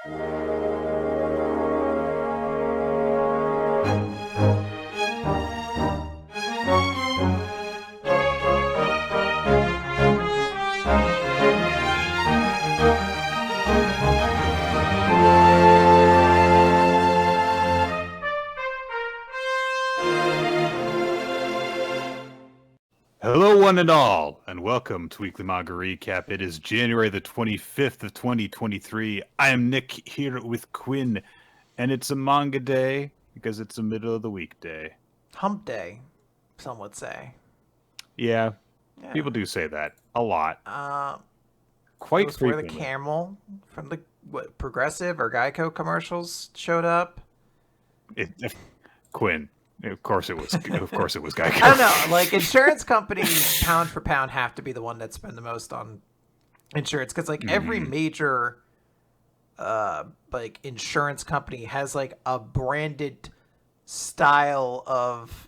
Hello, one and all, and welcome to Weekly Manga Recap. It is January the 25th of 2023. I am Nick here with Quinn, and it's a manga day because it's the middle of the weekday. Hump day, some would say. Yeah, people do say that a lot. Quite frequently. Where the camel from the Progressive or Geico commercials showed up. Quinn. Of course it was. Of course it was Geico. I don't know. Like insurance companies, pound for pound, have to be the one that spend the most on insurance because, like, every major, like insurance company has like a branded style of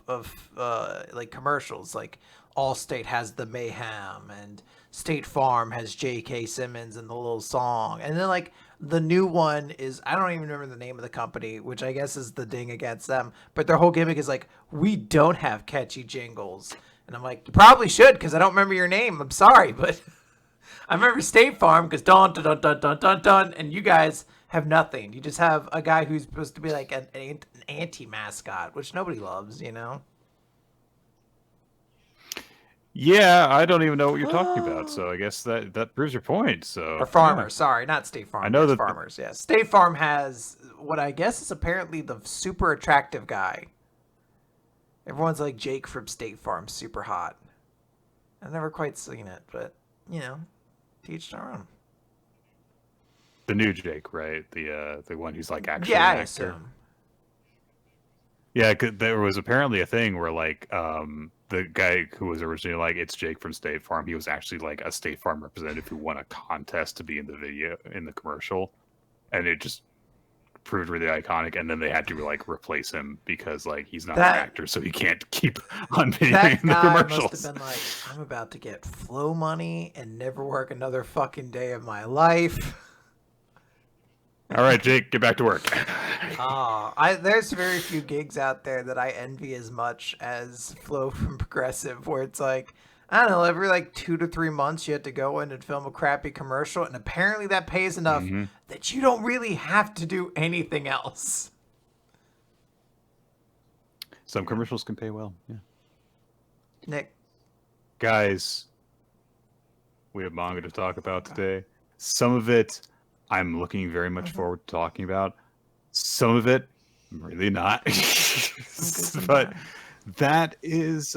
like commercials. Like Allstate has the Mayhem, and State Farm has J.K. Simmons and the little song, and then like. The new one is, I don't even remember the name of the company, which I guess is the ding against them. But their whole gimmick is like, we don't have catchy jingles. And I'm like, you probably should, because I don't remember your name. I'm sorry, but I remember State Farm, because dun, dun, dun, dun, dun, dun, dun, and you guys have nothing. You just have a guy who's supposed to be like an anti-mascot, which nobody loves, you know? Yeah, I don't even know what you're talking about, so I guess that proves your point. So or farmers, sorry, not State Farm. I know that farmers. Yeah, State Farm has what I guess is apparently the super attractive guy. Everyone's like Jake from State Farm, super hot. I've never quite seen it, but you know, to each their own. The new Jake, right? The one who's like actually an actor. Assume. Yeah, there was apparently a thing where like the guy who was originally like it's Jake from State Farm, he was actually like a State Farm representative who won a contest to be in the video in the commercial, and it just proved really iconic. And then they had to like replace him because like he's not an actor, so he can't keep on being in the commercials. Must have been like, I'm about to get flow money and never work another fucking day of my life. All right, Jake, get back to work. There's very few gigs out there that I envy as much as Flo from Progressive, where it's like, I don't know, every like 2 to 3 months you have to go in and film a crappy commercial, and apparently that pays enough that you don't really have to do anything else. Some commercials can pay well, yeah. Nick. Guys, we have manga to talk about today. Some of it I'm looking very much forward to talking about. Some of it, really not. But that is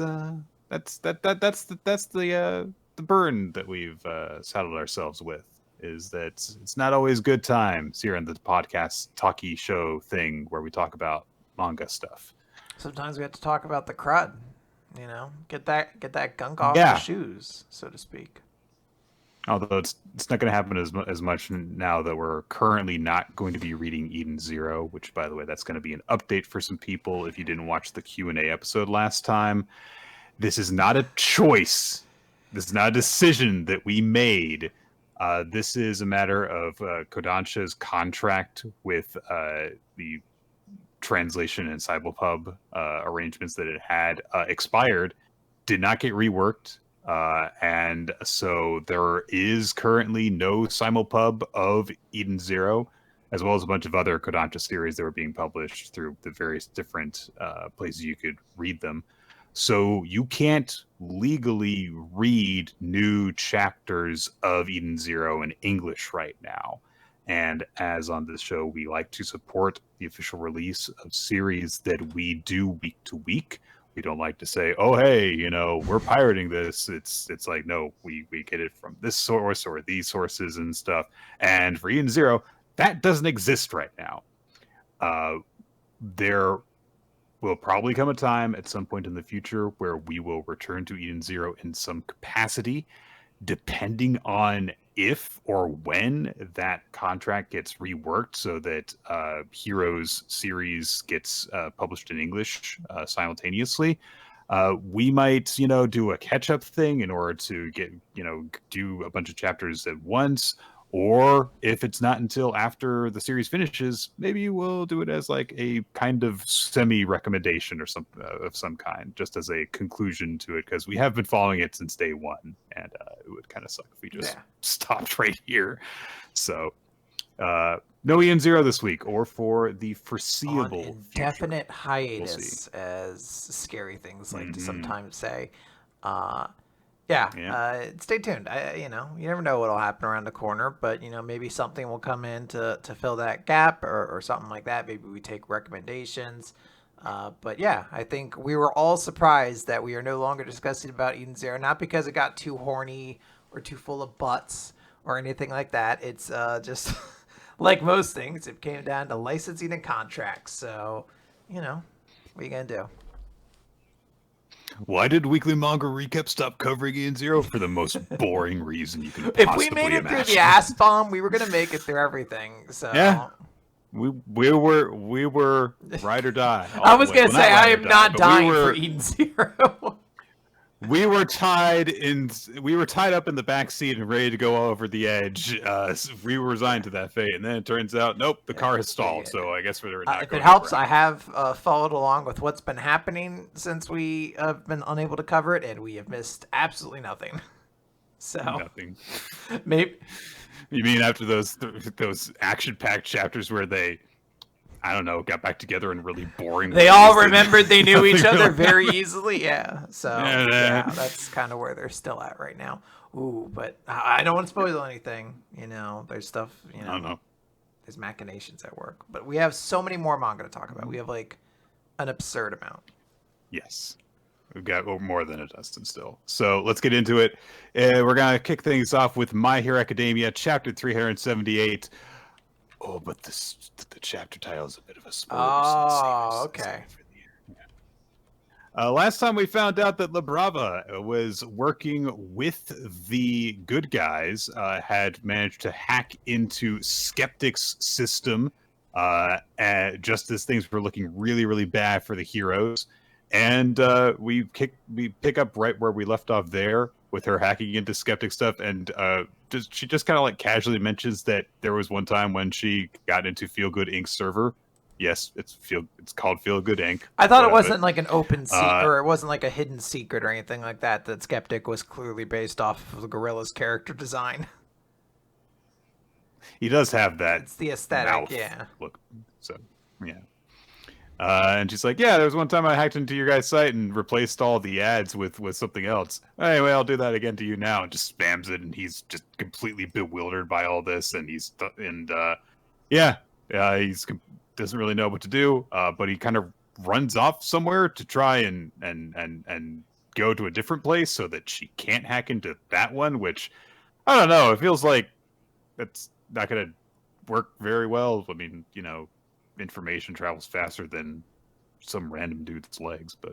that's the burden that we've saddled ourselves with. Is that it's not always good times here on the podcast talkie show thing where we talk about manga stuff. Sometimes we have to talk about the crud, you know, get that gunk off the shoes, so to speak. Although it's not going to happen as much now that we're currently not going to be reading Eden Zero, which, by the way, that's going to be an update for some people if you didn't watch the Q&A episode last time. This is not a choice. This is not a decision that we made. This is a matter of Kodansha's contract with the translation and Simulpub arrangements that it had expired, did not get reworked. And so there is currently no simulpub of Eden Zero, as well as a bunch of other Kodansha series that were being published through the various different places you could read them. So you can't legally read new chapters of Eden Zero in English right now. And as on this show, we like to support the official release of series that we do week to week. We don't like to say, oh, hey, you know, we're pirating this. It's like, no, we get it from this source or these sources and stuff. And for Eden Zero, that doesn't exist right now. There will probably come a time at some point in the future where we will return to Eden Zero in some capacity, depending on if or when that contract gets reworked so that Heroes series gets published in English simultaneously. We might, do a catch-up thing in order to get, do a bunch of chapters at once, Or if it's not until after the series finishes, maybe we'll do it as like a kind of semi recommendation or some of some kind, just as a conclusion to it, because we have been following it since day one, and it would kind of suck if we just stopped right here. So, no Ian Zero this week, or for the foreseeable on indefinite future. hiatus, as scary things like to Mm-hmm. sometimes say. Stay tuned. You never know what'll happen around the corner, but maybe something will come in to fill that gap or something like that. Maybe we take recommendations. But yeah, I think we were all surprised that we are no longer discussing about Eden Zero, not because it got too horny or too full of butts or anything like that. It's just like most things, it came down to licensing and contracts. So, what are you going to do? Why did Weekly Manga Recap stop covering Ian Zero? For the most boring reason you can possibly imagine. If we made it through the ass bomb, we were going to make it through everything. So yeah. We were ride or die. I was gonna say I am not dying for Eden Zero. we were tied up in the back seat and ready to go over the edge. We were resigned to that fate, and then it turns out, nope, the car has stalled. So I guess we're not. If it helps, I have followed along with what's been happening since we have been unable to cover it, and we have missed absolutely nothing. So nothing. Maybe. You mean after those action-packed chapters where they, I don't know, got back together in really boring They all remembered they knew each other very easily. Yeah. So yeah, that's kind of where they're still at right now. Ooh, but I don't want to spoil anything. There's stuff, I don't know. There's machinations at work. But we have so many more manga to talk about. We have like an absurd amount. Yes. We've got more than a dozen still. So let's get into it. We're going to kick things off with My Hero Academia, chapter 378. Oh, but the chapter title is a bit of a spoiler. Oh, okay. Last time we found out that La Brava was working with the good guys, had managed to hack into Skeptic's system, just as things were looking really, really bad for the heroes. And we pick up right where we left off there with her hacking into Skeptic stuff, and she just kind of like casually mentions that there was one time when she got into Feel Good Inc. server. Yes, it's called Feel Good Inc. I thought it wasn't like an open secret, or it wasn't like a hidden secret or anything like that. That Skeptic was clearly based off of the Gorilla's character design. He does have that. It's the aesthetic, yeah. Look, so yeah. And she's like, yeah, there was one time I hacked into your guys' site and replaced all the ads with something else. Anyway, I'll do that again to you now. And just spams it, and he's just completely bewildered by all this. And he doesn't really know what to do. But he kind of runs off somewhere to try and go to a different place so that she can't hack into that one. Which I don't know. It feels like that's not going to work very well. I mean, information travels faster than some random dude's legs, but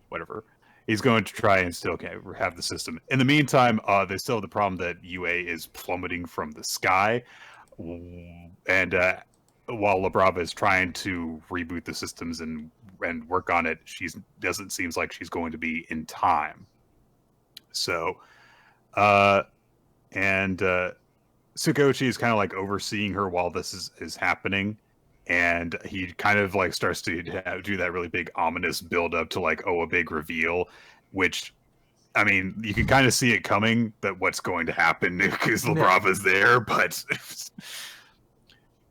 whatever. He's going to try and still have the system. In the meantime, they still have the problem that UA is plummeting from the sky, and while La Brava is trying to reboot the systems and work on it, doesn't seem like she's going to be in time. So, Tsukochi is kind of like overseeing her while this is happening. And he kind of like starts to do that really big ominous build up to like, a big reveal, which, I mean, you can kind of see it coming that what's going to happen because La Brava's there, but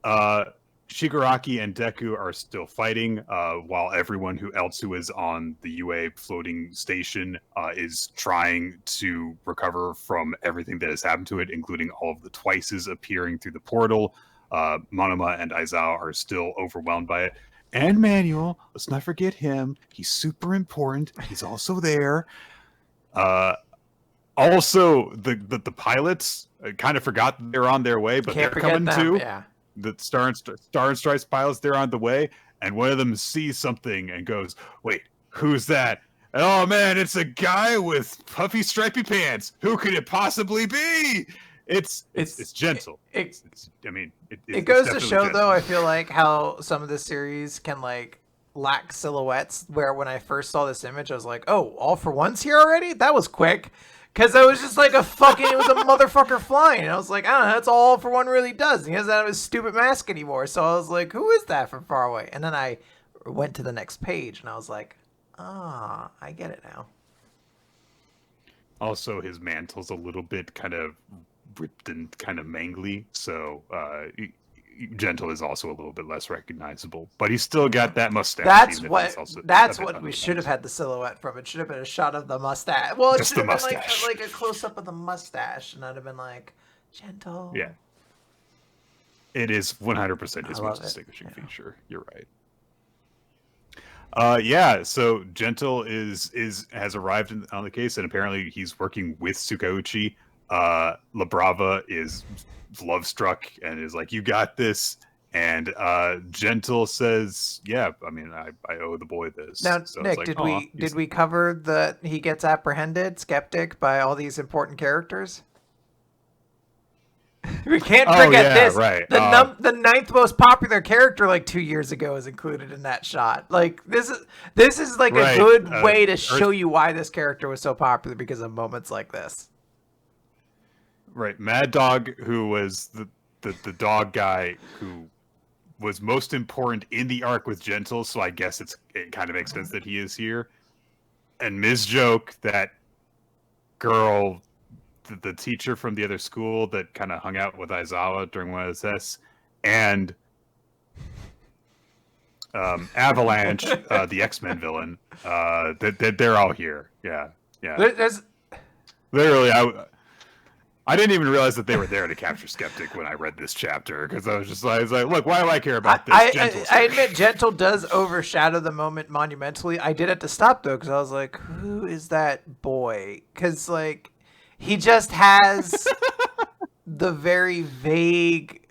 Shigaraki and Deku are still fighting, while everyone else who is on the UA floating station is trying to recover from everything that has happened to it, including all of the Twices appearing through the portal. Monoma and Aizawa are still overwhelmed by it. And Manuel, let's not forget him. He's super important. He's also there. Also, the pilots kind of forgot that they're on their way, but they're coming too. Yeah. The Star and Stripes pilots, they're on the way, and one of them sees something and goes, "Wait, who's that?" And, oh man, it's a guy with puffy stripy pants. Who could it possibly be? It's gentle. It goes to show, though, I feel like how some of the series can like lack silhouettes. Where when I first saw this image, I was like, "Oh, All for One's here already? That was quick." Because I was just like it was a motherfucker flying. And I was like, I don't know, that's all For One really does. And he doesn't have his stupid mask anymore. So I was like, who is that from far away? And then I went to the next page and I was like, I get it now. Also, his mantle's a little bit kind of ripped and kind of mangly. So Gentle is also a little bit less recognizable. But he's still got that mustache. That's what we should have had the silhouette from. It should have been a shot of the mustache. Well, it should have been like a close up of the mustache, and I'd have been like, Gentle. Yeah. It is 100% his most distinguishing feature. You're right. Yeah, so Gentle has arrived on the case, and apparently he's working with Tsukauchi. La Brava is love struck and is like, you got this. And Gentle says, yeah, I mean, I owe the boy this. Now, so Nick, like, did we cover that he gets apprehended, skeptic, by all these important characters? We can't forget this. Right. The ninth most popular character, like 2 years ago, is included in that shot. Like this is like a good way to show you why this character was so popular, because of moments like this. Right, Mad Dog, who was the dog guy who was most important in the arc with Gentle, so I guess it kind of makes sense that he is here. And Ms. Joke, that girl, the teacher from the other school that kind of hung out with Aizawa during one of the tests, and Avalanche, the X-Men villain, they're all here. Yeah. Literally, I didn't even realize that they were there to capture Skeptic when I read this chapter, because I was like, look, why do I care about this? I admit Gentle does overshadow the moment monumentally. I did have to stop, though, because I was like, who is that boy? Because, like, he just has the very vague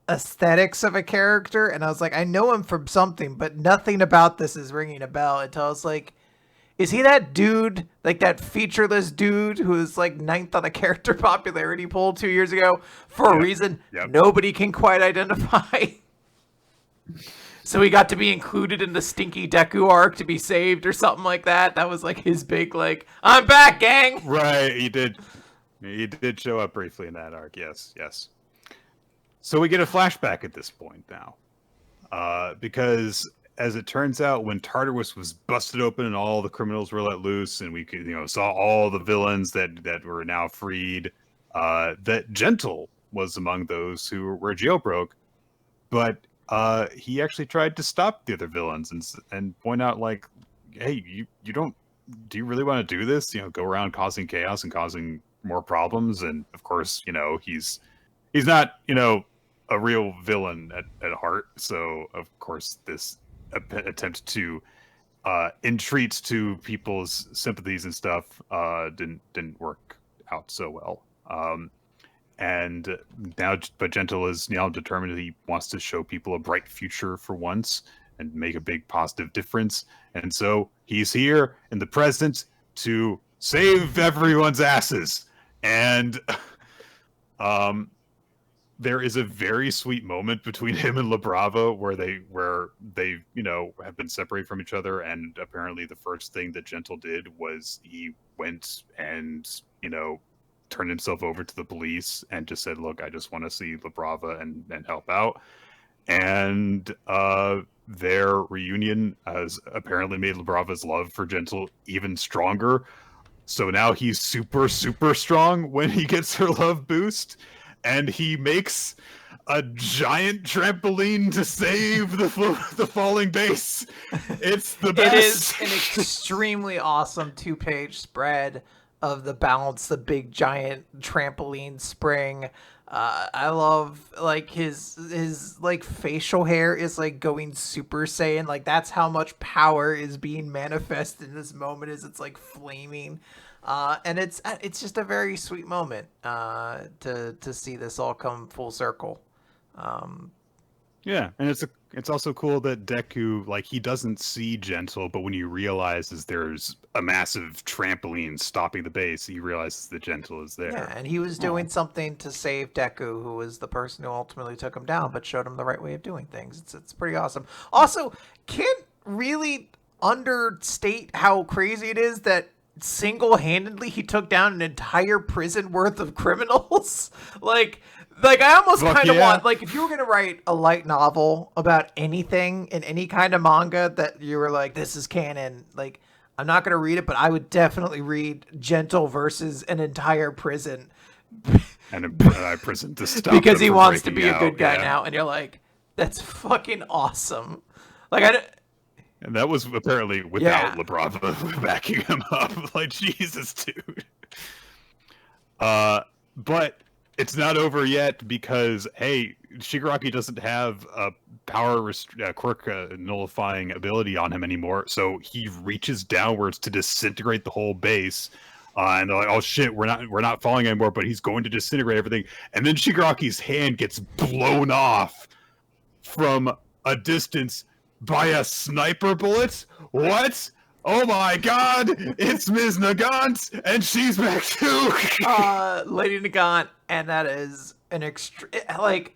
aesthetics of a character, and I was like, I know him from something, but nothing about this is ringing a bell, until I was like, is he that dude, like that featureless dude who was like 9th on a character popularity poll 2 years ago for a reason nobody can quite identify? So he got to be included in the Stinky Deku arc to be saved or something like that. That was like his big, like, I'm back, gang! Right, he did show up briefly in that arc, yes. So we get a flashback at this point now. Because as it turns out, when Tartarus was busted open and all the criminals were let loose, and we could, saw all the villains that were now freed, that Gentle was among those who were jailbroke, but he actually tried to stop the other villains and point out, like, hey, you don't, do you really want to do this? Go around causing chaos and causing more problems. And of course, he's not, a real villain at heart. So of course this attempt to entreat to people's sympathies and stuff didn't work out so well. And now, but Gentle is now determined that he wants to show people a bright future for once and make a big positive difference. And so he's here in the present to save everyone's asses. And there is a very sweet moment between him and La Brava where they have been separated from each other, and apparently the first thing that Gentle did was he went and turned himself over to the police and just said, look, I just want to see La Brava and help out. And their reunion has apparently made La Brava's love for Gentle even stronger. So now he's super, super strong when he gets her love boost. And he makes a giant trampoline to save the falling base. It's the best. It is an extremely awesome 2-page spread of the balance, the big giant trampoline spring. I love, like, his like facial hair is like going Super Saiyan. Like, that's how much power is being manifested in this moment, as it's like flaming. And it's just a very sweet moment to see this all come full circle. Yeah, and it's also cool that Deku, like, he doesn't see Gentle, but when he realizes there's a massive trampoline stopping the base, he realizes that Gentle is there. Yeah, and he was doing something to save Deku, who was the person who ultimately took him down, but showed him the right way of doing things. It's pretty awesome. Also, can't really understate how crazy it is that single-handedly he took down an entire prison worth of criminals. like I almost kind of want, like, if you were gonna write a light novel about anything in any kind of manga that you were like, this is canon, like, I'm not gonna read it, but I would definitely read Gentle versus an entire prison. And a prison to stop because he wants to breaking be a good out, guy yeah. now, and you're like, that's fucking awesome. Like, And that was apparently without Yeah. Labrava backing him up. Like, Jesus, dude. But it's not over yet because, hey, Shigaraki doesn't have a power quirk nullifying ability on him anymore, so he reaches downwards to disintegrate the whole base. And they're like, "Oh shit, we're not falling anymore." But he's going to disintegrate everything, and then Shigaraki's hand gets blown off from a distance by a sniper bullet. What? Oh my god! It's Ms. Nagant, and she's back too. Lady Nagant, and that is an like,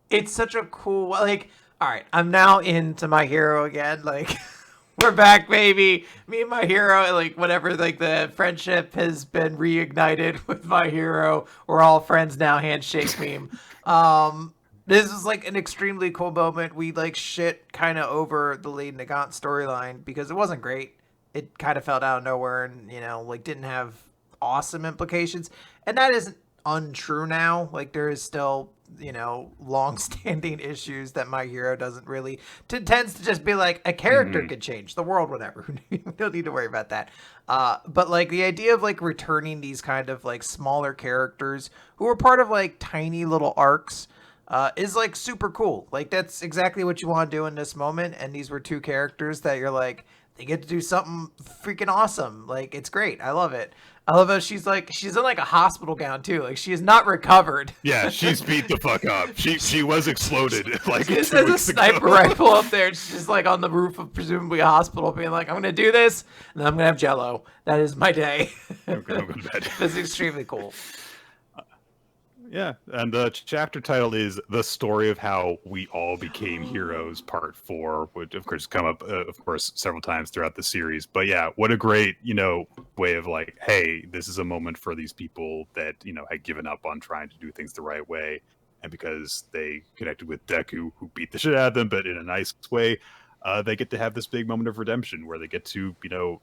it's such a cool, like, all right, I'm now into My Hero again, like. We're back, baby. Me and My Hero, like, whatever, like, the friendship has been reignited with My Hero. We're all friends now, handshake meme. This is, like, an extremely cool moment. We, like, shit kind of over the Lady Nagant storyline because it wasn't great. It kind of fell out of nowhere and, you know, like, didn't have awesome implications. And that isn't untrue now. Like, there is still, you know, long-standing issues that My Hero doesn't really tends to just be like, a character could change the world, whatever. We don't need to worry about that. But like the idea of like returning these kind of like smaller characters who are part of like tiny little arcs is like super cool. Like, that's exactly what you want to do in this moment. And these were two characters that you're like, they get to do something freaking awesome. Like, it's great. I love it. I love how she's in like a hospital gown too. Like, she is not recovered. Yeah, she's beat the fuck up. She was exploded like She just 2 has a weeks sniper ago. rifle up there. And she's just like on the roof of presumably a hospital, being like, "I'm gonna do this, and then I'm gonna have Jello. That is my day." I'm gonna go to bed. That's extremely cool. Yeah, and the chapter title is "The Story of How We All Became Heroes," Part 4, which of course come up, of course, several times throughout the series. But yeah, what a great, you know, way of like, hey, this is a moment for these people that, you know, had given up on trying to do things the right way, and because they connected with Deku, who beat the shit out of them, but in a nice way, they get to have this big moment of redemption where they get to, you know,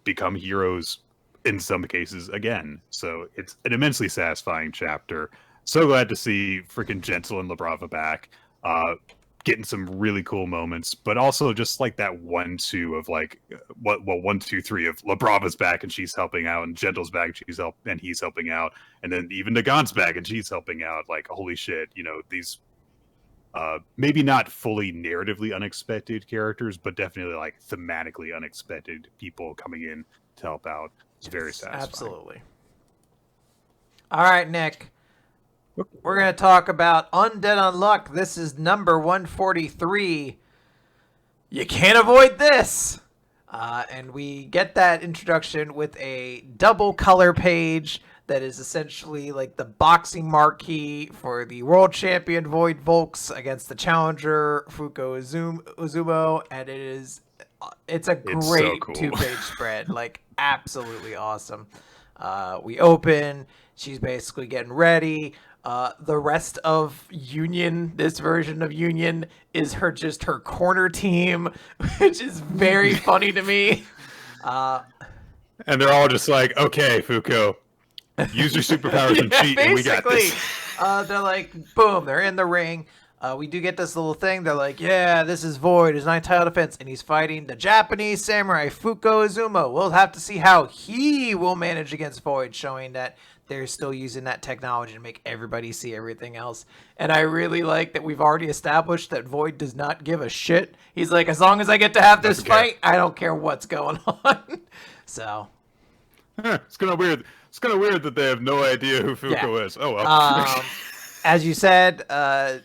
become heroes in some cases again. So it's an immensely satisfying chapter. So glad to see freaking Gentle and Labrava back, getting some really cool moments, but also just like that 1-2 of like, what 1-2-3 of Labrava's back and she's helping out, and Gentle's back and he's helping out, and then even Nagant's back and she's helping out. Like, holy shit, you know, these maybe not fully narratively unexpected characters, but definitely like thematically unexpected people coming in to help out. It's very satisfying. Absolutely. All right, Nick. We're going to talk about Undead Unluck. This is number 143. You can't avoid this. And we get that introduction with a double color page that is essentially like the boxing marquee for the world champion Void Volks against the challenger Fuko Uzumo. And it's a great so cool. 2-page spread. Like, absolutely awesome. We open. She's basically getting ready. The rest of Union, this version of Union, is her corner team, which is very funny to me. And they're all just like, okay, Fuko, use your superpowers and cheat, and we got this. They're like, boom, they're in the ring. We do get this little thing. They're like, yeah, this is Void, his 9-tile defense, and he's fighting the Japanese samurai, Fuko Uzumo. We'll have to see how he will manage against Void, showing that they're still using that technology to make everybody see everything else. And I really like that we've already established that Void does not give a shit. He's like, as long as I get to have this fight, I don't care what's going on. So. It's kind of weird. It's kind of weird that they have no idea who Fuko is. Oh, well. As you said,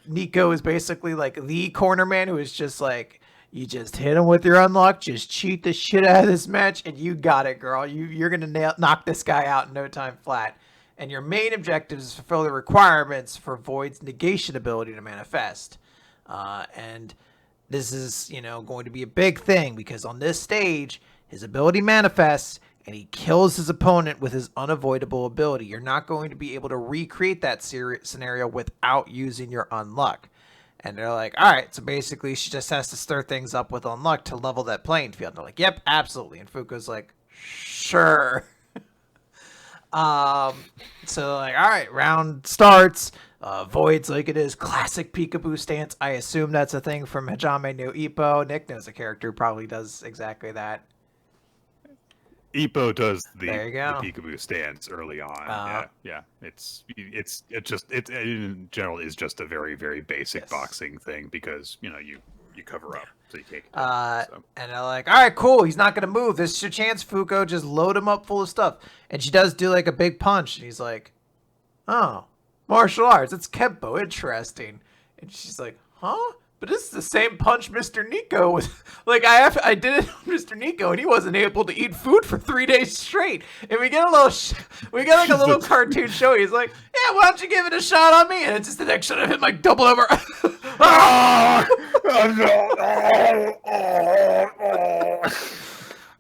Nico is basically like the corner man who is just like, you just hit him with your unlock, just cheat the shit out of this match, and you got it, girl. You're going to knock this guy out in no time flat. And your main objective is to fulfill the requirements for Void's negation ability to manifest. And this is, you know, going to be a big thing because on this stage, his ability manifests, and he kills his opponent with his unavoidable ability. You're not going to be able to recreate that scenario without using your unluck. And they're like, all right, so basically she just has to stir things up with unluck to level that playing field. And they're like, yep, absolutely. And Fuko's like, sure. So like, all right, round starts. Void's like it is classic peekaboo stance. I assume that's a thing from Hajime no Ippo. Nick knows a character who probably does exactly that. Ippo does the go. peekaboo stance early on. Yeah. It in general is just a very, very basic boxing thing because you cover up so you can't get so. And they're like, all right, cool, he's not gonna move. This is your chance, Fuko. Just load him up full of stuff. And she does do like a big punch, and he's like, oh, martial arts, it's Kempo, interesting. And she's like, huh? But this is the same punch Mr. Nico was like. I did it on Mr. Nico, and he wasn't able to eat food for 3 days straight. And we get a little cartoon show. He's like, yeah, why don't you give it a shot on me? And it's just the next shot of him like double over.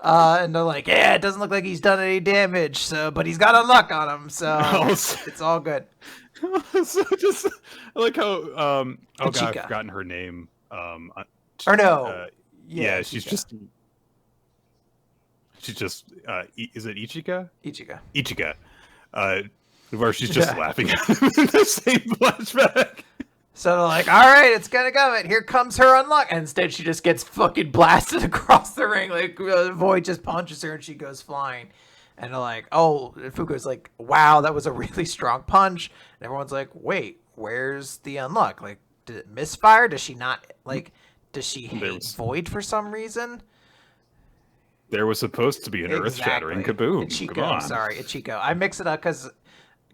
And they're like, yeah, it doesn't look like he's done any damage. So, but he's got unluck on him, so it's all good. So just I like how oh god, I've forgotten her name. Or no, she's just is it Ichika? Ichika. Where she's just laughing at him in the same flashback. So they're like, all right, it's gonna come. Here comes her unluck. And instead, she just gets fucking blasted across the ring. Like Void just punches her and she goes flying. And they're like, oh, Fuko's like, wow, that was a really strong punch. And everyone's like, wait, where's the unluck? Like, did it misfire? Does she not, like, does she hate Void for some reason? There was supposed to be an earth-shattering kaboom. Ichiko. I mix it up because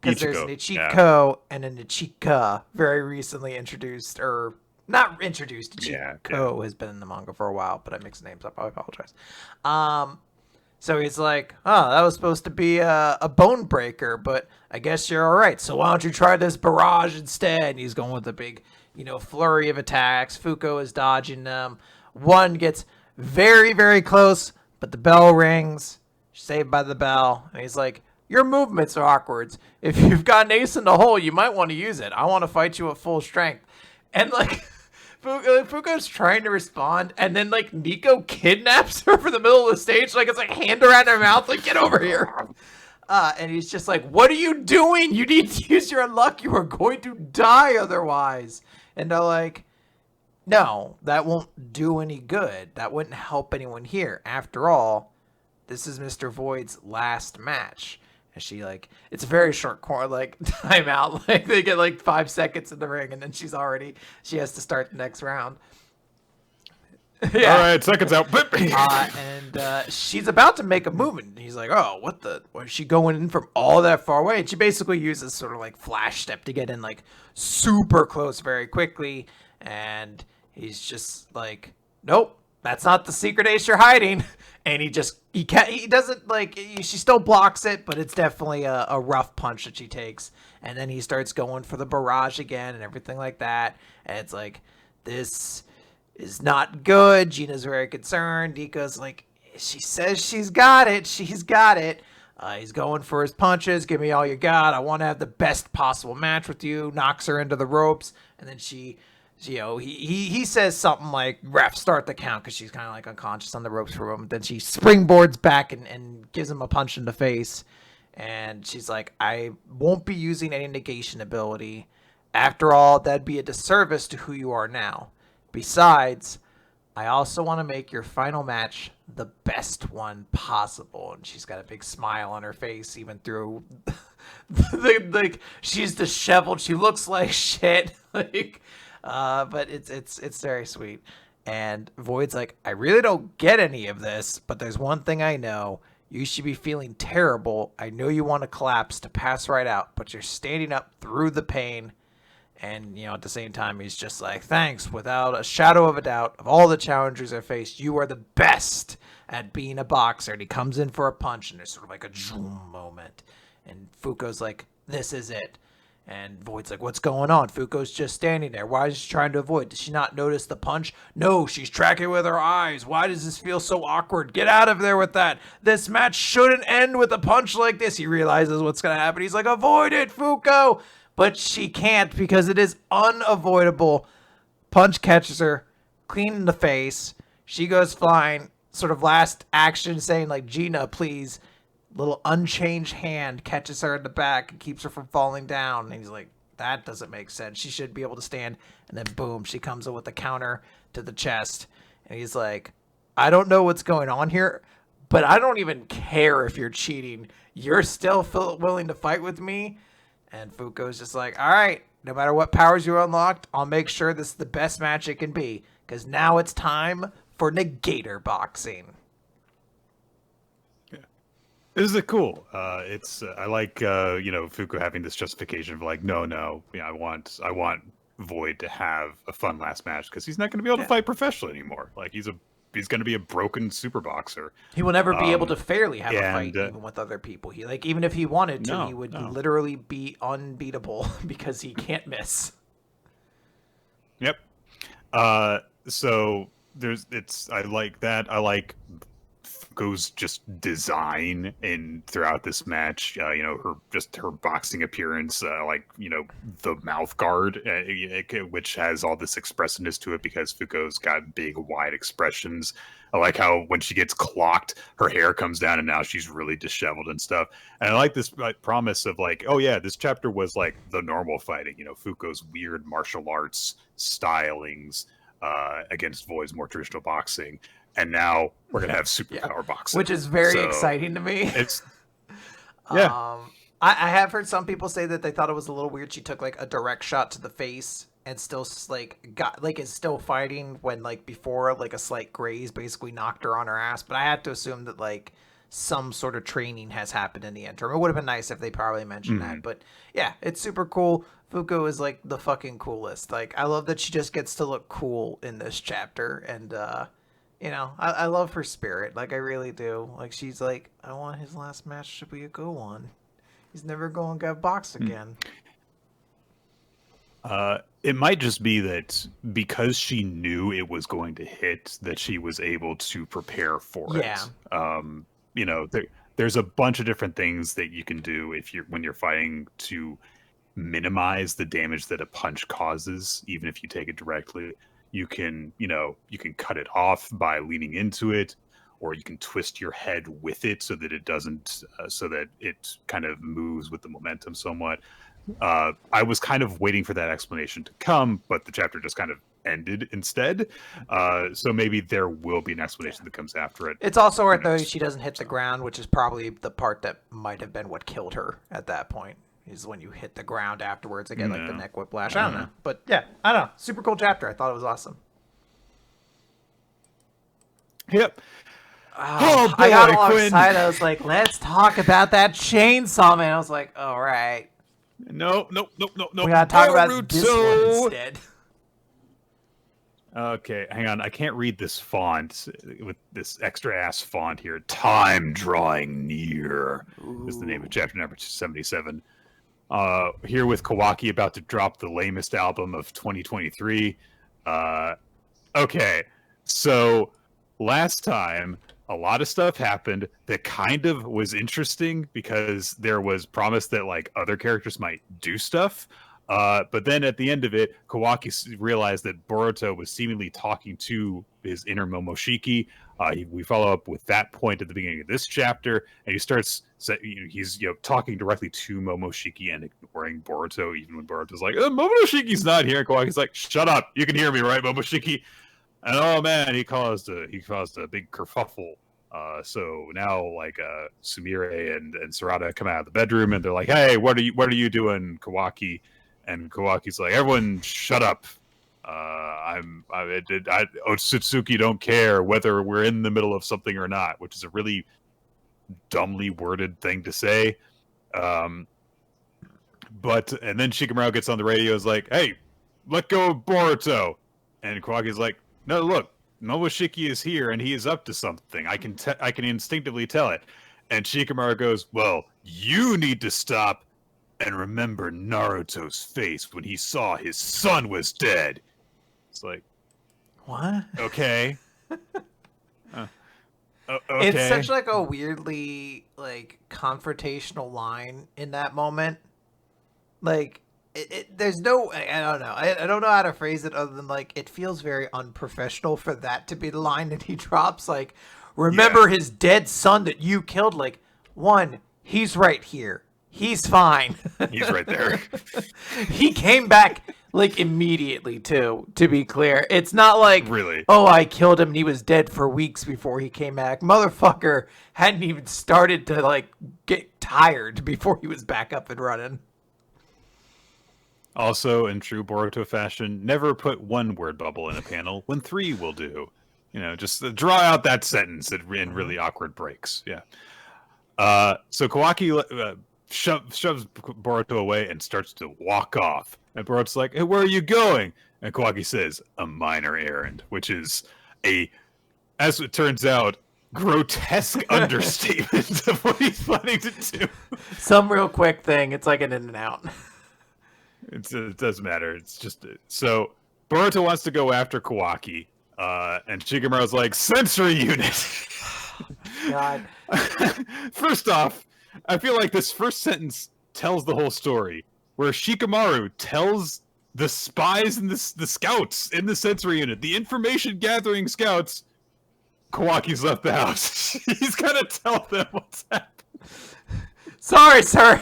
there's an Ichiko and an Ichika very recently introduced, or not introduced. Ichiko has been in the manga for a while, but I mix names up. I apologize. So he's like, oh, that was supposed to be a bone breaker, but I guess you're all right. So why don't you try this barrage instead? And he's going with a big, flurry of attacks. Fuko is dodging them. One gets very, very close, but the bell rings. Saved by the bell. And he's like, your movements are awkward. If you've got an ace in the hole, you might want to use it. I want to fight you at full strength. And like... Fuko's trying to respond, and then like Nico kidnaps her from the middle of the stage, like it's like hand around her mouth, like get over here. And he's just like, what are you doing? You need to use your unluck. You are going to die otherwise. And they're like, no, that won't do any good. That wouldn't help anyone here. After all, this is Mr. Void's last match. And she like, it's a very short timeout. Like they get like 5 seconds in the ring, and then she has to start the next round. Yeah. All right, seconds out. And she's about to make a movement. And he's like, oh, why is she going in from all that far away? And she basically uses sort of like flash step to get in like super close very quickly. And he's just like, nope, that's not the secret ace you're hiding. And he doesn't like, she still blocks it, but it's definitely a rough punch that she takes. And then he starts going for the barrage again and everything like that. And it's like, this is not good. Gina's very concerned. Nico's like, she says she's got it. She's got it. He's going for his punches. Give me all you got. I want to have the best possible match with you. Knocks her into the ropes. And then he says something like, ref, start the count, because she's kind of like unconscious on the ropes for a moment. Then she springboards back and gives him a punch in the face. And she's like, I won't be using any negation ability. After all, that'd be a disservice to who you are now. Besides, I also want to make your final match the best one possible. And she's got a big smile on her face, even through she's disheveled. She looks like shit. But it's very sweet. And Void's like, I really don't get any of this, but there's one thing I know. You should be feeling terrible. I know you want to collapse to pass right out, but you're standing up through the pain. And, at the same time, he's just like, thanks, without a shadow of a doubt, of all the challengers I faced, you are the best at being a boxer. And he comes in for a punch, and there's sort of like a zoom moment. And Fuko's like, this is it. And Void's like, what's going on? Fuko's just standing there. Why is she trying to avoid? Does she not notice the punch? No, she's tracking with her eyes. Why does this feel so awkward? Get out of there with that. This match shouldn't end with a punch like this. He realizes what's going to happen. He's like, avoid it, Fuko. But she can't because it is unavoidable. Punch catches her clean in the face. She goes flying. Sort of last action saying like, Gina, please. Little unchanged hand catches her in the back and keeps her from falling down. And he's like, that doesn't make sense. She should be able to stand. And then boom, she comes in with a counter to the chest. And he's like, I don't know what's going on here, but I don't even care if you're cheating. You're still willing to fight with me? And Fuko's just like, all right, no matter what powers you unlocked, I'll make sure this is the best match it can be. Because now it's time for Negator boxing. This is cool. It's I like Fuko having this justification of like, no, I want Void to have a fun last match because he's not going to be able to fight professionally anymore. Like he's going to be a broken super boxer. He will never be able to fairly have a fight even with other people. He even if he wanted to, he would literally be unbeatable because he can't miss. Yep. So I like that. I like Fuko's just design and throughout this match, her boxing appearance, the mouth guard, which has all this expressiveness to it because Fuko's got big, wide expressions. I like how when she gets clocked, her hair comes down and now she's really disheveled and stuff. And I like this promise of like, oh yeah, this chapter was like the normal fighting, Fuko's weird martial arts stylings against Void's more traditional boxing. And now we're going to have superpower boxing. Which is very exciting to me. It's, I have heard some people say that they thought it was a little weird. She took like a direct shot to the face and still is still fighting when like before like a slight graze basically knocked her on her ass. But I had to assume that like some sort of training has happened in the interim. It would have been nice if they probably mentioned that. But yeah, it's super cool. Fuko is like the fucking coolest. Like I love that she just gets to look cool in this chapter. And, I love her spirit. Like, I really do. Like, she's like, I want his last match to be a good one. He's never going to get boxed again. It might just be that because she knew it was going to hit, that she was able to prepare for it. There's a bunch of different things that you can do when you're fighting to minimize the damage that a punch causes, even if you take it directly. You can cut it off by leaning into it, or you can twist your head with it so that it doesn't, so that it kind of moves with the momentum somewhat. I was kind of waiting for that explanation to come, but the chapter just kind of ended instead. So maybe there will be an explanation that comes after it. It's also worth noting she doesn't hit the ground, which is probably the part that might have been what killed her at that point. Is when you hit the ground afterwards again, like the neck whiplash. I don't know. But yeah, I don't know. Super cool chapter. I thought it was awesome. Yep. Oh boy, I got all excited. I was like, let's talk about that chainsaw man. I was like, all right. No. We gotta talk about this one instead. Okay, hang on. I can't read this font with this extra ass font here. Time drawing near is the name of chapter number 77. Here with Kawaki about to drop the lamest album of 2023. Okay, so last time a lot of stuff happened that kind of was interesting because there was promise that like other characters might do stuff. But then at the end of it, Kawaki realized that Boruto was seemingly talking to his inner Momoshiki. We follow up with that point at the beginning of this chapter, and he's talking directly to Momoshiki and ignoring Boruto, even when Boruto's like, Momoshiki's not here. Kawaki's like, shut up, you can hear me, right, Momoshiki? And oh man, he caused a big kerfuffle. So now like Sumire and Sarada come out of the bedroom, and they're like, hey, what are you doing, Kawaki? And Kawaki's like, everyone shut up. Otsutsuki don't care whether we're in the middle of something or not, which is a really dumbly worded thing to say. And then Shikamaru gets on the radio and is like, hey, let go of Boruto. And Kawaki's like, no, look, Momoshiki is here and he is up to something. I can instinctively tell it. And Shikamaru goes, well, you need to stop and remember Naruto's face when he saw his son was dead. It's like, what? Okay. Okay. It's such like a weirdly like confrontational line in that moment. Like there's no, I don't know. I don't know how to phrase it other than like it feels very unprofessional for that to be the line that he drops. Like, remember his dead son that you killed. Like, one, he's right here. He's fine. He's right there. He came back like immediately too, to be clear. It's not like, Really? oh, I killed him and he was dead for weeks before he came back. Motherfucker hadn't even started to like get tired before he was back up and running. Also, in true Boruto fashion, never put one word bubble in a panel when 3 will do. You know, just draw out that sentence in really awkward breaks. Yeah. So Kawaki shoves Boruto away and starts to walk off. And Boruto's like, hey, where are you going? And Kawaki says, a minor errand, which is as it turns out, grotesque understatement of what he's planning to do. Some real quick thing. It's like an in and out. It doesn't matter. It's just so Boruto wants to go after Kawaki, and Shikamaru's like, sensory unit. God. First off, I feel like this first sentence tells the whole story, where Shikamaru tells the spies and the scouts in the sensory unit, the information gathering scouts, Kawaki's left the house. He's gonna tell them what's happened. Sorry, sir.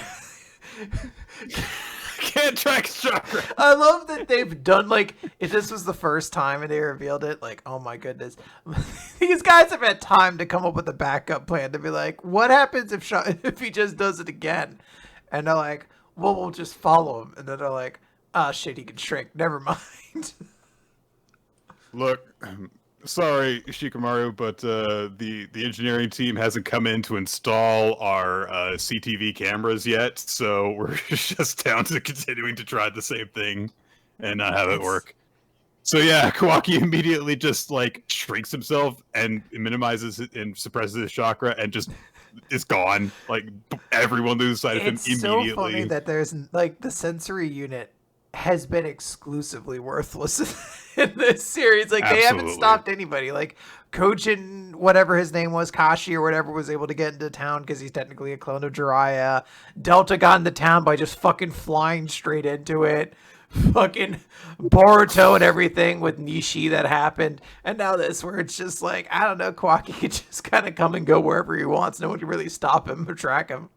Can't track chakra. I love that they've done, like, if this was the first time and they revealed it, like, oh my goodness. These guys have had time to come up with a backup plan to be like, what happens if he just does it again? And they're like, well, we'll just follow him. And then they're like, oh shit, he can shrink. Never mind. Look, sorry, Shikamaru, but the engineering team hasn't come in to install our CTV cameras yet, so we're just down to continuing to try the same thing and not have it work. So yeah, Kawaki immediately just like shrinks himself and minimizes it and suppresses his chakra and just is gone. Like everyone loses sight of him immediately. It's so funny that there's like the sensory unit has been exclusively worthless in this series. Like they haven't stopped anybody. Like Kojin, whatever his name was, Kashi or whatever, was able to get into town because he's technically a clone of Jiraiya. Delta got into town by just fucking flying straight into it. Fucking Boruto and everything with Nishi that happened. And now this, where it's just like, I don't know, Kawaki could just kind of come and go wherever he wants. No one can really stop him or track him.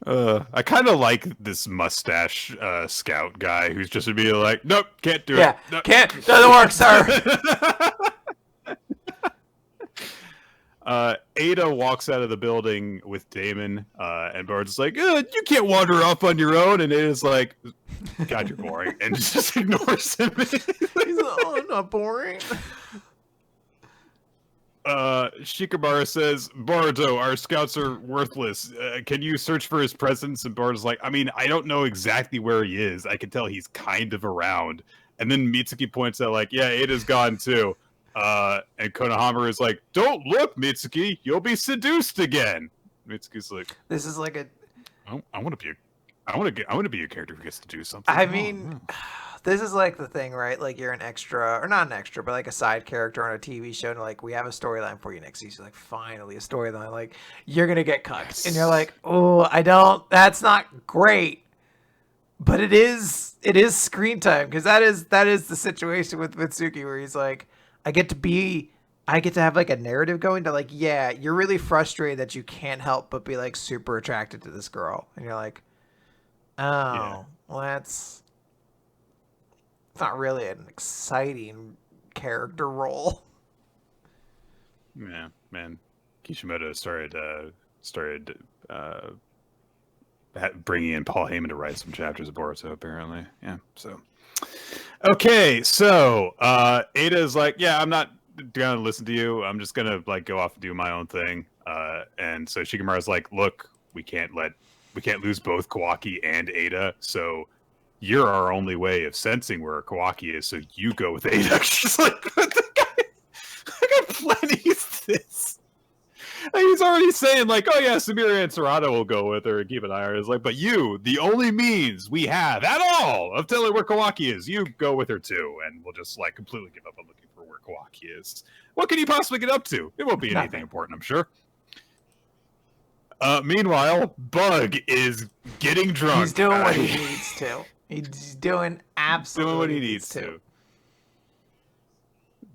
I kind of like this mustache scout guy who's just be like, nope, can't do it. Yeah, nope. can't, doesn't work, sir. Ada walks out of the building with Damon, and Bard's like, you can't wander off on your own. And Ada's like, God, you're boring. And just ignores him. He's like, oh, I'm not boring. Shikamaru says, Boruto, our scouts are worthless. Can you search for his presence? And Boruto's like, I mean, I don't know exactly where he is. I can tell he's kind of around. And then Mitsuki points out, like, yeah, Ada's gone too. And Konohamaru is like, don't look, Mitsuki, you'll be seduced again. Mitsuki's like, this is like a, I want to be a character who gets to do something. I mean, this is like the thing, right? Like you're an extra, or not an extra, but like a side character on a TV show, and like we have a storyline for you next season. Like finally a storyline. Like you're gonna get cut, and you're like, oh, I don't. That's not great, but it is screen time because that is the situation with Mitsuki where he's like, I get to have like a narrative going to like, yeah, you're really frustrated that you can't help but be like super attracted to this girl, and you're like, oh, yeah. Well, it's not really an exciting character role. Yeah, man. Kishimoto started bringing in Paul Heyman to write some chapters of Boruto, apparently. Yeah, so. Okay, so Ada is like, yeah, I'm not gonna listen to you. I'm just gonna like go off and do my own thing. And so Shikamaru's like, look, we can't lose both Kawaki and Ada, so you're our only way of sensing where Kawaki is, so you go with Ada. She's like, what kind of planning is this? He's already saying like, oh yeah, Samira and Serrano will go with her and keep an eye on her. It's like, but you, the only means we have at all of telling where Kawaki is, you go with her too, and we'll just like completely give up on looking for where Kawaki is. What can he possibly get up to? It won't be anything important, I'm sure. Meanwhile, Bug is getting drunk. He's doing what he needs to. He's doing absolutely doing what he needs to.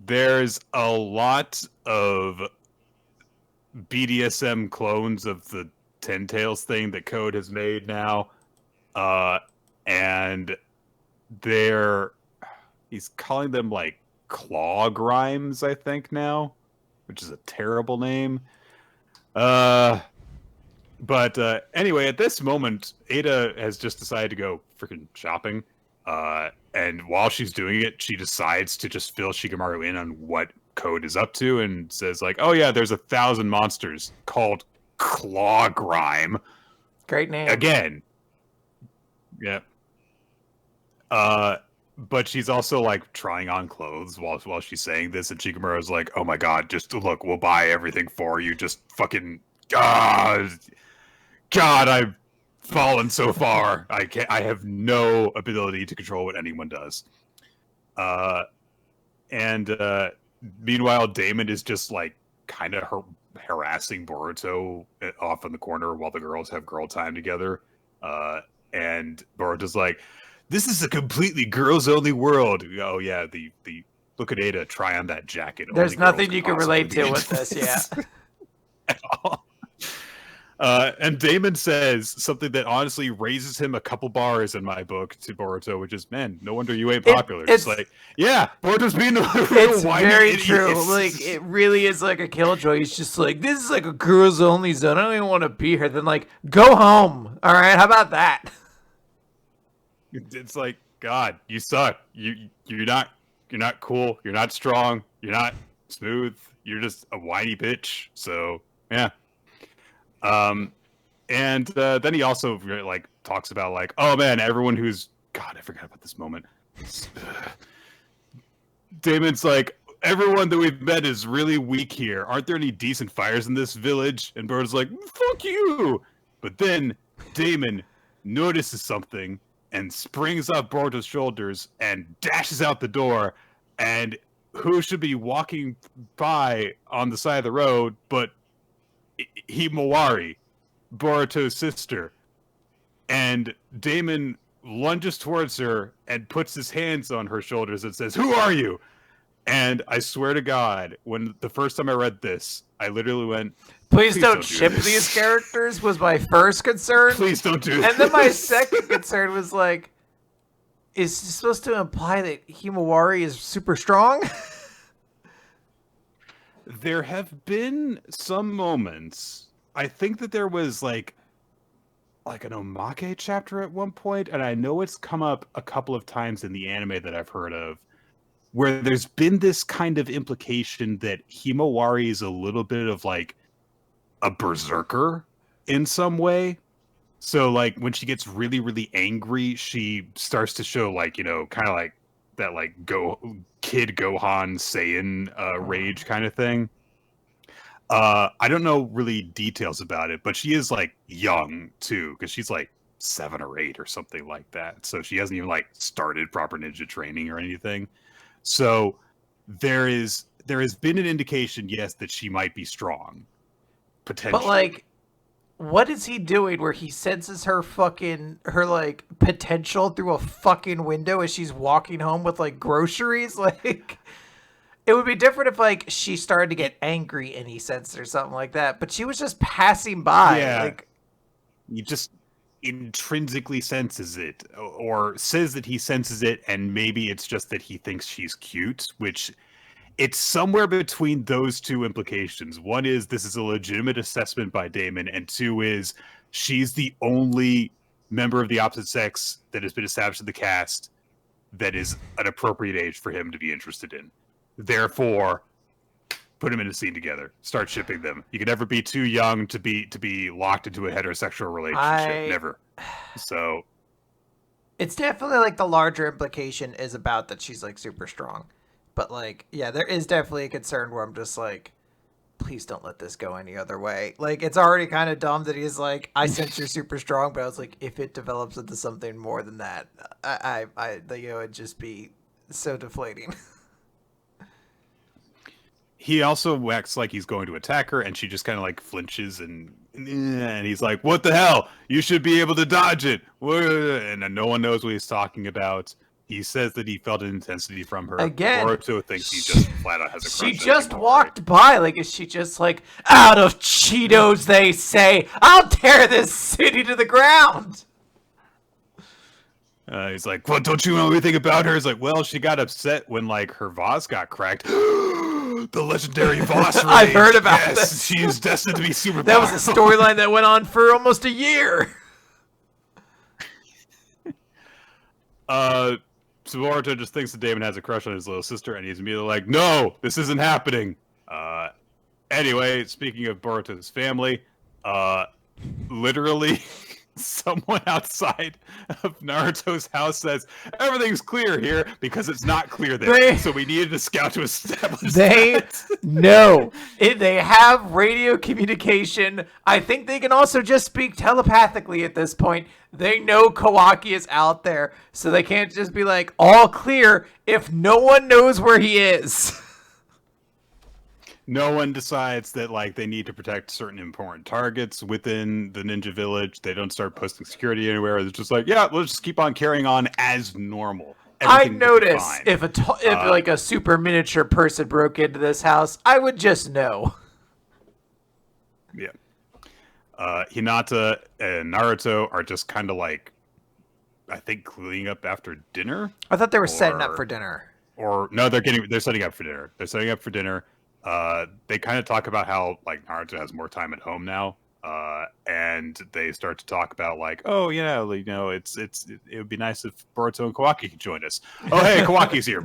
There's a lot of BDSM clones of the Ten Tails thing that Code has made now. And he's calling them like claw grimes, I think now, which is a terrible name. But anyway, at this moment, Ada has just decided to go freaking shopping. And while she's doing it, she decides to just fill Shikamaru in on what Code is up to and says like, oh yeah, there's 1,000 monsters called Claw Grime. Great name. Again. Yeah. But she's also like trying on clothes while she's saying this, and Shikamaru's like, oh my god, just look, we'll buy everything for you. Just fucking God, I've fallen so far. I have no ability to control what anyone does. Meanwhile, Damon is just like kind of harassing Boruto off in the corner while the girls have girl time together. And Boruto's like, this is a completely girls-only world. Oh yeah, the look at Ada, try on that jacket. There's nothing you can relate to with this, yeah. At all. And Damon says something that honestly raises him a couple bars in my book to Boruto, which is, man, no wonder you ain't popular. It's like, yeah, Boruto's being a real it's whiny very idiot. true. Like, it really is like a killjoy. He's just like, this is like a girls only zone. I don't even want to be here. Then like, go home. All right, how about that? It's like, God, you suck. You're not cool. You're not strong. You're not smooth. You're just a whiny bitch. So yeah. And then he also like talks about like, oh man, everyone who's God, I forgot about this moment. Damon's like, everyone that we've met is really weak here. Aren't there any decent fires in this village? And Bird's like, fuck you. But then Damon notices something and springs off Boruto's shoulders and dashes out the door. And who should be walking by on the side of the road but Himawari, Boruto's sister. And Damon lunges towards her and puts his hands on her shoulders and says, who are you? And I swear to God, when the first time I read this, I literally went, Please don't ship these characters was my first concern. Please don't do this. And then my second concern was like, is this supposed to imply that Himawari is super strong? There have been some moments. I think that there was like an Omake chapter at one point, and I know it's come up a couple of times in the anime that I've heard of, where there's been this kind of implication that Himawari is a little bit of like a berserker in some way. So like when she gets really, really angry, she starts to show like, you know, kind of like that like Kid Gohan Saiyan rage kind of thing. I don't know really details about it, but she is like young too, because she's like 7 or 8 or something like that. So she hasn't even like started proper ninja training or anything. So there has been an indication, yes, that she might be strong, potentially. But like, what is he doing where he senses her like potential through a fucking window as she's walking home with like groceries? Like, it would be different if like she started to get angry and he sensed or something like that. But she was just passing by. Yeah. Like, you just intrinsically senses it, or says that he senses it, and maybe it's just that he thinks she's cute, which it's somewhere between those two implications. One is this is a legitimate assessment by Damon, and 2 is she's the only member of the opposite sex that has been established in the cast that is an appropriate age for him to be interested in. Therefore, put them in a scene together. Start shipping them. You can never be too young to be locked into a heterosexual relationship. Never. So it's definitely like the larger implication is about that she's like super strong. But like, yeah, there is definitely a concern where I'm just like, please don't let this go any other way. Like, it's already kind of dumb that he's like, I sense you're super strong, but I was like, if it develops into something more than that, it would just be so deflating. He also acts like he's going to attack her, and she just kind of like flinches, and he's like, "What the hell? You should be able to dodge it." And then no one knows what he's talking about. He says that he felt an intensity from her. Again, Boruto thinks he just flat out has a crush. She just walked by. Like, is she just like, out of Cheetos, they say, I'll tear this city to the ground? He's like, "What? Don't you know anything about her?" He's like, "Well, she got upset when like her vase got cracked." The legendary vase rage. I've heard about this. She is destined to be super. That was a storyline that went on for almost a year. So Boruto just thinks that Damon has a crush on his little sister, and he's immediately like, "No, this isn't happening." Anyway, speaking of Boruto's family, literally, someone outside of Naruto's house says, "Everything's clear here," because it's not clear there. So we needed a scout to establish that. No. They have radio communication. I think they can also just speak telepathically at this point. They know Kawaki is out there, so they can't just be like, all clear, if no one knows where he is. No one decides that like they need to protect certain important targets within the ninja village. They don't start posting security anywhere. It's just like, yeah, let's just keep on carrying on as normal. I notice if like a super miniature person broke into this house, I would just know. Yeah. Hinata and Naruto are just kind of like, I think, cleaning up after dinner. I thought they were setting up for dinner. Or no, they're setting up for dinner. They're setting up for dinner. They kind of talk about how like Naruto has more time at home now, and they start to talk about like, oh yeah, like, you know, it would be nice if Boruto and Kawaki could join us. Oh hey, Kawaki's here.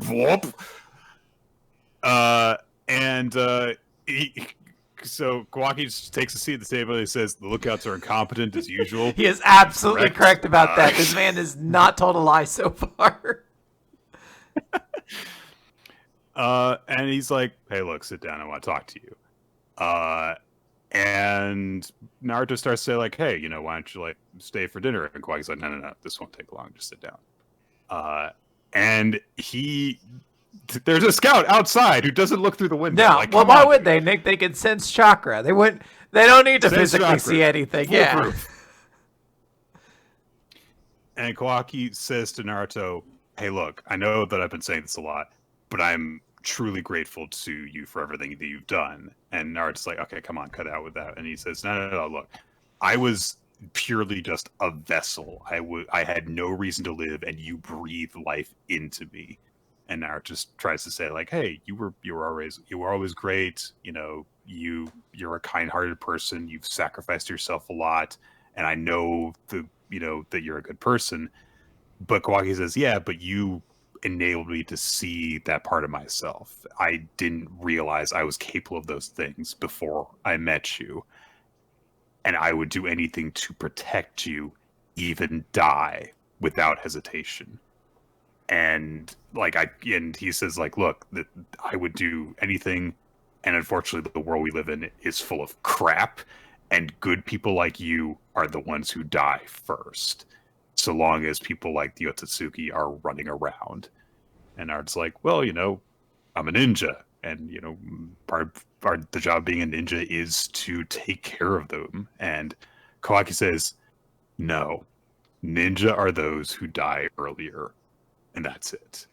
So Kawaki just takes a seat at the table and he says, "The lookouts are incompetent as usual." He is absolutely correct about that. This man has not told a lie so far. And he's like, "Hey, look, sit down. I want to talk to you." And Naruto starts to say like, "Hey, you know, why don't you like stay for dinner?" And Kawaki's like, "No, this won't take long. Just sit down." And there's a scout outside who doesn't look through the window. No, like, well, why would they, Nick? They can sense chakra. They wouldn't. They don't need to physically see anything. Yeah. And Kawaki says to Naruto, "Hey, look, I know that I've been saying this a lot, but I'm truly grateful to you for everything that you've done." And Naruto's like, "Okay, come on, cut out with that." And he says, No, look, I was purely just a vessel. I had no reason to live, and you breathed life into me." And Naruto just tries to say like, "Hey, you were always great. You know, you're a kind-hearted person. You've sacrificed yourself a lot, and I know that you're a good person." But Kawaki says, "Yeah, but you enabled me to see that part of myself. I didn't realize I was capable of those things before I met you. And I would do anything to protect you, even die without hesitation." And he says like, "Look, that I would do anything, and unfortunately the world we live in is full of crap, and good people like you are the ones who die first, so long as people like the Otsutsuki are running around." And Naruto's like, "Well, you know, I'm a ninja, and you know, part of the job of being a ninja is to take care of them." And Kawaki says, "No, ninja are those who die earlier, and that's it."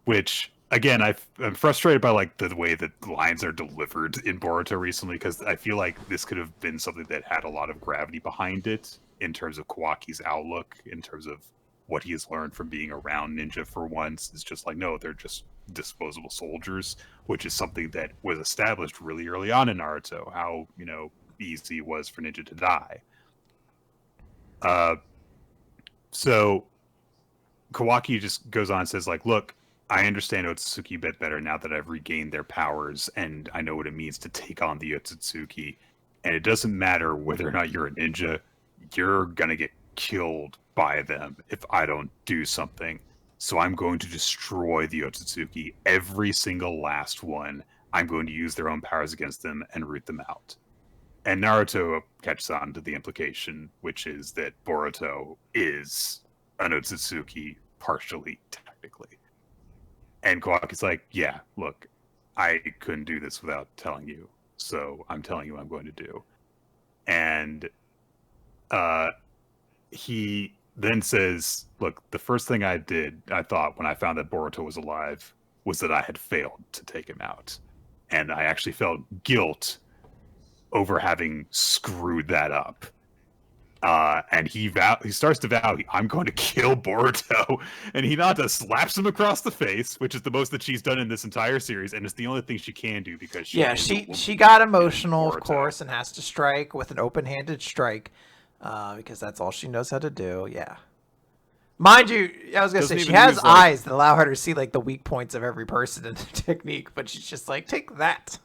Which, again, I'm frustrated by like the way that the lines are delivered in Boruto recently, because I feel like this could have been something that had a lot of gravity behind it in terms of Kawaki's outlook, in terms of what he has learned from being around ninja for once. It's just like, no, they're just disposable soldiers, which is something that was established really early on in Naruto, how, you know, easy it was for ninja to die. So Kawaki just goes on and says like, "Look, I understand Otsutsuki a bit better now that I've regained their powers, and I know what it means to take on the Otsutsuki. And it doesn't matter whether or not you're a ninja, you're gonna get killed by them if I don't do something. So I'm going to destroy the Otsutsuki, every single last one. I'm going to use their own powers against them and root them out. And Naruto catches on to the implication, which is that Boruto is an Otsutsuki partially, technically. And Kawaki's like, yeah, look, I couldn't do this without telling you, so I'm telling you what I'm going to do. And he then says, look, the first thing I thought when I found that Boruto was alive was that I had failed to take him out. And I actually felt guilt over having screwed that up. And he starts to vow, I'm going to kill Boruto. And Hinata slaps him across the face, which is the most that she's done in this entire series, and it's the only thing she can do because she got emotional, of course, and has to strike with an open-handed strike because that's all she knows how to do. Yeah. Mind you, I was gonna say she has eyes that allow her to see like the weak points of every person in the technique, but she's just like, take that.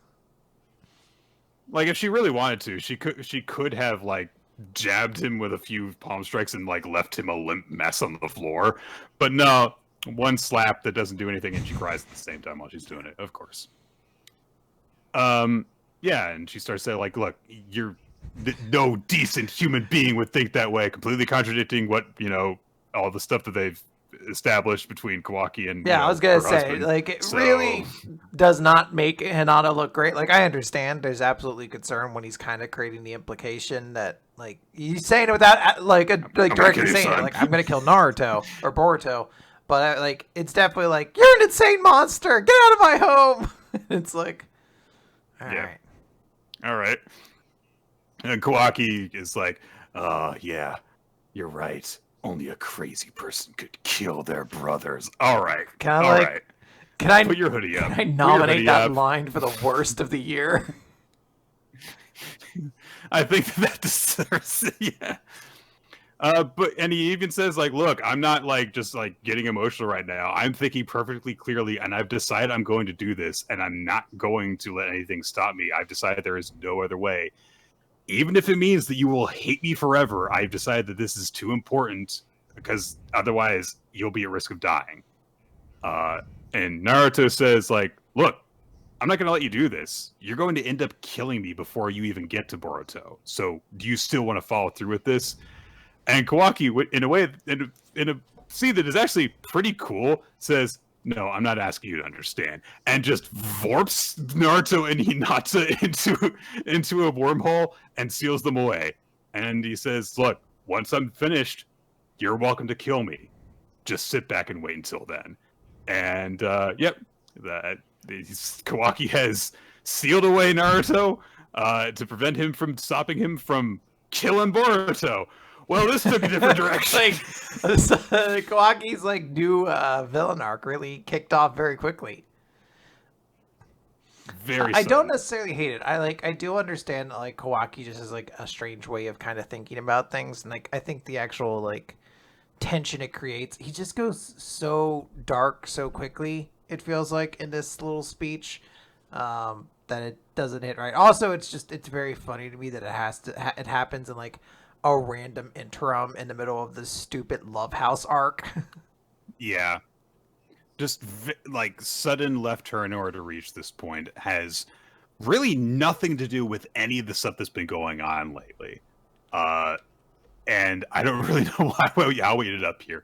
Like if she really wanted to, she could have like jabbed him with a few palm strikes and like left him a limp mess on the floor. But no, one slap that doesn't do anything, and she cries at the same time while she's doing it, of course. Yeah, and she starts saying like, look, no decent human being would think that way, completely contradicting what, all the stuff that they've established between Kawaki and I was gonna say husband. like it really does not make Hinata look great. Like I understand there's absolutely concern when he's kind of creating the implication that like he's saying it without directly saying it, like I'm gonna kill Naruto or Boruto, but like it's definitely like you're an insane monster, get out of my home. It's like all right. And Kawaki is like, yeah, you're right. Only a crazy person could kill their brothers. All right. Can I put your hoodie up? Can I nominate that line for the worst of the year? I think that deserves it. Yeah. And he even says like, look, I'm not like just like getting emotional right now. I'm thinking perfectly clearly, and I've decided I'm going to do this, and I'm not going to let anything stop me. I've decided there is no other way. Even if it means that you will hate me forever, I've decided that this is too important because otherwise you'll be at risk of dying. And Naruto says, like, look, I'm not going to let you do this. You're going to end up killing me before you even get to Boruto. So do you still want to follow through with this? And Kawaki, in a way, in a scene that is actually pretty cool, says, no, I'm not asking you to understand, and just vorps Naruto and Hinata into a wormhole and seals them away. And he says, look, once I'm finished, you're welcome to kill me. Just sit back and wait until then. And, Kawaki has sealed away Naruto to prevent him from stopping him from killing Boruto. Well, this took a different direction. Kawaki's like new villain arc really kicked off very quickly. I don't necessarily hate it. I do understand like Kawaki just has like a strange way of kind of thinking about things, and like I think the actual like tension it creates, he just goes so dark so quickly. It feels like in this little speech that it doesn't hit right. Also, it's very funny to me that it happens in like a random interim in the middle of this stupid Love House arc. Yeah. Just like sudden left turn in order to reach this point has really nothing to do with any of the stuff that's been going on lately. And I don't really know how we ended up here.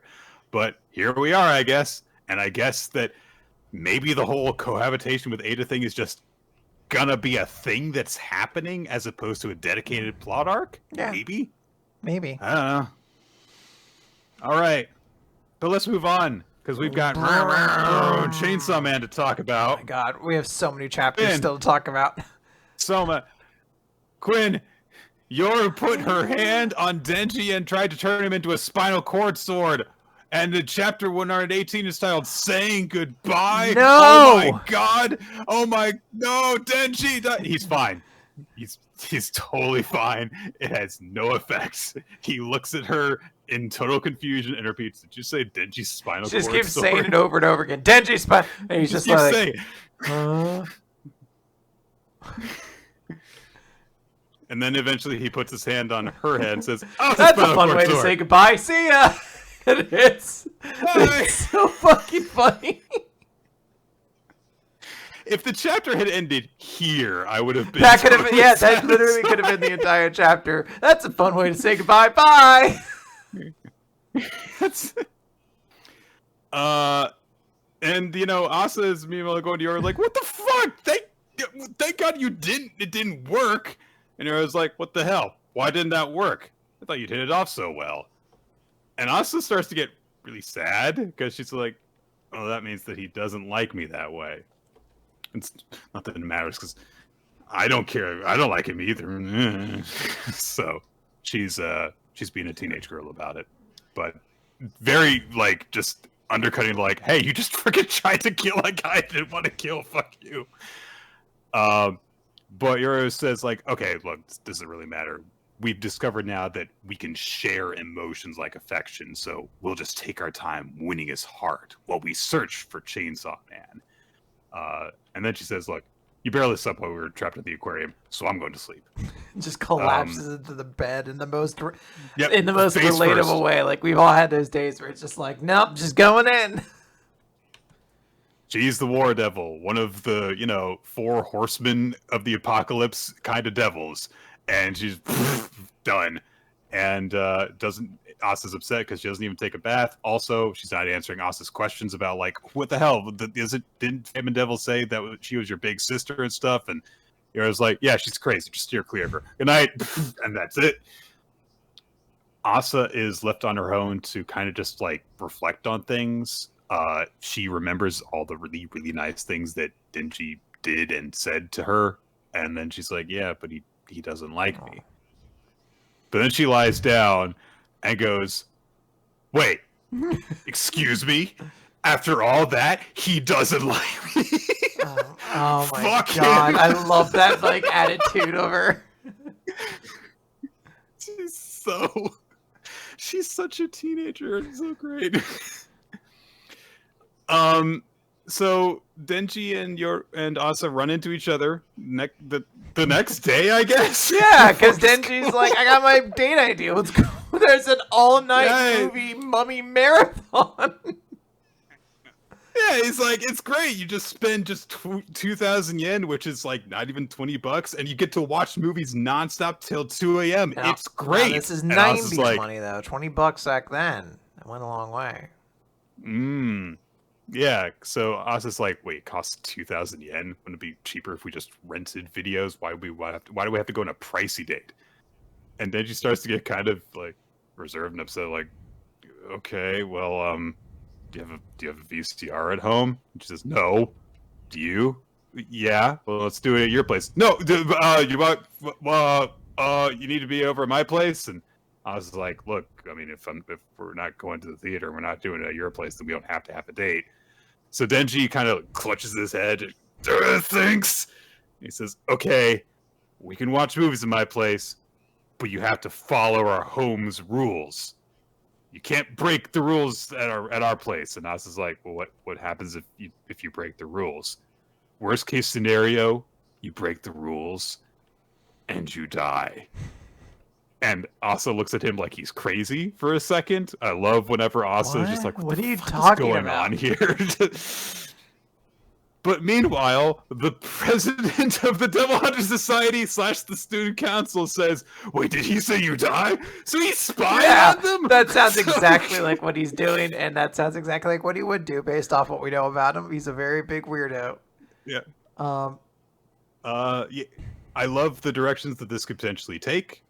But here we are, I guess. And I guess that maybe the whole cohabitation with Ada thing is just gonna be a thing that's happening as opposed to a dedicated plot arc? Yeah. Maybe. I don't know. All right. But let's move on, because we've got Chainsaw Man to talk about. Oh my god, we have so many chapters still to talk about. Quinn, Yoru put her hand on Denji and tried to turn him into a spinal cord sword. And the chapter 118 is titled Saying Goodbye. No! Oh my god! No, Denji! He's fine. He's totally fine. It has no effects. He looks at her in total confusion and repeats, did you say Denji's spinal cord? She just keeps saying it over and over again. Denji's spinal. And he's just like, saying, And then eventually he puts his hand on her head and says, oh, that's a fun way to say goodbye. See ya. And it's so fucking funny. if the chapter had ended here, I would have been. That could have been, totally yeah, that satisfied. literally could have been the entire chapter. That's a fun way to say goodbye. Bye. That's, and Asa is meanwhile going to Yoro like, what the fuck? Thank God you didn't. It didn't work. And Yoro's like, what the hell? Why didn't that work? I thought you'd hit it off so well. And Asa starts to get really sad because she's like, oh, that means that he doesn't like me that way. It's not that it matters because I don't care. I don't like him either. So she's being a teenage girl about it, but very like just undercutting like, hey, you just freaking tried to kill a guy I didn't want to kill. Fuck you. But Yoro says like, okay, look, this doesn't really matter. We've discovered now that we can share emotions like affection, so we'll just take our time winning his heart while we search for Chainsaw Man. And then she says, look, you barely slept while we were trapped in the aquarium, so I'm going to sleep. Just collapses into the bed in the most Yep, relatable first. way. Like, we've all had those days where it's just like, nope, just going in. She's the war devil, one of the, 4 horsemen of the apocalypse kind of devils. And she's done. And Asa's upset because she doesn't even take a bath. Also, she's not answering Asa's questions about, like, what the hell? Didn't Famine Devil say that she was your big sister and stuff? And Yoro's like, yeah, she's crazy. Just steer clear of her. Good night. And that's it. Asa is left on her own to kind of just, like, reflect on things. She remembers all the really, really nice things that Denji did and said to her. And then she's like, yeah, but he doesn't like me. But then she lies down and goes, wait, excuse me? After all that, he doesn't like me? Oh my Fuck God. him. I love that, like, attitude of her. She's such a teenager. It's so great. So Denji and Asa run into each other the next day, I guess. Yeah, because Denji's like, I got my date idea. Let's go. There's an all-night movie mummy marathon. Yeah, he's like, it's great. You just spend just 2,000 yen, which is like not even $20, and you get to watch movies nonstop till 2 a.m. Now, it's great. Now, this is And Asa's 90s like, money, though. $20 back then. It went a long way. Yeah, so Asa's like, wait, it costs 2,000 yen? Wouldn't it be cheaper if we just rented videos? Why do we have to go on a pricey date? And then she starts to get kind of like reserved and upset, like, okay, well, do you have a VCR at home? And she says, no. Do you? Yeah. Well, let's do it at your place. No, you need to be over at my place. And I was like, look, I mean, if we're not going to the theater, we're not doing it at your place, then we don't have to have a date. So Denji kind of clutches his head and thinks. He says, okay, we can watch movies in my place, but you have to follow our home's rules. You can't break the rules at our place. And Asa's like, well, what happens if you break the rules? Worst case scenario, you break the rules and you die. And Asa looks at him like he's crazy for a second. I love whenever Asa is just like, what are you talking about on here? But meanwhile, the president of the Devil Hunter Society / the student council says, wait, did he say you die? So he's spying on them? That sounds exactly like what he's doing, and that sounds exactly like what he would do based off what we know about him. He's a very big weirdo. Yeah. Yeah. I love the directions that this could potentially take.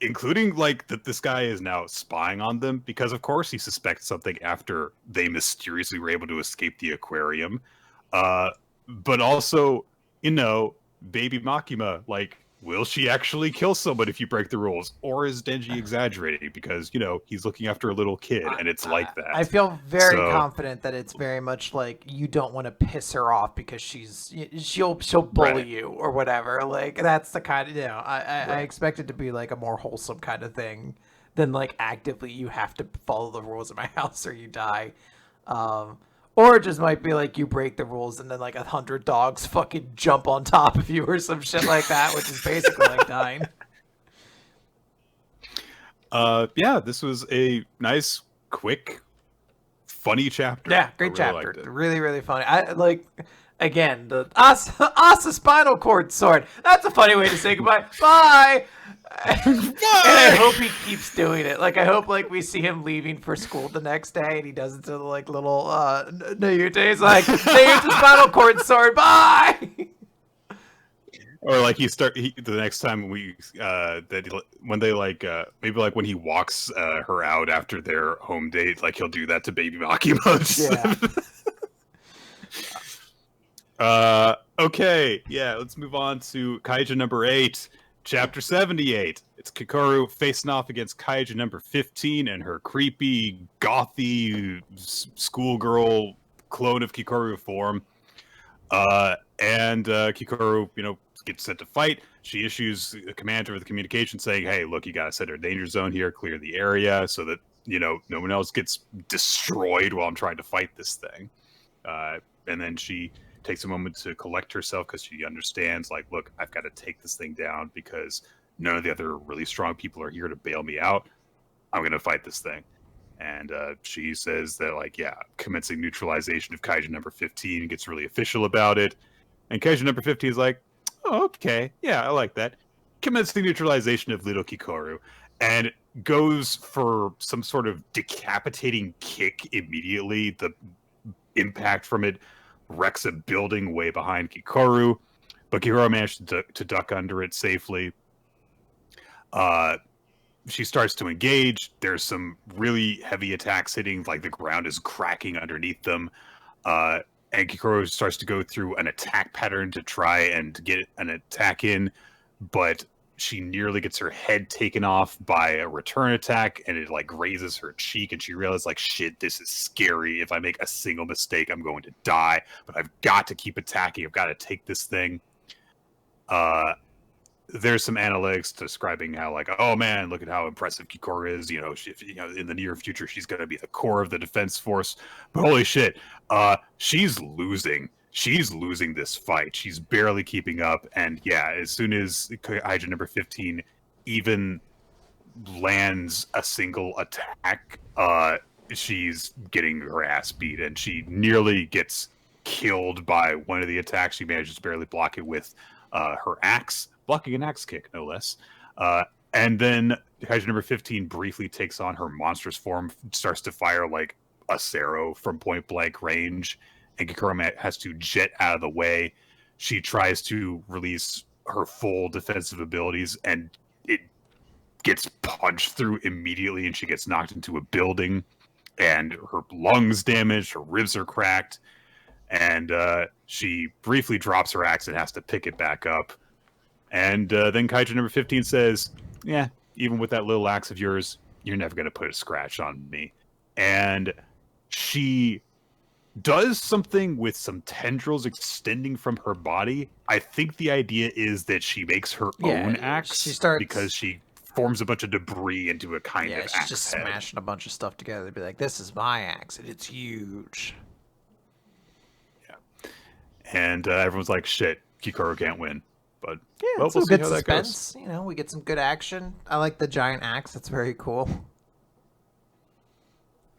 Including like that this guy is now spying on them because of course he suspects something after they mysteriously were able to escape the aquarium. But also, baby Makima, like, will she actually kill someone if you break the rules? Or is Denji exaggerating because, he's looking after a little kid and it's like that. I feel very confident that it's very much like you don't want to piss her off because she'll bully you or whatever. Like, that's the kind of, I expect it to be like a more wholesome kind of thing than like actively you have to follow the rules of my house or you die. Or it just might be like you break the rules and then like 100 dogs fucking jump on top of you or some shit like that, which is basically like dying. Yeah, this was a nice, quick funny chapter. Yeah, great I really chapter. liked it. Really, really funny. I like, again, the Asa spinal cord sword. That's a funny way to say goodbye. Bye. And I hope he keeps doing it. Like, I hope like we see him leaving for school the next day, and he does it to the like little Nayute. He's like, Nayute spinal cord sword. Bye. Or like the next time when they like maybe like when he walks her out after their home date, like he'll do that to baby Makima. Yeah. Okay, yeah, let's move on to Kaiju number 8, chapter 78. It's Kikoru facing off against Kaiju number 15 and her creepy, gothy schoolgirl clone of Kikoru form. And Kikoru, gets set to fight. She issues a command over the communication saying, hey, look, you gotta set her danger zone here, clear the area so that, no one else gets destroyed while I'm trying to fight this thing. And then she takes a moment to collect herself because she understands, like, look, I've got to take this thing down because none of the other really strong people are here to bail me out. I'm going to fight this thing. And she says that, like, yeah, commencing neutralization of Kaiju number 15, gets really official about it. And Kaiju number 15 is like, oh, okay, yeah, I like that. Commencing neutralization of little Kikoru. And goes for some sort of decapitating kick immediately. The impact from it wrecks a building way behind Kikoru, but Kikoru managed to duck under it safely. She starts to engage. There's some really heavy attacks hitting, like the ground is cracking underneath them. And Kikoru starts to go through an attack pattern to try and get an attack in, but she nearly gets her head taken off by a return attack, and it like grazes her cheek, and she realizes, like, shit, this is scary. If I make a single mistake, I'm going to die, but I've got to keep attacking. I've got to take this thing. There's some analytics describing how, like, oh man, look at how impressive Kikoru is. In the near future, she's going to be the core of the defense force. But holy shit, she's losing. She's losing this fight. She's barely keeping up. And yeah, as soon as Kaiju number 15 even lands a single attack, she's getting her ass beat. And she nearly gets killed by one of the attacks. She manages to barely block it with her axe, blocking an axe kick, no less. And then Kaiju number 15 briefly takes on her monstrous form, starts to fire like a Sero from point blank range. And Kikoru has to jet out of the way. She tries to release her full defensive abilities, and it gets punched through immediately, and she gets knocked into a building, and her lungs damaged, her ribs are cracked, and she briefly drops her axe and has to pick it back up. And then Kaiju number 15 says, yeah, even with that little axe of yours, you're never going to put a scratch on me. And she does something with some tendrils extending from her body. I think the idea is that she makes her own axe because she forms a bunch of debris into a kind of axe. Yeah, she's just smashing a bunch of stuff together to be like, this is my axe, and it's huge. Yeah. And everyone's like, shit, Kikoru can't win. But yeah, we'll see good how suspense. That goes. We get some good action. I like the giant axe. That's very cool.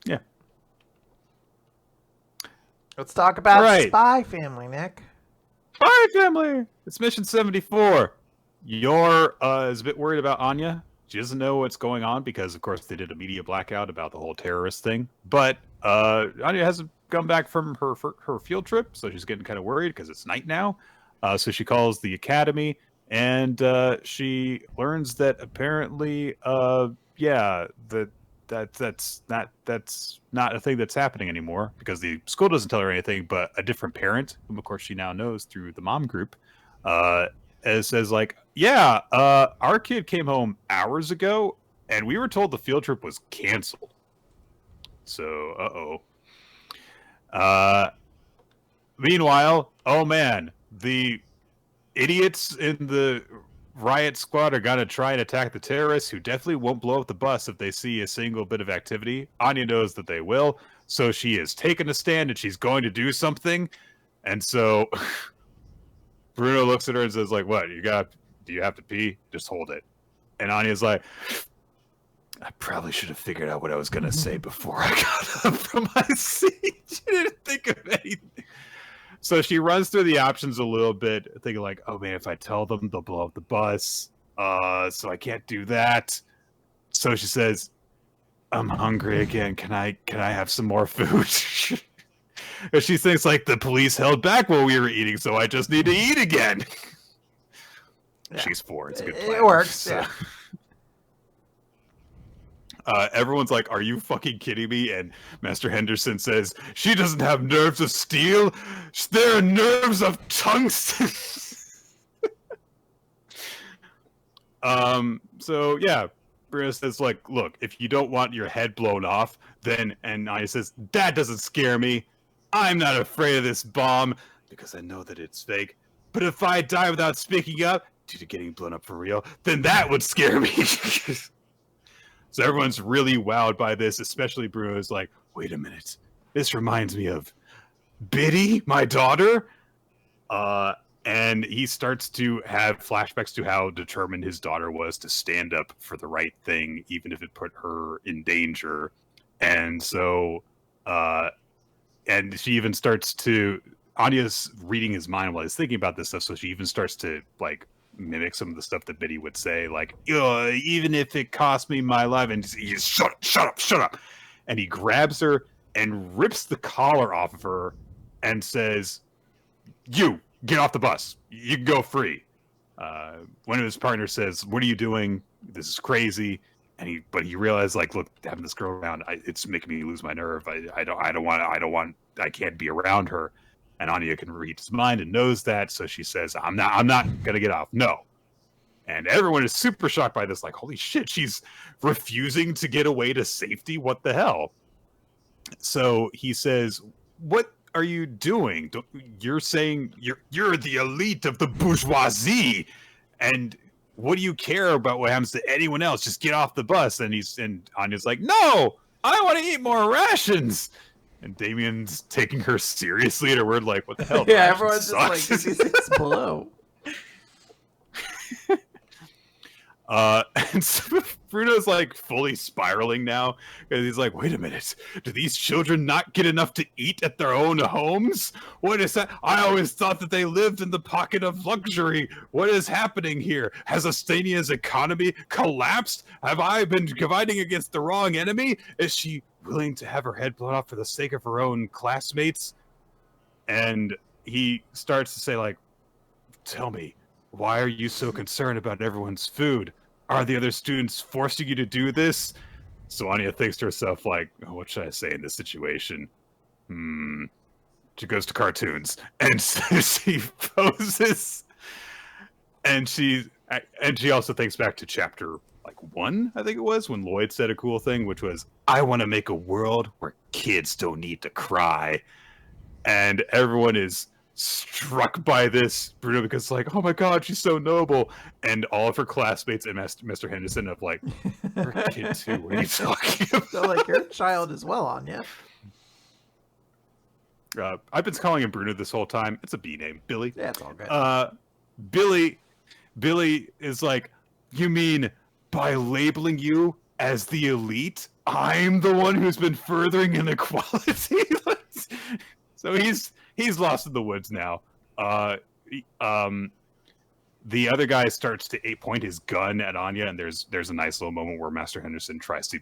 Yeah. Let's talk about Spy Family, Nick. Spy Family! It's mission 74. Yor is a bit worried about Anya. She doesn't know what's going on because, of course, they did a media blackout about the whole terrorist thing. But Anya hasn't come back from her field trip, so she's getting kind of worried because it's night now. So she calls the academy, and she learns that apparently, that's not a thing that's happening anymore because the school doesn't tell her anything, but a different parent, whom of course she now knows through the mom group, says like, yeah, our kid came home hours ago and we were told the field trip was canceled. So, meanwhile, oh man, the idiots in the riot squad are going to try and attack the terrorists, who definitely won't blow up the bus if they see a single bit of activity. Anya knows that they will, so she is taking a stand and she's going to do something. And so Bruno looks at her and says, like, what, do you have to pee? Just hold it. And Anya's like, I probably should have figured out what I was going to say before I got up from my seat. She didn't think of anything. So she runs through the options a little bit, thinking like, oh man, if I tell them, they'll blow up the bus. So I can't do that. So she says, I'm hungry again. Can I have some more food? And she thinks like the police held back while we were eating, so I just need to eat again. Yeah. She's 4. It's a good plan. It works. So. Yeah. Everyone's like, are you fucking kidding me? And Master Henderson says, she doesn't have nerves of steel. There are nerves of tungsten. So yeah, Bruno says, like, look, if you don't want your head blown off, then, and Anya says, that doesn't scare me. I'm not afraid of this bomb because I know that it's fake. But if I die without speaking up due to getting blown up for real, then that would scare me. So everyone's really wowed by this, especially Bruno's like, wait a minute. This reminds me of Biddy, my daughter. And he starts to have flashbacks to how determined his daughter was to stand up for the right thing, even if it put her in danger. And so, and she even starts to, Anya's reading his mind while he's thinking about this stuff, so she even starts to, like, mimic some of the stuff that Biddy would say, like, even if it cost me my life, and he's, shut up. And he grabs her and rips the collar off of her and says, you, get off the bus. You can go free. One of his partners says, what are you doing? This is crazy. And he realized, like, look, having this girl around, it's making me lose my nerve. I can't be around her. And Anya can read his mind and knows that, so she says, I'm not gonna get off. No. And everyone is super shocked by this, like, holy shit, she's refusing to get away to safety. What the hell? So he says, what are you doing? You're saying you're the elite of the bourgeoisie, and what do you care about what happens to anyone else? Just get off the bus. And Anya's like, no, I want to eat more rations. And Damien's taking her seriously at her word, like, what the hell? Yeah, everyone's just like, these things blow. And so Bruno's like fully spiraling now because he's like, wait a minute, do these children not get enough to eat at their own homes? What is that? I always thought that they lived in the pocket of luxury. What is happening here? Has Astania's economy collapsed? Have I been fighting against the wrong enemy? Is she willing to have her head blown off for the sake of her own classmates? And he starts to say, like, tell me, why are you so concerned about everyone's food? Are the other students forcing you to do this? So Anya thinks to herself, like, oh, what should I say in this situation? She goes to cartoons. And so she poses. And she also thinks back to chapter, like, 1, I think it was, when Lloyd said a cool thing, which was, I want to make a world where kids don't need to cry. And everyone is struck by this, Bruno, because like, oh my god, she's so noble. And all of her classmates and Mr. Henderson have like, you're a kid too, what are you talking about? So like, you're a child as well, Anya. I've been calling him Bruno this whole time. It's a B name. Billy. Yeah, it's all good. Billy is like, you mean by labeling you as the elite, I'm the one who's been furthering inequality? So he's lost in the woods now. The other guy starts to point his gun at Anya, and there's a nice little moment where Master Henderson tries to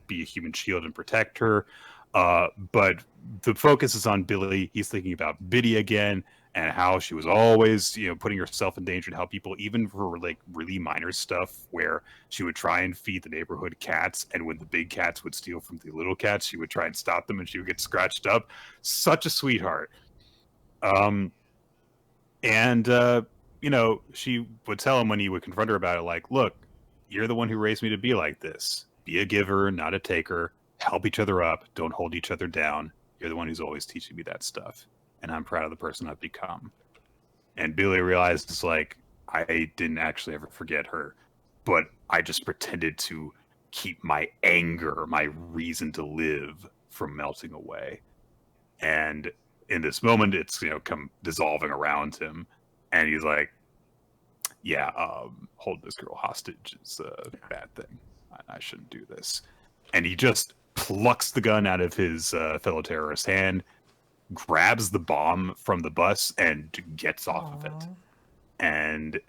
be a human shield and protect her. But the focus is on Billy. He's thinking about Biddy again and how she was always, putting herself in danger to help people, even for like really minor stuff where she would try and feed the neighborhood cats. And when the big cats would steal from the little cats, she would try and stop them and she would get scratched up. Such a sweetheart. She would tell him when he would confront her about it, like, look, you're the one who raised me to be like this. Be a giver, not a taker. Help each other up. Don't hold each other down. You're the one who's always teaching me that stuff. And I'm proud of the person I've become. And Billy realizes, like, I didn't actually ever forget her, but I just pretended to keep my anger, my reason to live, from melting away. And in this moment, it's, come dissolving around him. And he's like, yeah, hold this girl hostage is a bad thing. I shouldn't do this. And he just plucks the gun out of his fellow terrorist's hand, grabs the bomb from the bus, and gets off of it. And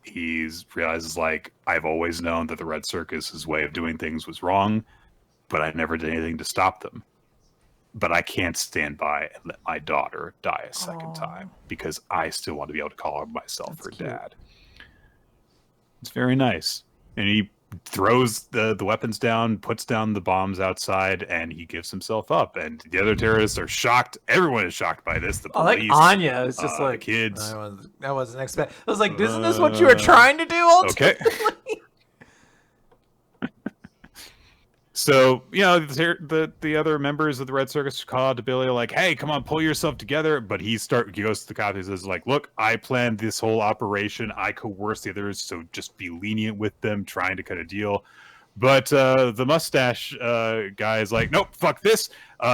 he realizes, like, I've always known that the Red Circus's way of doing things was wrong, but I never did anything to stop them. But I can't stand by and let my daughter die a second time, because I still want to be able to call myself her dad. It's very nice. And he throws the weapons down, puts down the bombs outside, and he gives himself up. And the other terrorists are shocked. Everyone is shocked by this. The police, like Anya is just like, the kids. I wasn't expecting. I was like, isn't this what you were trying to do ultimately? Okay. So, you know, the other members of the Red Circus call out to Billy, like, hey, come on, pull yourself together. But he goes to the cop and says, like, look, I planned this whole operation. I coerced the others, so just be lenient with them, trying to cut a deal. But the mustache guy is like, nope, fuck this.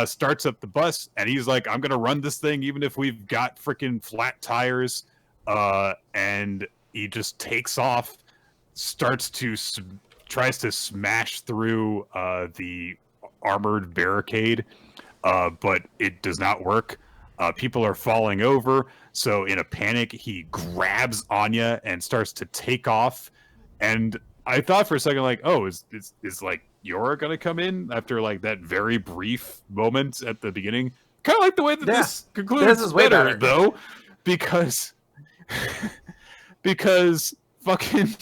Starts up the bus, and he's like, I'm going to run this thing even if we've got freaking flat tires. And he just takes off, tries to smash through the armored barricade, but it does not work. People are falling over, so in a panic, he grabs Anya and starts to take off. And I thought for a second, like, oh, is like Yora gonna come in after like that very brief moment at the beginning? Kind of like the way that this concludes. This is way better though, because fucking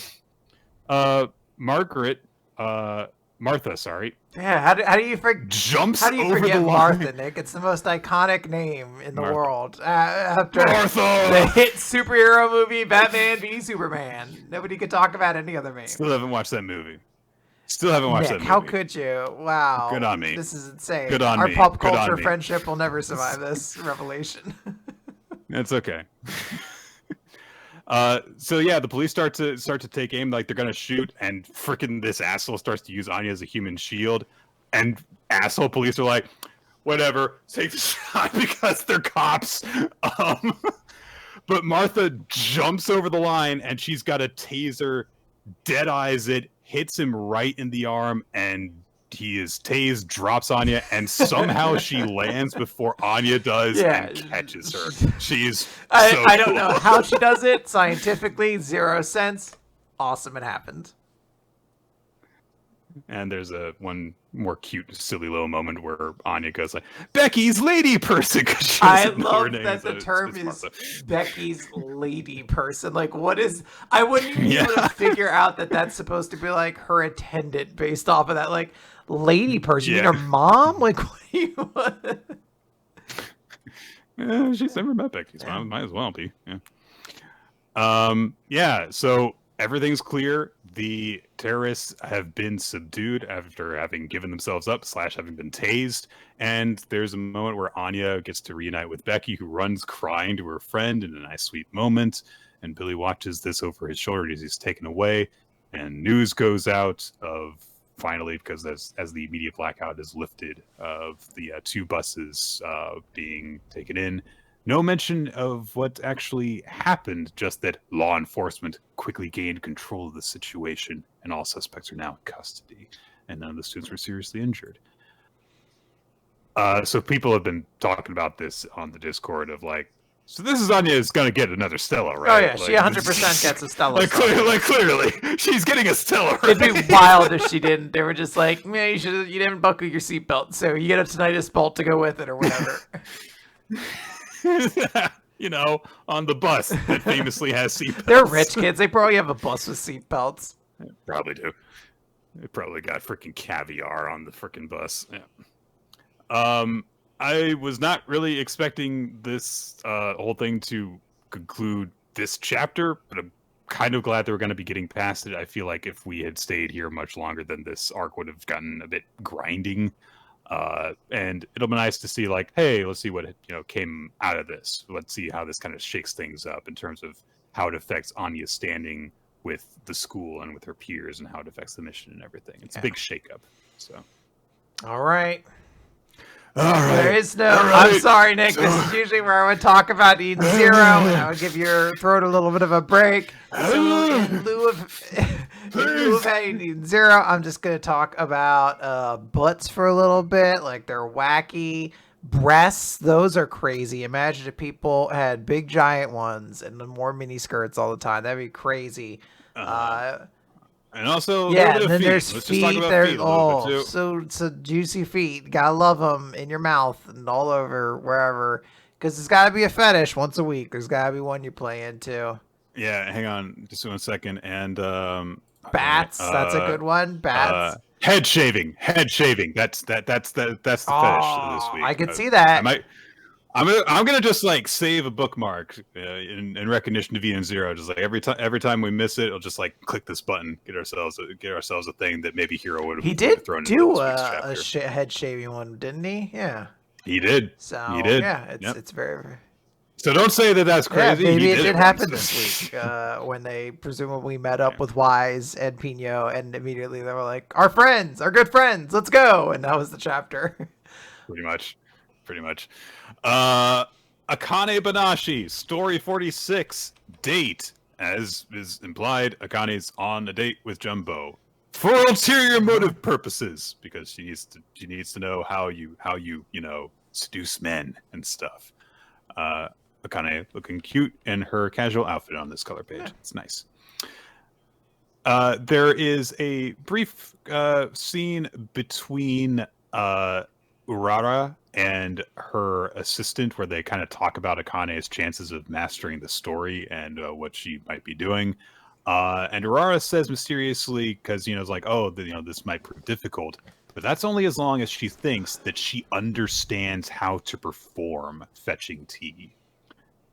Martha, sorry. Yeah, how do you jumps how do you over forget the line. Martha, Nick? It's the most iconic name in the Martha. world. After Martha! the hit superhero movie Batman v Superman. Nobody could talk about any other name. Still haven't watched that movie. Nick, how could you? Wow. Good on me. This is insane. Good on Our me. pop Good on culture me. friendship will never survive this revelation. That's okay. So yeah, the police start to take aim, like they're gonna shoot, and freaking this asshole starts to use Anya as a human shield, and asshole police are like, whatever, take the shot because they're cops. But Martha jumps over the line, and she's got a taser, dead eyes it, hits him right in the arm, and he is tased, drops Anya, and somehow she lands before Anya does and catches her. She's I don't know how she does it. Scientifically, 0 sense. Awesome, it happened. And there's one more cute, silly little moment where Anya goes like, Becky's lady person. I love that the term is Becky's lady person. Like, what is... I wouldn't even be able to figure out that that's supposed to be like her attendant based off of that. Like, lady person? You mean her mom? Like, what do you want? Yeah, she's never met Becky's mom. Might as well be. Yeah. So everything's clear. The terrorists have been subdued after having given themselves up / having been tased. And there's a moment where Anya gets to reunite with Becky, who runs crying to her friend in a nice, sweet moment. And Billy watches this over his shoulder as he's taken away. And news goes out of, finally, because as the immediate blackout is lifted, of the 2 buses being taken in. No mention of what actually happened, just that law enforcement quickly gained control of the situation, and all suspects are now in custody, and none of the students were seriously injured. So people have been talking about this on the Discord of like, so this is Anya's gonna get another Stella, right? Oh yeah, she 100% gets a Stella. Clearly, she's getting a Stella. Right? It'd be wild if she didn't. They were just like, man, you didn't buckle your seatbelt, so you get a tinnitus bolt to go with it or whatever. You know, on the bus that famously has seatbelts. They're rich kids. They probably have a bus with seatbelts. Probably do. They probably got freaking caviar on the freaking bus. Yeah. I was not really expecting this whole thing to conclude this chapter, but I'm kind of glad they were going to be getting past it. I feel like if we had stayed here much longer, then this arc would have gotten a bit grinding. And it'll be nice to see, like, hey, let's see what came out of this. Let's see how this kind of shakes things up in terms of how it affects Anya's standing with the school and with her peers, and how it affects the mission and everything. It's a big shakeup. So, all right. All There right. is no. All I'm right. sorry, Nick. So- This is usually where I would talk about Eden Zero, and I would give your throat a little bit of a break. So in lieu of Please. having Eden Zero, I'm just gonna talk about butts for a little bit. Like they're wacky. Breasts, those are crazy. Imagine if people had big giant ones and then wore mini skirts all the time. That'd be crazy. Uh, Uh, and also a little yeah, bit and of then feet. there's Let's just talk feet. about There's feet a little bit too. so juicy feet. Gotta love them in your mouth and all over wherever. Because it's gotta be a fetish once a week. There's gotta be one you play into. Yeah, hang on just 1 second. And okay, Bats. That's a good one. Bats. head shaving. Head shaving. That's the fetish this Oh, I week. could see I that. might. I'm gonna just like save a bookmark in recognition of Eden Zero. Just like every time we miss it, it'll just like click this button, get ourselves a thing that maybe Hero would He have did thrown into do this week's a chapter. head shaving one, didn't he? Yeah. He did. He So did. yeah, Yep. it's very. So don't say that that's Yeah, crazy. maybe He it did did once. happen this week when they presumably met up with Wise and Pino, and immediately they were like, "Our friends, our good friends, let's go!" And that was the chapter. Pretty much. Pretty much. Uh, Akane-banashi, story 46, date. As is implied, Akane's on a date with Jumbo for ulterior motive purposes, because she needs to know how you seduce men and stuff. Akane looking cute in her casual outfit on this color page. It's nice. There is a brief scene between Urara and her assistant where they kind of talk about Akane's chances of mastering the story and what she might be doing. And Urara says mysteriously, because it's like, oh, this might prove difficult, but that's only as long as she thinks that she understands how to perform fetching tea.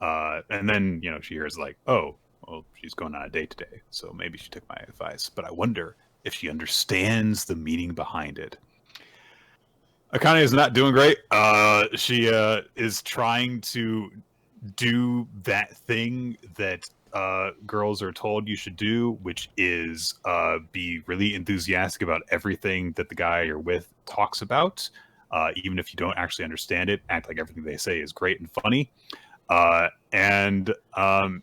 And then she hears like, oh, well, she's going on a date today, so maybe she took my advice, but I wonder if she understands the meaning behind it. Akane is not doing great. She is trying to do that thing that girls are told you should do, which is be really enthusiastic about everything that the guy you're with talks about, even if you don't actually understand it. Act like everything they say is great and funny. And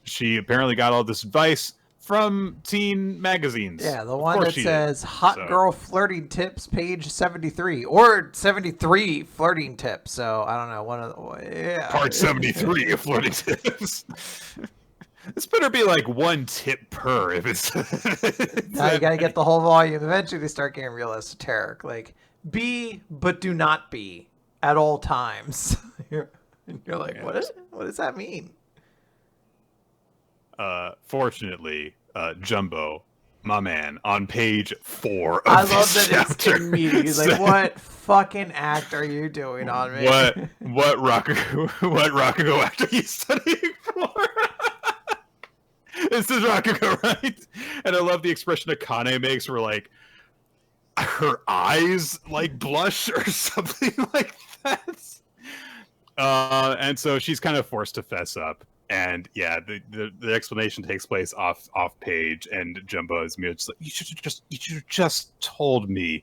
she apparently got all this advice from teen magazines. Yeah, the Of one course that she says did. "Hot So- Girl Flirting Tips," page 73 or 73 flirting tips. So I don't know. One of the Part 73 of flirting tips. This better be like one tip per if it's. Now you gotta get the whole volume. Eventually, they start getting real esoteric. Like, be but do not be at all times. You're like, Yes. what does that mean? Fortunately, Jumbo, my man, on page 4 of I this love that chapter, it's immediate. He's like, said- what fucking act are you doing on me? What Rakugo act are you studying for? This is Rakugo, right? And I love the expression Akane makes where like her eyes like blush or something like that. And so she's kind of forced to fess up. And yeah, the explanation takes place off page, and Jumbo is just like, you should have just told me.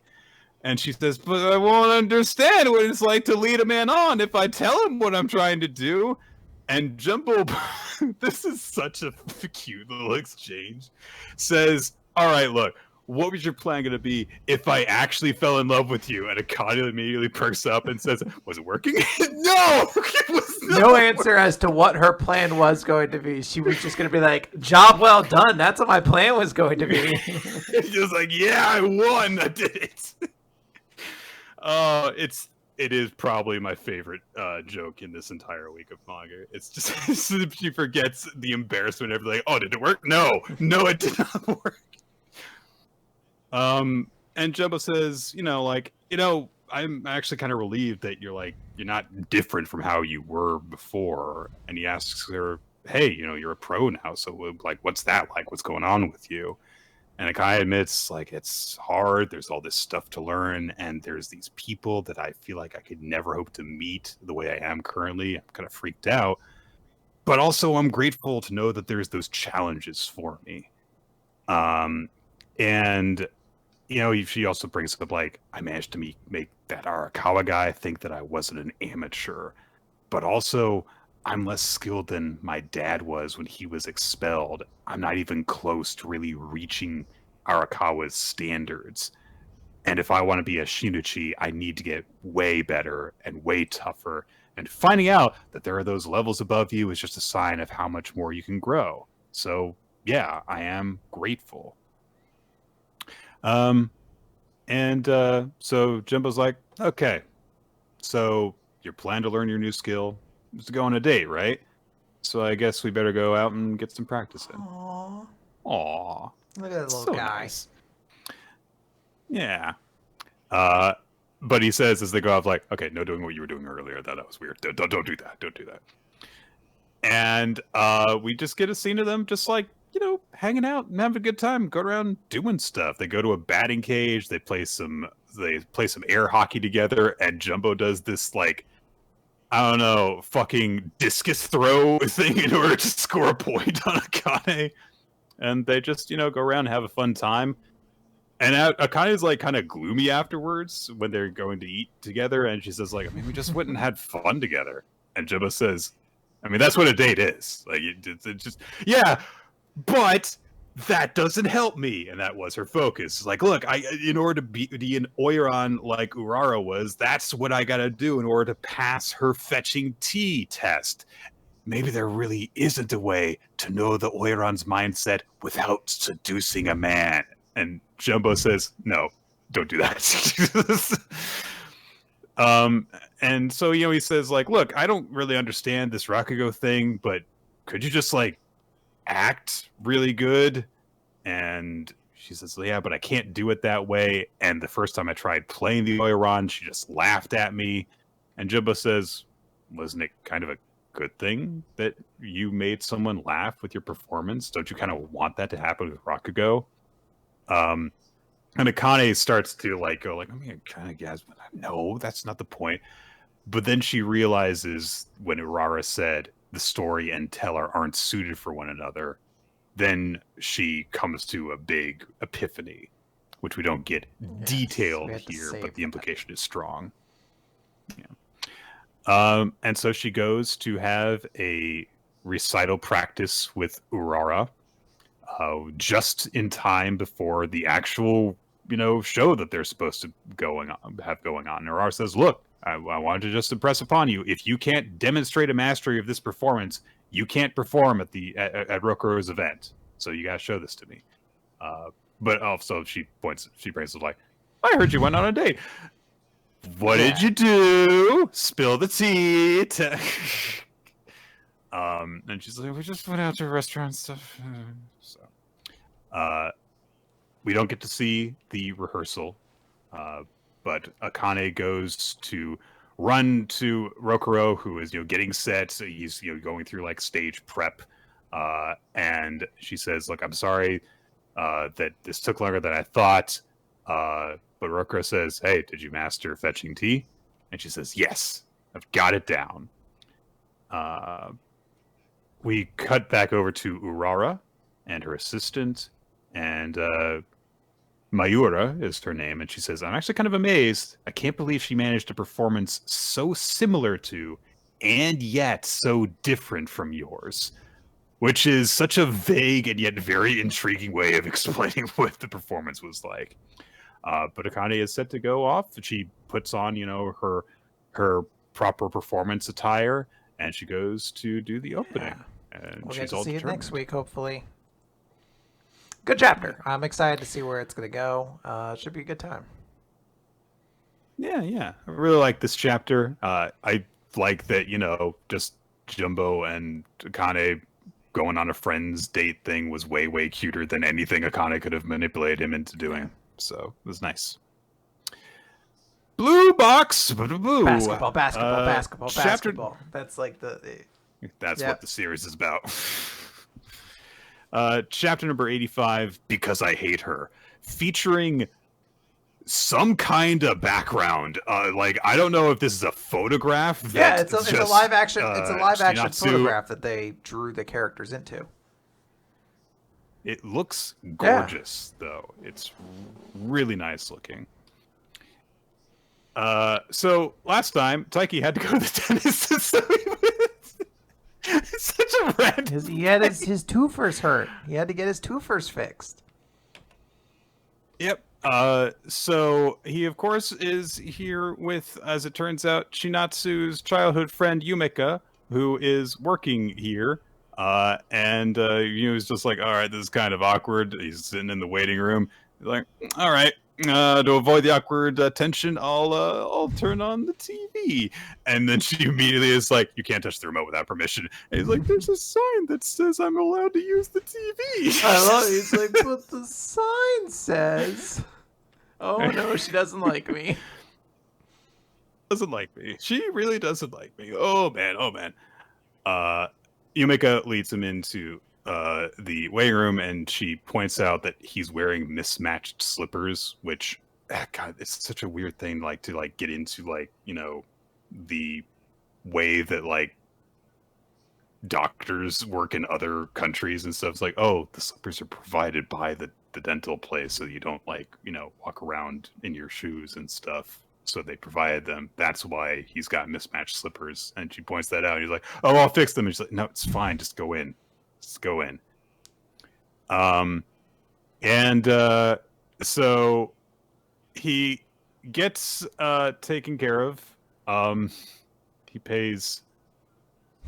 And she says, but I won't understand what it's like to lead a man on if I tell him what I'm trying to do. And Jumbo, this is such a cute little exchange, says, all right, look, what was your plan going to be if I actually fell in love with you? And Akane immediately perks up and says, was it working? No! It was No answer as to what her plan was going to be. She was just going to be like, job well done. That's what my plan was going to be. She was like, yeah, I won. I did it. It is probably my favorite joke in this entire week of manga. It's just she forgets the embarrassment of like, oh, did it work? No, it did not work. And Jumbo says, I'm actually kind of relieved that you're not different from how you were before. And he asks her, hey, you're a pro now, so like, what's that like? What's going on with you? And Akai admits, like, it's hard. There's all this stuff to learn, and there's these people that I feel like I could never hope to meet the way I am currently. I'm kind of freaked out. But also, I'm grateful to know that there's those challenges for me. And she also brings up like, I managed to make that Arakawa guy think that I wasn't an amateur, but also I'm less skilled than my dad was when he was expelled. I'm not even close to really reaching Arakawa's standards. And if I want to be a Shinichi, I need to get way better and way tougher. And finding out that there are those levels above you is just a sign of how much more you can grow. So, yeah, I am grateful. So Jimbo's like, okay, so your plan to learn your new skill is to go on a date, right? So I guess we better go out and get some practice in. Aww. Aw. Look at that little So guy. nice. Yeah. But he says as they go off, like, okay, no doing what you were doing earlier. That was weird. Don't do that. Don't do that. And we just get a scene of them just like, hanging out and having a good time, go around doing stuff. They go to a batting cage, they play some air hockey together, and Jumbo does this like, I don't know, fucking discus throw thing in order to score a point on Akane. And they just, go around and have a fun time. And Akane's like kind of gloomy afterwards when they're going to eat together, and she says like, I mean, we just went and had fun together. And Jumbo says, I mean, that's what a date is. Like, it's just, yeah, but that doesn't help me. And that was her focus. Like, look, in order to be an Oiron like Urara was, that's what I got to do in order to pass her fetching tea test. Maybe there really isn't a way to know the Oiron's mindset without seducing a man. And Jumbo says, no, don't do that. And so, he says like, look, I don't really understand this Rakugo thing, but could you just like act really good? And she says, yeah, but I can't do it that way. And the first time I tried playing the Oiron, she just laughed at me. And Jumbo says, wasn't it kind of a good thing that you made someone laugh with your performance? Don't you kind of want that to happen with Rakugo? And Akane starts to like go like, I mean, kind of guess, but no, that's not the point. But then she realizes when Urara said the story and teller aren't suited for one another, then she comes to a big epiphany, which we don't get detailed here, but the implication is strong. Yeah. And so she goes to have a recital practice with Urara, just in time before the actual, show that they're supposed to have going on. Urara says, look, I wanted to just impress upon you, if you can't demonstrate a mastery of this performance, you can't perform at Rokuro's event. So you gotta show this to me. But also she brings it like, I heard you went on a date. What did you do? Spill the tea. And she's like, we just went out to a restaurant and stuff. We don't get to see the rehearsal, but Akane goes to run to Rokuro, who is getting set. So he's going through like stage prep, and she says, "Look, I'm sorry that this took longer than I thought." But Rokuro says, "Hey, did you master fetching tea?" And she says, "Yes, I've got it down." We cut back over to Urara and her assistant, and Mayura is her name, and she says, I'm actually kind of amazed. I can't believe she managed a performance so similar to, and yet so different from yours, which is such a vague and yet very intriguing way of explaining what the performance was like. But Akane is set to go off. She puts on, her proper performance attire, and she goes to do the opening. Yeah. And we'll she's get to all see determined. it next week, hopefully. Good chapter. I'm excited to see where it's going to go. Should be a good time. Yeah. I really like this chapter. I like that, just Jumbo and Akane going on a friend's date thing was way, way cuter than anything Akane could have manipulated him into doing. So it was nice. Blue box. Basketball. That's like That's what the series is about. Chapter number 85, Because I Hate Her, featuring some kind of background. I don't know if this is a photograph. It's a live action. It's a live action photograph that they drew the characters into. It looks gorgeous, though. It's really nice looking. So last time, Taiki had to go to the dentist. So it's such a random He had his toofers hurt. He had to get his toofers fixed. Yep. So he, of course, is here with, as it turns out, Shinatsu's childhood friend Yumika, who is working here. And he's just like, all right, this is kind of awkward. He's sitting in the waiting room. He's like, all right, to avoid the awkward tension, I'll turn on the TV. And then she immediately is like, you can't touch the remote without permission. And he's like, there's a sign that says I'm allowed to use the TV. I love it. He's like, but the sign says. Oh no, she doesn't like me. Doesn't like me. She really doesn't like me. Oh man, oh man. Yumika leads him into the waiting room, and she points out that he's wearing mismatched slippers, which, God, it's such a weird thing, like, to, like, get into, like, the way that, like, doctors work in other countries and stuff. It's like, oh, the slippers are provided by the dental place, so you don't, like, walk around in your shoes and stuff. So they provided them. That's why he's got mismatched slippers. And she points that out. And he's like, oh, I'll fix them. And she's like, no, it's fine. Just go in. Just go in. So he gets taken care of. He pays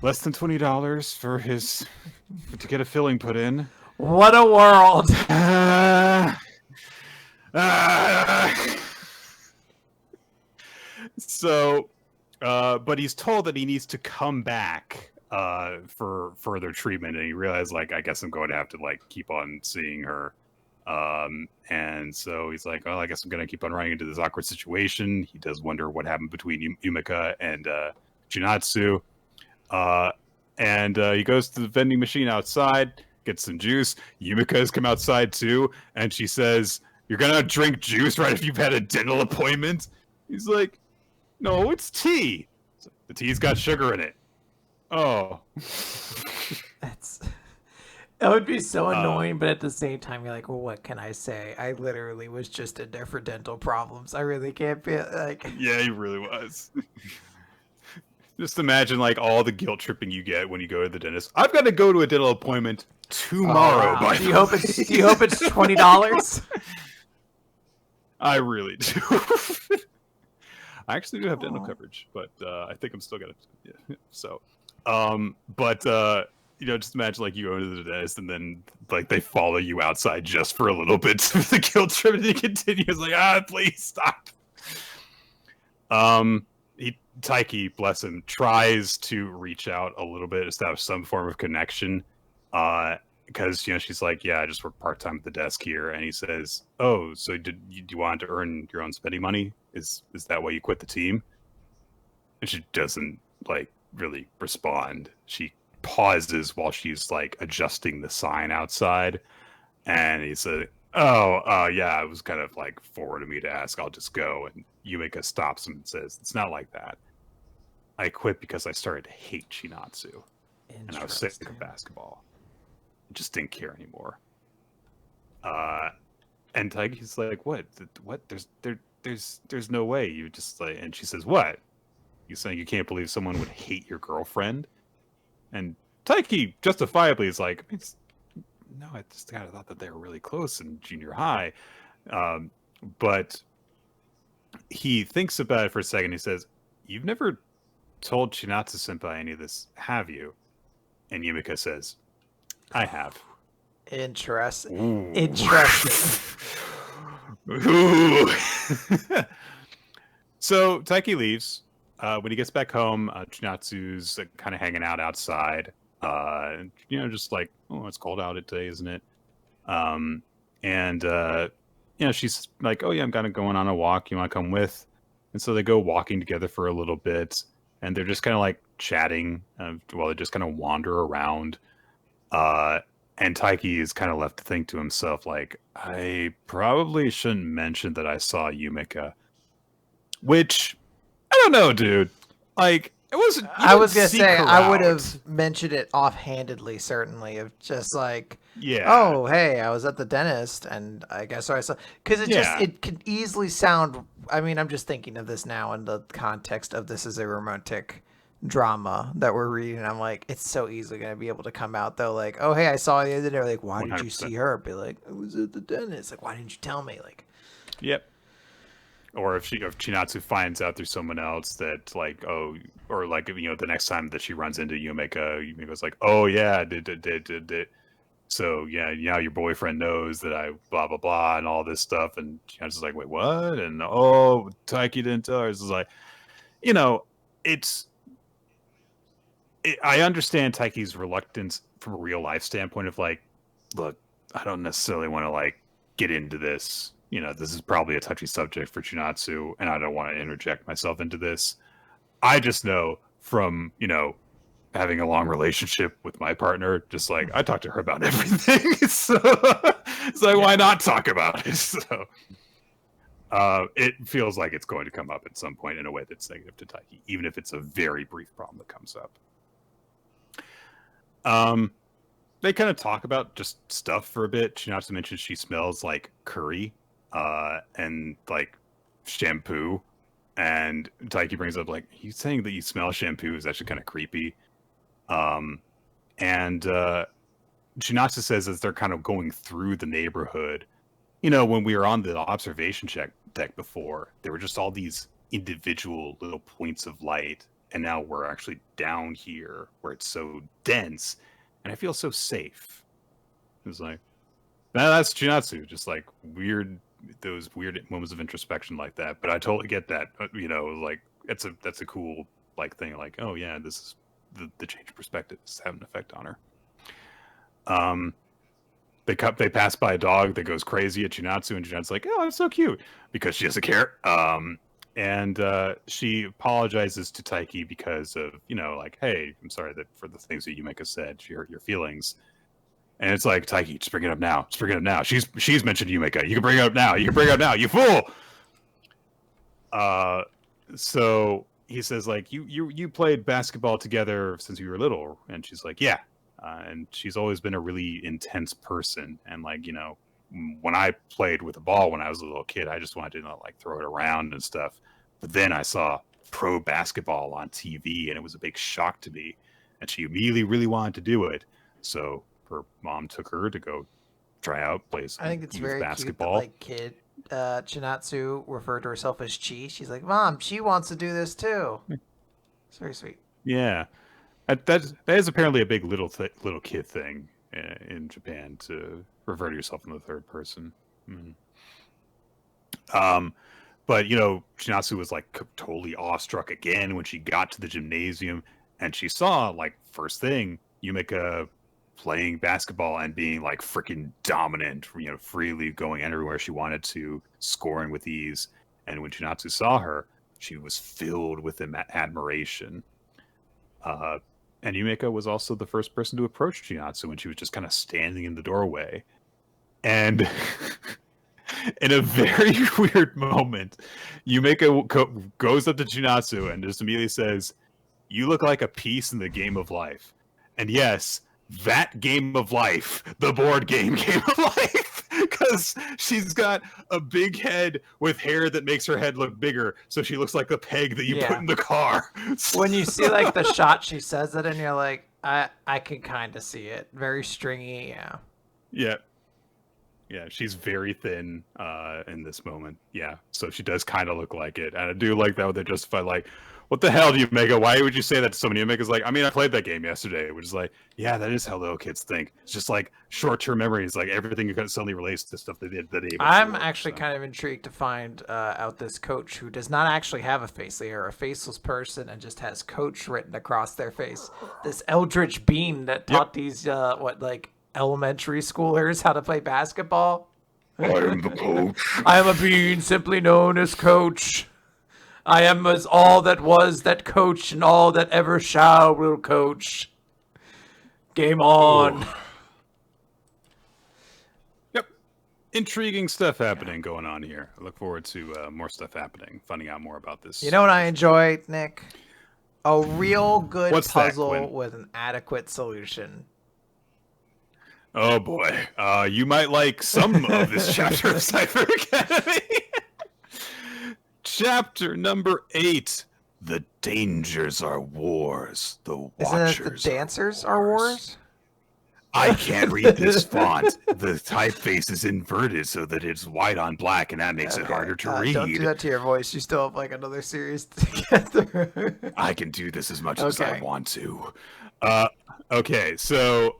less than $20 to get a filling put in. What a world! So, but he's told that he needs to come back for further treatment, and he realized, like, I guess I'm going to have to, like, keep on seeing her. And so he's like, oh, I guess I'm going to keep on running into this awkward situation. He does wonder what happened between Yumika and Junatsu. And he goes to the vending machine outside, gets some juice. Yumika has come outside too, and she says, you're going to drink juice right if you've had a dental appointment? He's like, no, it's tea. The tea's got sugar in it. Oh. That would be so annoying, but at the same time, you're like, well, what can I say? I literally was just in there for dental problems. I really can't be like... Yeah, he really was. Just imagine, like, all the guilt tripping you get when you go to the dentist. I've got to go to a dental appointment tomorrow. Wow. Do you hope it's $20? I really do. I actually do have dental coverage, but I think I'm still gonna. Yeah. So, just imagine, like, you go to the dentist and then, like, they follow you outside just for a little bit so the guilt trip and he continues, like, please stop. Taiki, bless him, tries to reach out a little bit, establish some form of connection, because she's like, yeah, I just work part-time at the desk here, and he says, oh, so do you want to earn your own spending money? Is that why you quit the team? And she doesn't, like, really respond. She pauses while she's, like, adjusting the sign outside, and he said, yeah, it was kind of, like, forward of me to ask. I'll just go. And Yumika stops him and says, it's not like that. I quit because I started to hate Shinatsu, and I was sick of basketball. I just didn't care anymore. And Taiki's like, what? There's no way. You just, like, and she says, what? You saying you can't believe someone would hate your girlfriend? And Taiki justifiably is like, no, I just kind of thought that they were really close in junior high. But he thinks about it for a second. He says, you've never told Shinatsu-senpai any of this, have you? And Yumika says, I have. Interesting. Ooh. Interesting. Ooh. So Taiki leaves. When he gets back home, Shinatsu's kind of hanging out outside. Just like, oh, it's cold out today, isn't it? She's like, oh yeah, I'm kind of going on a walk. You want to come with? And so they go walking together for a little bit, and they're just kind of like chatting while they just kind of wander around. And Taiki is kind of left to think to himself, like, I probably shouldn't mention that I saw Yumika. Which, I don't know, dude. Like, it wasn't. I was gonna say I would have mentioned it offhandedly, certainly, of just like, Yeah, Oh, hey, I was at the dentist, and I guess I saw because yeah, it can easily sound. I mean, I'm just thinking of this now in the context of this is a romantic drama that we're reading. I'm like, it's so easily gonna be able to come out though, like, oh, hey, I saw you the other day. Like, why did you 100%. see her? Be like, I was at the dentist. Like, why didn't you tell me? Like, Yep. Or if Chinatsu finds out through someone else that like, oh, or like, the next time that she runs into Yumeka's like, oh yeah, did. So yeah, now your boyfriend knows that I blah blah blah and all this stuff, and Chinatsu's like, wait, what? And oh, Taiki didn't tell her. It's like, you know, it's I understand Taiki's reluctance from a real life standpoint of like, look, I don't necessarily want to like get into this. This is probably a touchy subject for Chinatsu, and I don't want to interject myself into this. I just know from, having a long relationship with my partner, just like I talk to her about everything. So it's like, yeah, why not talk about it? So it feels like it's going to come up at some point in a way that's negative to Taiki, even if it's a very brief problem that comes up. They kind of talk about just stuff for a bit. Chinatsu mentions she smells like curry, and like shampoo. And Taiki brings up like, he's saying that you smell shampoo is actually kind of creepy. Um, and Chinatsu says as they're kind of going through the neighborhood, when we were on the observation deck before, there were just all these individual little points of light, and now we're actually down here where it's so dense, and I feel so safe. It's like, that's Chinatsu, just like those weird moments of introspection like that. But I totally get that. Like that's a cool like thing. Like, oh yeah, this is the change of perspective is having an effect on her. They pass by a dog that goes crazy at Chinatsu, and Chinatsu's like, oh, it's so cute, because she doesn't care. And she apologizes to Taiki because of, like, hey, I'm sorry that for the things that Yumeka said, she hurt your feelings. And it's like, Taiki, just bring it up now. Just bring it up now. She's mentioned Yumeka. You can bring it up now. You can bring it up now. You fool. So he says, like, you played basketball together since you were little, and she's like, yeah. And she's always been a really intense person, and like, when I played with a ball when I was a little kid, I just wanted to like throw it around and stuff. But then I saw pro basketball on TV, and it was a big shock to me. And she immediately really wanted to do it, so her mom took her to go try out, play I some think it's youth very cute that basketball. like kid Chinatsu referred to herself as Chi. She's like, Mom, she wants to do this too. It's very sweet. Yeah, that is apparently a big little kid thing in Japan, to refer to yourself in the third person. Mm. Um, but Shinatsu was like totally awestruck again when she got to the gymnasium, and she saw, like, first thing, Yumeka playing basketball and being like freaking dominant, freely going everywhere she wanted to, scoring with ease. And when Shinatsu saw her, she was filled with admiration. Uh, and Yumeka was also the first person to approach Chinatsu when she was just kind of standing in the doorway. And in a very weird moment, Yumeka goes up to Chinatsu and just immediately says, you look like a piece in the game of life. And yes, that game of life, the board game of life. Because she's got a big head with hair that makes her head look bigger, so she looks like the peg that you put in the car. When you see like the shot she says it, and you're like, I can kind of see it. Very stringy, yeah. Yeah. Yeah, she's very thin in this moment. Yeah, so she does kind of look like it. And I do like that when they justify, like, what the hell do you make? Why would you say that to somebody? You make is like, I mean, I played that game yesterday, which is like, yeah, that is how little kids think. It's just like short-term memories, like everything suddenly relates to stuff they did the day before. I'm actually kind of intrigued to find out this coach who does not actually have a face. They are a faceless person and just has coach written across their face. This eldritch being that taught these elementary schoolers how to play basketball. I am the coach. I am a being simply known as Coach. I am as all that was that coach and all that ever shall will coach. Game on. Ooh. Yep. Intriguing stuff happening going on here. I look forward to more stuff happening, finding out more about this. You know what I enjoy, Nick? A real good What's puzzle that, with an adequate solution. Oh boy, you might like some of this chapter of Cipher Academy. Chapter number 8. The dangers are wars. The Isn't it the watchers dancers are are wars. wars? I can't read this font. The typeface is inverted so that it's white on black, and that makes it harder to read. Don't do that to your voice. You still have like another series to get through. I can do this as much as I Okay. want to. Okay, so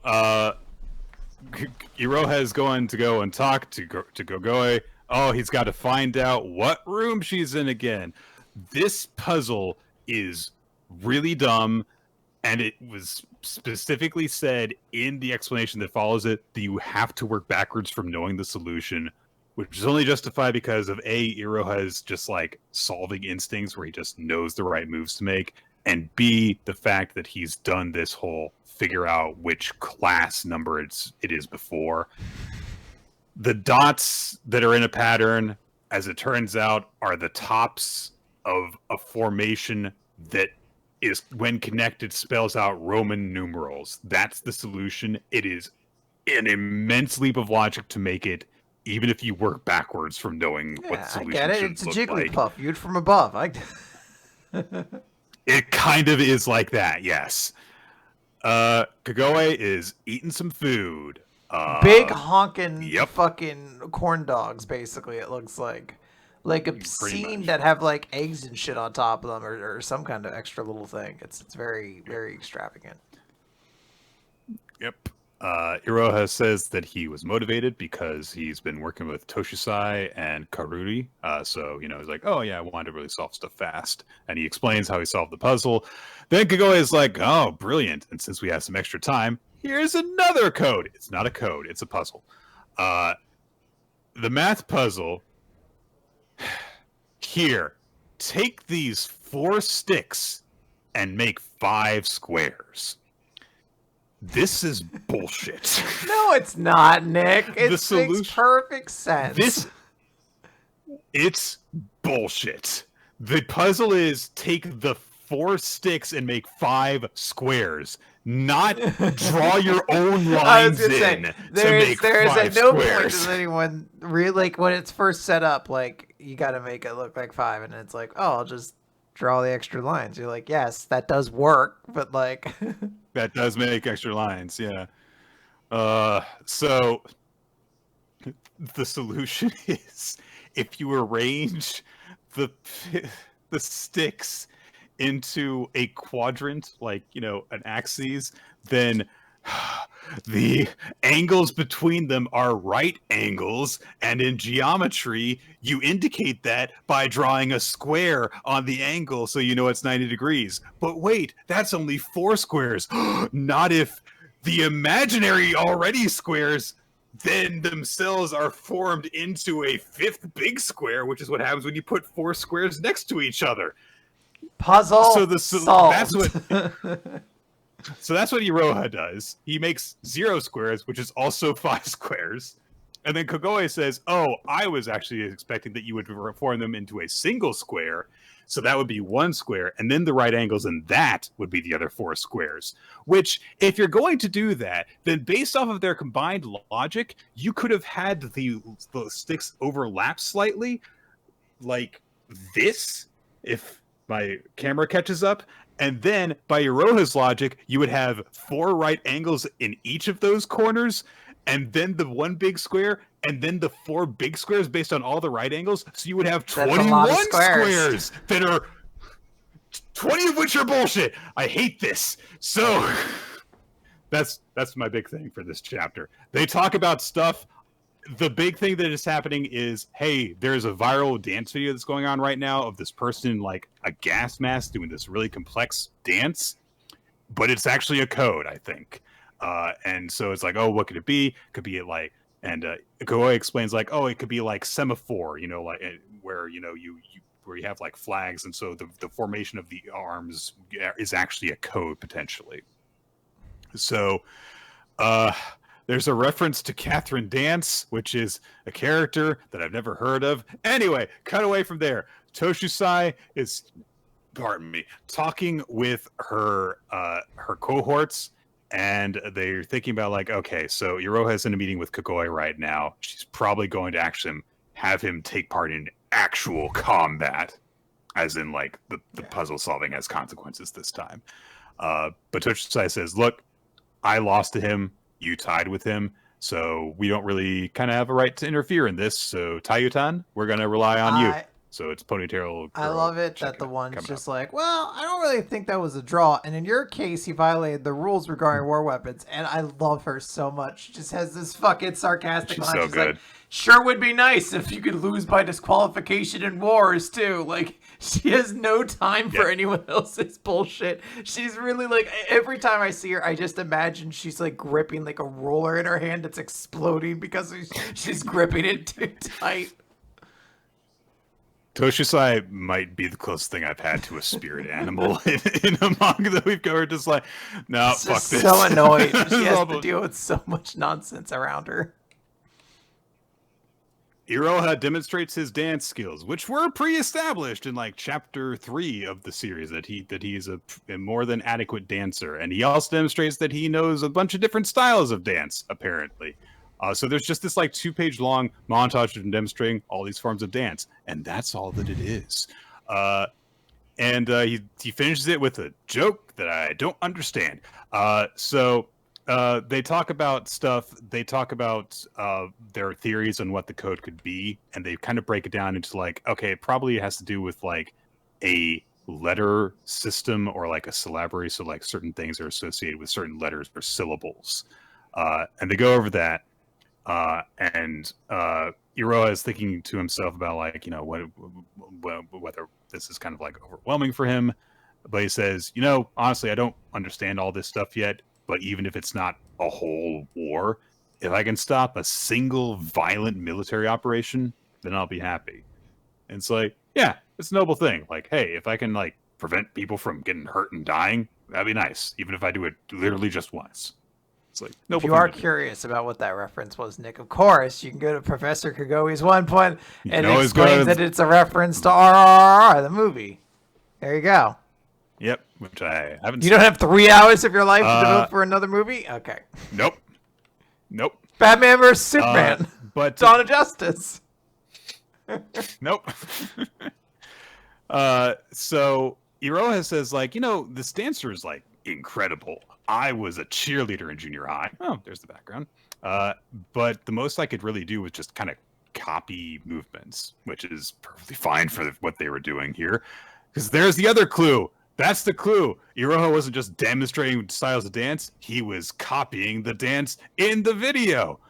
Iroha is going to go and talk to Gogoi. Oh, he's got to find out what room she's in again. This puzzle is really dumb, and it was specifically said in the explanation that follows it that you have to work backwards from knowing the solution, which is only justified because of A, Iroha's just like solving instincts where he just knows the right moves to make, and B, the fact that he's done this whole figure out which class number it is before. The dots that are in a pattern, as it turns out, are the tops of a formation that is, when connected, spells out Roman numerals. That's the solution. It is an immense leap of logic to make it, even if you work backwards from knowing what the solution I get it. should It's a look Jigglypuff, like. viewed from above. It kind of is like that, yes. Kagoe is eating some food. Big honking Yep. fucking corn dogs, basically, it looks like. Like obscene much. that have like eggs and shit on top of them, or some kind of extra little thing. It's very, very extravagant. Yep. Iroha says that he was motivated because he's been working with Toshisai and Karuri. So, he's like, oh yeah, I wanted to really solve stuff fast. And he explains how he solved the puzzle. Then Kagoe is like, oh, brilliant. And since we have some extra time, here's another code. It's not a code, it's a puzzle. The math puzzle. Here, take these 4 sticks and make 5 squares. This is bullshit. No, it's not, Nick. It makes perfect sense. It's bullshit. The puzzle is take the 4 sticks and make 5 squares, not draw your own lines in to make 5 There's at no point does squares. anyone really, like, when it's first set up, like, you got to make it look like 5, and it's like, oh, I'll just draw the extra lines. You're like, yes, that does work, but like That does make extra lines, yeah. So the solution is if you arrange the sticks into a quadrant, like, an axis, then the angles between them are right angles, and in geometry you indicate that by drawing a square on the angle so you know it's 90 degrees. But wait, that's only 4 squares. Not if the imaginary already squares then themselves are formed into a 5th big square, which is what happens when you put 4 squares next to each other. Puzzle solved. So that's what Iroha does. He makes 0 squares, which is also 5 squares. And then Kagoe says, oh, I was actually expecting that you would form them into a single square. So that would be 1 square. And then the right angles, and that would be the other 4 squares. Which, if you're going to do that, then based off of their combined logic, you could have had the sticks overlap slightly, like this, if my camera catches up. And then, by Iroha's logic, you would have 4 right angles in each of those corners, and then the 1 big square, and then the 4 big squares based on all the right angles. So you would have 21 squares that are 20 of which are bullshit. I hate this. So that's my big thing for this chapter. They talk about stuff. The big thing that is happening is, hey, there's a viral dance video that's going on right now of this person in like a gas mask doing this really complex dance, but it's actually a code, I think. And so it's like, oh, what could it be? It could be like, and Koei explains like, oh, it could be like semaphore, like where you where you have like flags, and so the formation of the arms is actually a code potentially. So, there's a reference to Catherine Dance, which is a character that I've never heard of. Anyway, cut away from there. Toshisai is, pardon me, talking with her cohorts, And they're thinking about like, okay, so Iroha's in a meeting with Kagoi right now. She's probably going to actually have him take part in actual combat, as in like the puzzle solving has consequences this time. But Toshitsai says, look, I lost to him, you tied with him, so we don't really kind of have a right to interfere in this. So Tayutan, we're going to rely on you. So it's Ponytail Girl. I love it that the one's just like, well, I don't really think that was a draw. And in your case, you violated the rules regarding war weapons. And I love her so much. She just has this fucking sarcastic line. So She's good. like, sure would be nice if you could lose by disqualification in wars, too. Like, she has no time for anyone else's bullshit. She's really like, every time I see her, I just imagine she's like gripping like a roller in her hand that's exploding because she's gripping it too tight. Toshisai might be the closest thing I've had to a spirit animal in a manga that we've covered. Just like, no, it's fuck this. So annoying. She has to deal with so much nonsense around her. Iroha demonstrates his dance skills, which were pre-established in like chapter 3 of the series, that he is a more than adequate dancer, and he also demonstrates that he knows a bunch of different styles of dance, apparently. So there's just this like 2-page long montage of him demonstrating all these forms of dance, and that's all that it is. He finishes it with a joke that I don't understand. They talk about stuff. They talk about their theories on what the code could be, and they kind of break it down into like, okay, it probably has to do with like a letter system or like a syllabary. So like certain things are associated with certain letters or syllables, and they go over that. Iroha is thinking to himself about like, you know, whether this is kind of like overwhelming for him, but he says, you know, honestly, I don't understand all this stuff yet. But even if it's not a whole war, if I can stop a single violent military operation, then I'll be happy. And it's like, yeah, it's a noble thing. Like, hey, if I can like prevent people from getting hurt and dying, that'd be nice. Even if I do it literally just once. It's like, noble. If you are curious about what that reference was, Nick, of course, you can go to Professor Kagoi's one point and it explains that it's a reference to RRR, the movie. There you go. Yep, which I haven't seen. You don't have 3 hours of your life to devote for another movie? Okay. Nope. Batman vs. Superman. But Dawn of Justice. Nope. So Iroha says, like, you know, this dancer is like incredible. I was a cheerleader in junior high. Oh, there's the background. But the most I could really do was just kind of copy movements, which is perfectly fine for what they were doing here. Because there's the other clue. That's the clue. Iroha wasn't just demonstrating styles of dance. He was copying the dance in the video.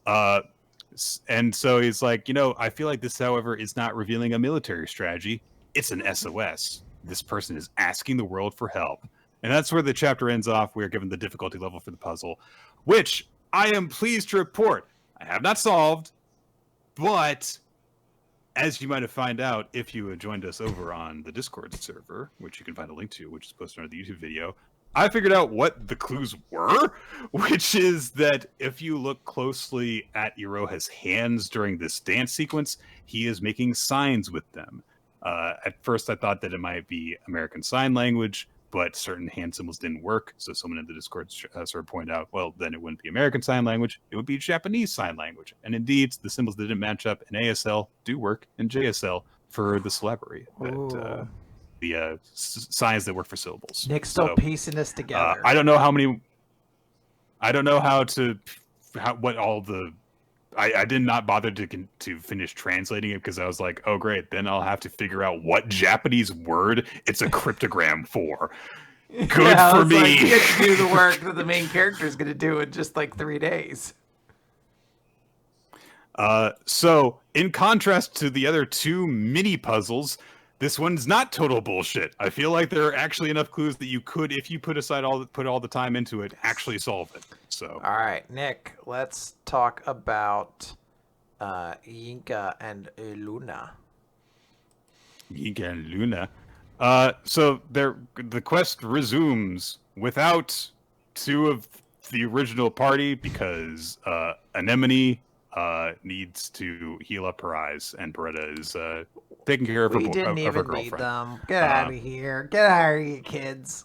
And so he's like, you know, I feel like this, however, is not revealing a military strategy. It's an SOS. This person is asking the world for help. And that's where the chapter ends off. We are given the difficulty level for the puzzle, which I am pleased to report I have not solved, but as you might have found out if you had joined us over on the Discord server, which you can find a link to, which is posted under the YouTube video, I figured out what the clues were, which is that if you look closely at Iroha's hands during this dance sequence, he is making signs with them. At first, I thought that it might be American Sign Language, but certain hand symbols didn't work. So someone in the Discord server pointed out, well, then it wouldn't be American Sign Language. It would be Japanese Sign Language. And indeed, the symbols that didn't match up in ASL do work in JSL for the syllabary. The signs that work for syllables. Nick's still piecing this together. I don't know how many... I don't know what all the... I did not bother to finish translating it because I was like, oh, great. Then I'll have to figure out what Japanese word it's a cryptogram for. Good for me. Like, you get to do the work that the main character is going to do in just like 3 days. So, in contrast to the other 2 mini puzzles, this one's not total bullshit. I feel like there are actually enough clues that you could, if you put all the time into it, actually solve it. So, all right, Nick, let's talk about Ginka and Luna. Ginka and Luna. So the quest resumes without 2 of the original party because Anemone needs to heal up her eyes, and Beretta is taking care of her girlfriend. We didn't even need them. Get out of here. Get out of here, kids.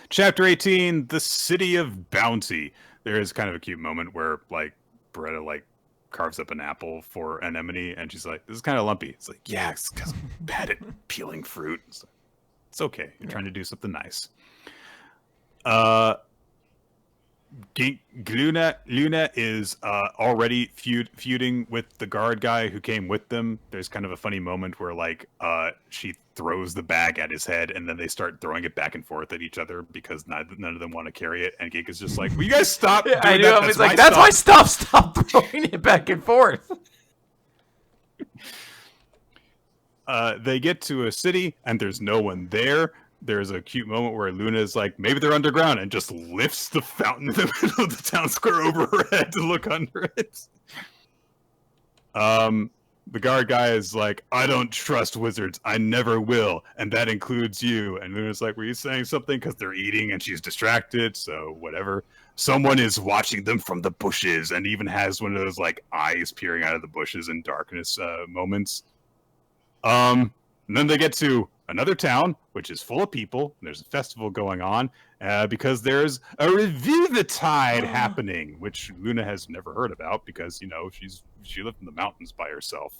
Chapter 18, The City of Bounty. There is kind of a cute moment where, like, Beretta, like, carves up an apple for Anemone, and she's like, this is kind of lumpy. It's like, yeah, it's because I'm bad at peeling fruit. It's okay. You're trying to do something nice. Glüna is already feuding with the guard guy who came with them. There's kind of a funny moment where, like, she throws the bag at his head, and then they start throwing it back and forth at each other because none of them want to carry it. And Ginka's just like, "Will you guys stop?" Yeah, I knew. He's like, "That's my stuff. Stop throwing it back and forth." They get to a city, and there's no one there. There's a cute moment where Luna is like, maybe they're underground, and just lifts the fountain in the middle of the town square over her head to look under it. The guard guy is like, I don't trust wizards. I never will. And that includes you. And Luna's like, were you saying something? Because they're eating and she's distracted. So whatever. Someone is watching them from the bushes and even has one of those, like, eyes peering out of the bushes in darkness moments. And then they get to another town, which is full of people. There's a festival going on because there's a Revivitide happening, which Luna has never heard about because, you know, she lived in the mountains by herself.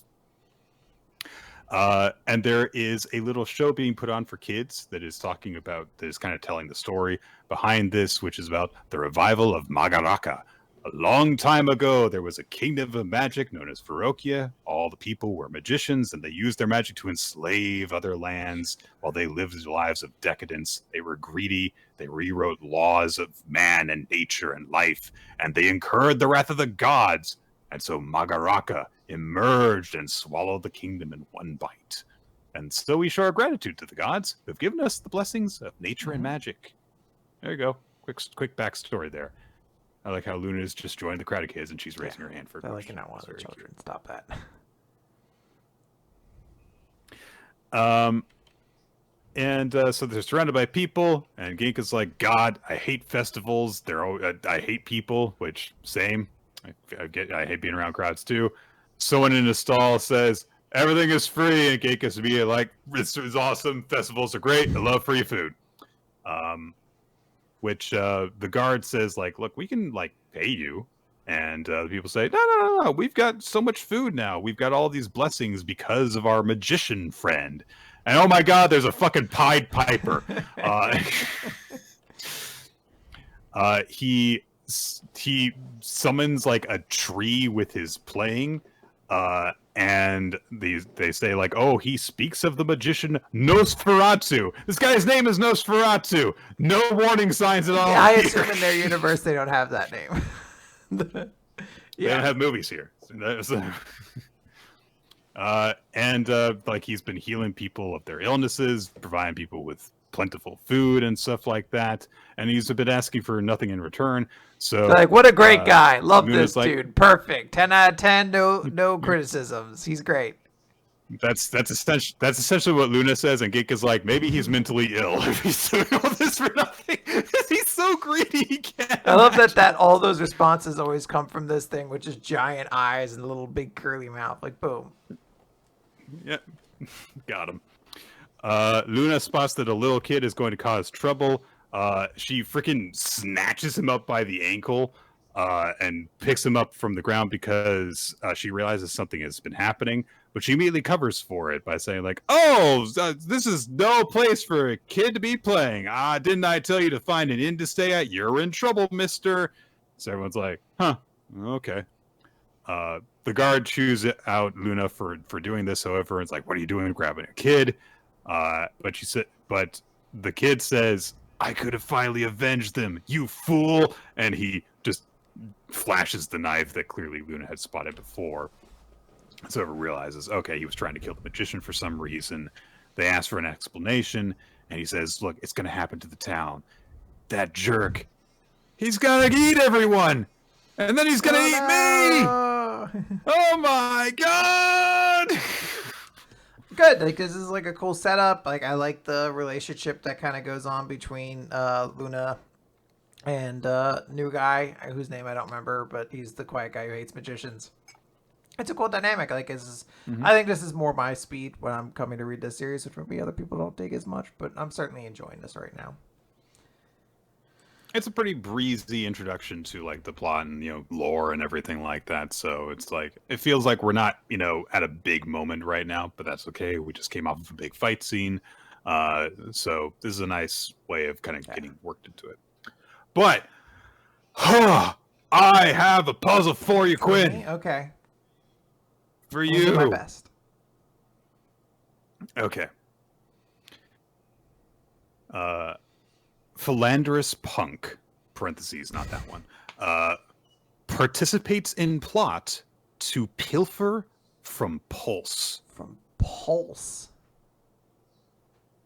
And there is a little show being put on for kids that is talking about, that is kind of telling the story behind this, which is about the revival of Magaraka. A long time ago, there was a kingdom of magic known as Verrokia. All the people were magicians, and they used their magic to enslave other lands while they lived lives of decadence. They were greedy. They rewrote laws of man and nature and life, and they incurred the wrath of the gods. And so Magaraka emerged and swallowed the kingdom in one bite. And so we show our gratitude to the gods who have given us the blessings of nature and magic. There you go. Quick backstory there. I like how Luna's just joined the crowd of kids and she's raising her hand for a question. I like you're not one of the children. Cute. Stop that. So they're surrounded by people, and Ginka's like, God, I hate festivals. I hate people, which, same. I hate being around crowds too. Someone in a stall says, everything is free, and Ginka's immediately like, it's awesome. Festivals are great. I love free food. Which the guard says, like, look, we can, like, pay you. And the people say, no, we've got so much food now. We've got all these blessings because of our magician friend. And oh my God, there's a fucking Pied Piper. He summons, like, a tree with his playing. And they say, like, oh, he speaks of the magician Nosferatu. This guy's name is Nosferatu. No warning signs at all. Yeah, I assume in their universe they don't have that name. They don't have movies here. Like, he's been healing people of their illnesses, providing people with plentiful food and stuff like that. And he's been asking for nothing in return. So, like, what a great guy. Love Luna's this like, dude. Perfect. 10 out of 10. No criticisms. He's great. That's essentially what Luna says, and Ginka's like, maybe he's mentally ill if he's doing all this for nothing. He's so greedy, he can't. I love that all those responses always come from this thing, which is giant eyes and a little big curly mouth. Like, boom. Yeah, got him. Luna spots that a little kid is going to cause trouble. She freaking snatches him up by the ankle and picks him up from the ground because she realizes something has been happening. But she immediately covers for it by saying, like, oh, this is no place for a kid to be playing. Didn't I tell you to find an inn to stay at? You're in trouble, mister. So everyone's like, huh, okay. The guard chews out Luna for doing this, however. It's like, what are you doing grabbing a kid? But the kid says, I could have finally avenged them, you fool. And he just flashes the knife that clearly Luna had spotted before. So it realizes, okay, he was trying to kill the magician for some reason. They ask for an explanation, and he says, look, it's going to happen to the town. That jerk, he's going to eat everyone, and then he's going to eat me! Oh my God! Good, like, this is like a cool setup. Like, I like the relationship that kind of goes on between Luna and new guy, whose name I don't remember, but he's the quiet guy who hates magicians. It's a cool dynamic. Like, I think this is more my speed when I'm coming to read this series, which maybe other people don't dig as much, but I'm certainly enjoying this right now. it's a pretty breezy introduction to like the plot and lore and everything like that. So it's like it feels like we're not at a big moment right now, but that's okay. We just came off of a big fight scene, so this is a nice way of kind of getting worked into it. But I have a puzzle for you, Quinn. Me? Okay. For I'll you. do my best. Okay. Philanderous punk, parentheses, not that one, participates in plot to pilfer from Pulse. From Pulse?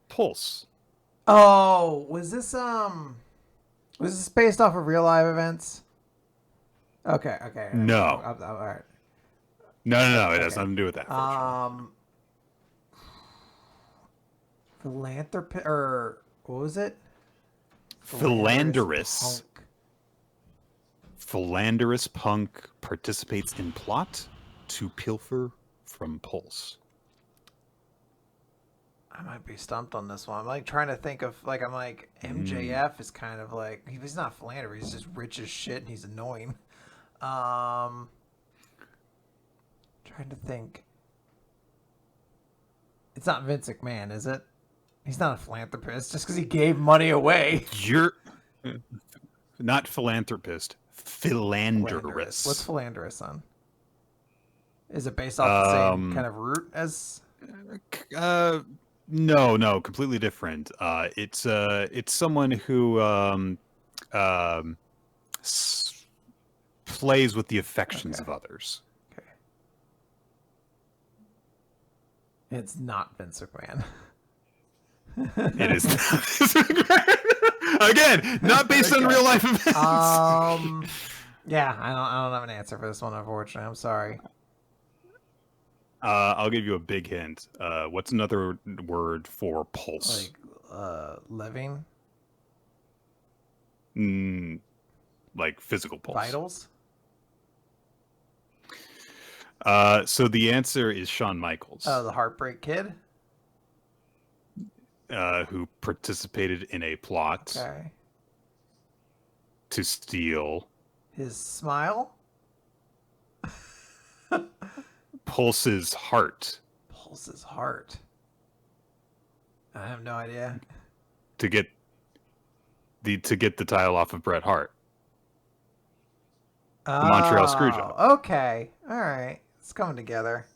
Pulse. Oh, was this based off of real live events? Okay. No. All right. No. It has nothing to do with that. Philanthropist, or what was it? Philanderous punk participates in plot to pilfer from Pulse. I might be stumped on this one. I'm like trying to think of MJF is kind of like, he's not philanderer, he's just rich as shit and he's annoying. Trying to think. It's not Vince McMahon, is it? He's not a philanthropist just because he gave money away. You're not philanthropist, philanderous. What's philanderous on? Is it based off the same kind of root as? No, completely different. It's someone who plays with the affections of others. Okay. It's not Vince McMahon. It is again not based on real life events. Yeah, I don't have an answer for this one, unfortunately. I'm sorry. I'll give you a big hint. What's another word for pulse? Like living? Like physical pulse. Vitals? So the answer is Shawn Michaels. Oh, the Heartbreak Kid? Who participated in a plot to steal his smile? Pulse's heart. Pulse's heart. I have no idea. To get the title off of Bret Hart. The Montreal Screwjob. Okay. All right. It's coming together.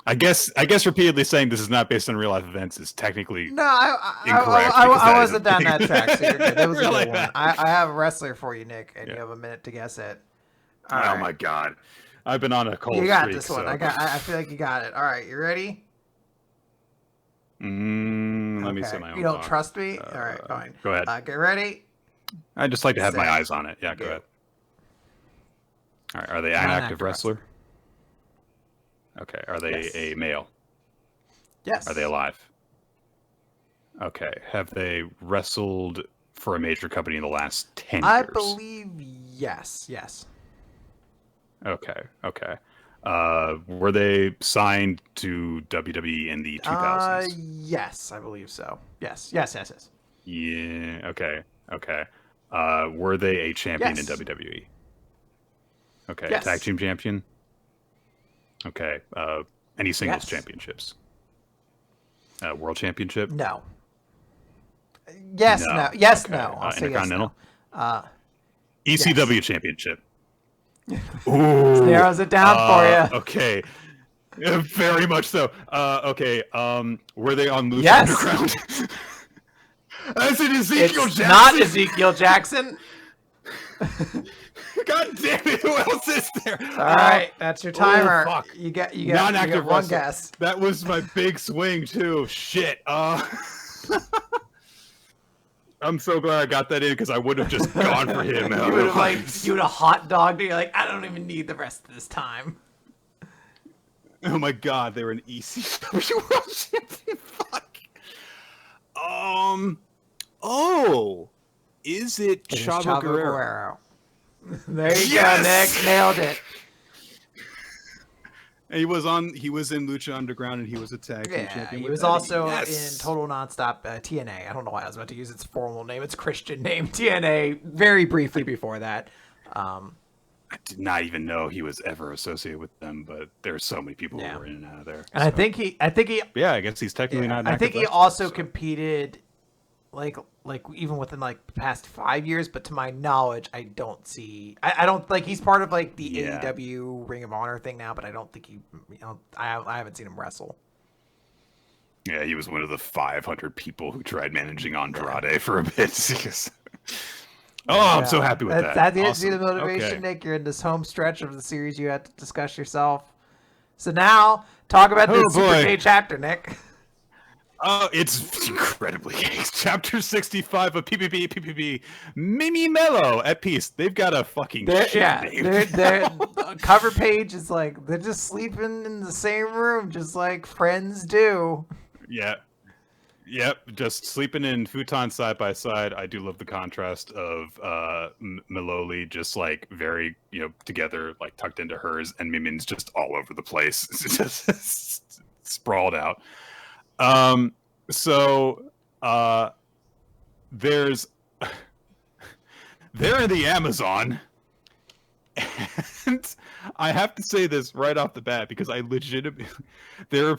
I guess repeatedly saying this is not based on real life events is technically incorrect. I wasn't down that track, so you're good. That was a good one. I have a wrestler for you, Nick, and you have a minute to guess it. All right. My God. I've been on a cold streak. You got this one. I feel like you got it. All right, you ready? Let me say my own. You don't trust me? All right, fine. Go ahead. Get ready. I just like to have my eyes on it. Yeah, go ahead. All right. Are they an active wrestler? Okay. Are they a male? Yes. Are they alive? Okay. Have they wrestled for a major company in the last 10 years? I believe yes. Yes. Okay. Were they signed to WWE in the 2000s? Yes, I believe so. Yes. Yeah. Okay. Were they a champion in WWE? Okay. Yes. Tag team champion? Okay. Any singles championships? World championship? No. Yes, no. Yes, okay. no. I'll say Intercontinental? Yes, no. ECW championship. Ooh. Narrows it down for you. Okay. Very much so. Okay. Were they on Lucha Underground? I said Ezekiel Jackson. Not Ezekiel Jackson. God damn it! Who else is there? All right, that's your timer. Fuck. You got Non-active one wrestler. guess. That was my big swing too. Shit. I'm so glad I got that in because I would have just gone for him. You would have hot dogged it. You're like, I don't even need the rest of this time. Oh my God, they were an ECW World Champion. Fuck. Oh, is it Chavo Guerrero? There you go, Nick. Nailed it. He was in Lucha Underground, and he was a tag team Yeah, champion. he with was Eddie. also Yes! in Total Nonstop TNA. I don't know why I was about to use its formal name, its Christian name, TNA, very briefly before that. I did not even know he was ever associated with them, but there's so many people who were in and out of there. And so. I think he, Yeah, I guess he's technically not. An I think active he wrestler, also so. competed, like even within like the past 5 years. But to my knowledge, I don't see. I don't like he's part of like the AEW Ring of Honor thing now, but I don't think he. I haven't seen him wrestle. Yeah, he was one of the 500 people who tried managing Andrade for a bit. I'm so happy with that. That's Awesome. the motivation, okay. Nick. You're in this home stretch of the series you had to discuss yourself. So now, talk about this Super K chapter, Nick. It's incredibly gay. Chapter 65 of PPPPP. Mimi Mello at peace. They've got a fucking name. Their cover page is like they're just sleeping in the same room, just like friends do. Yeah. Yep, just sleeping in futon side by side. I do love the contrast of Maloli just like very, together, like tucked into hers, and Mimin's just all over the place, just sprawled out. So there's they're in the Amazon. And I have to say this right off the bat because I legitimately, they're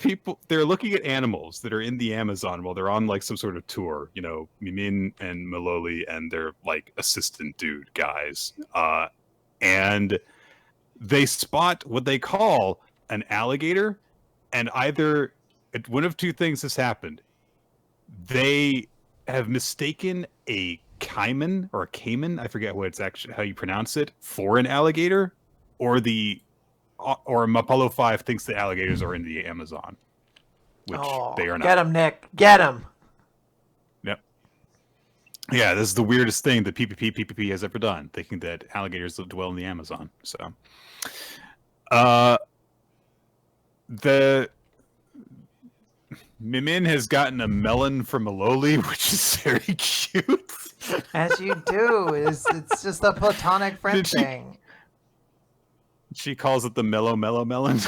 looking at animals that are in the Amazon while they're on like some sort of tour, Mimin and Maloli and their like assistant dude guys. And they spot what they call an alligator, and either one of two things has happened. They have mistaken a caiman or a caiman, I forget what it's actually how you pronounce it, for an alligator, or Mapolo 5 thinks the alligators are in the Amazon, which they are not. Get him, Nick. Get him. Yep. Yeah, this is the weirdest thing that PPPPP has ever done, thinking that alligators dwell in the Amazon. So, the Mimin has gotten a melon from Maloli, which is very cute. As you do. It's just a platonic friend thing. She calls it the mellow melon.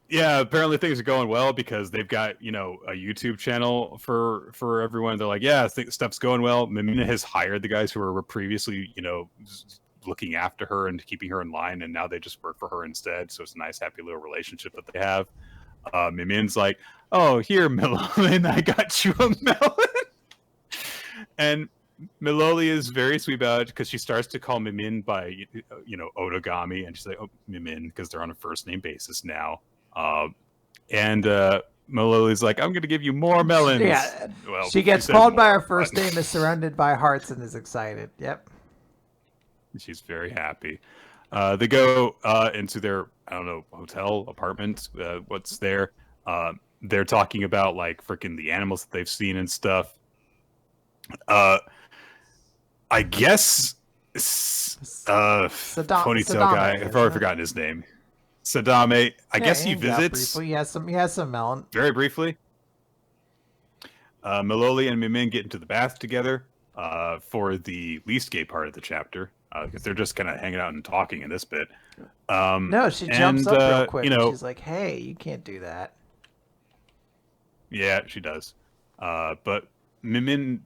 Yeah, apparently things are going well because they've got, a YouTube channel for everyone. They're like, yeah, stuff's going well. Mimina has hired the guys who were previously, looking after her and keeping her in line, and now they just work for her instead. So it's a nice, happy little relationship that they have. Mimin's like, oh, here, Melon, I got you a melon. And Maloli is very sweet about it because she starts to call Mimin by, Otogami, and she's like, oh, Mimin, because they're on a first name basis now. And Maloli's like, I'm going to give you more melons. Yeah, well, she gets called by her first name, is surrounded by hearts, and is excited. Yep. She's very happy. They go into their, hotel, apartment, what's there. They're talking about, like, freaking the animals that they've seen and stuff. I guess ponytail guy. I've already forgotten his name. Sadame. I guess he visits. He has some melon. Very briefly. Maloli and Mimin get into the bath together for the least gay part of the chapter because they're just kind of hanging out and talking in this bit. No, she jumps up real quick. She's like, "Hey, you can't do that." Yeah, she does. But Mimin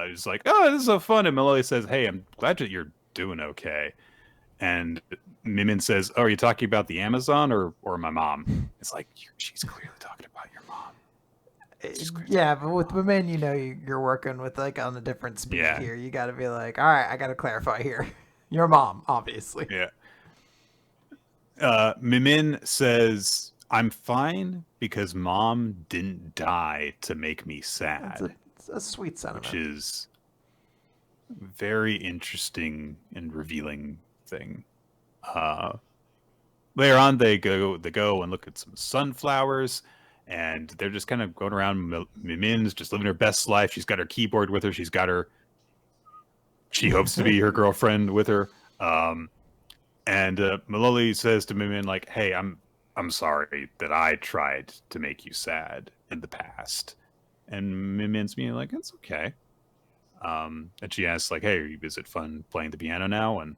is like, oh, this is so fun. And Maloli says, hey, I'm glad that you're doing okay. And Mimin says, oh, are you talking about the Amazon or my mom? It's like, she's clearly talking about your mom. Yeah, but with women, you're working with like on a different speed here. You got to be like, all right, I got to clarify here. Your mom, obviously. Yeah. Mimin says, I'm fine because mom didn't die to make me sad. It's a sweet sentiment. Which is a very interesting and revealing thing. Later on, they go and look at some sunflowers, and they're just kind of going around. Mimin's just living her best life. She's got her keyboard with her. She hopes to be her girlfriend with her. And Maloli says to Mimin, like, hey, I'm sorry that I tried to make you sad in the past. And Mimin's being like, it's okay. And she asks, like, hey, is it fun playing the piano now? And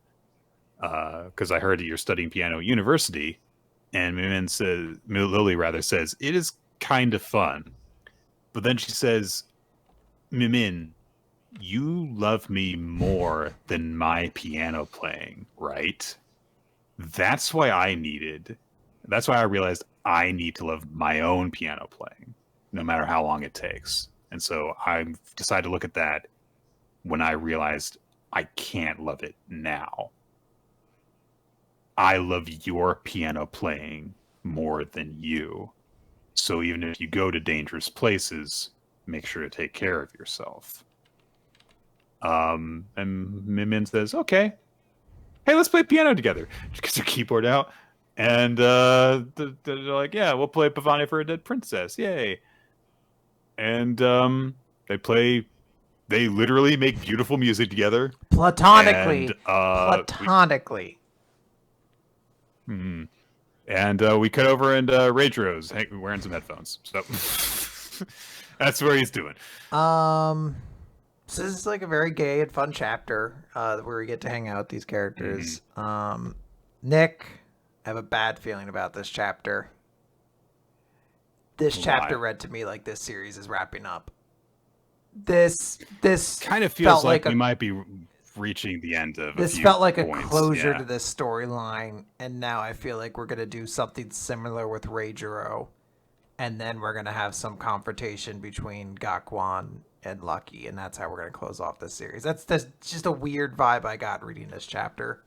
because I heard that you're studying piano at university. And Lily rather says, it is kind of fun. But then she says, Mimin, you love me more than my piano playing, right? That's why I realized I need to love my own piano playing, no matter how long it takes. And so I decided to look at that when I realized I can't love it now. I love your piano playing more than you. So even if you go to dangerous places, make sure to take care of yourself. And Mimin says, okay. Hey, let's play piano together. She gets her keyboard out. And they're like, yeah, we'll play Pavane for a Dead Princess. Yay. And they literally make beautiful music together. Platonically. And, platonically. And we cut over and Rage-Rose wearing some headphones. So that's what he's doing. So this is like a very gay and fun chapter where we get to hang out with these characters. Nick, I have a bad feeling about this chapter. This chapter read to me like this series is wrapping up. This kind of feels like we might be reaching the end of this felt like a closure to this storyline, and now I feel like we're gonna do something similar with Reijiro, and then we're gonna have some confrontation between Gakwan and Lucky, and that's how we're gonna close off this series. That's just a weird vibe I got reading this chapter.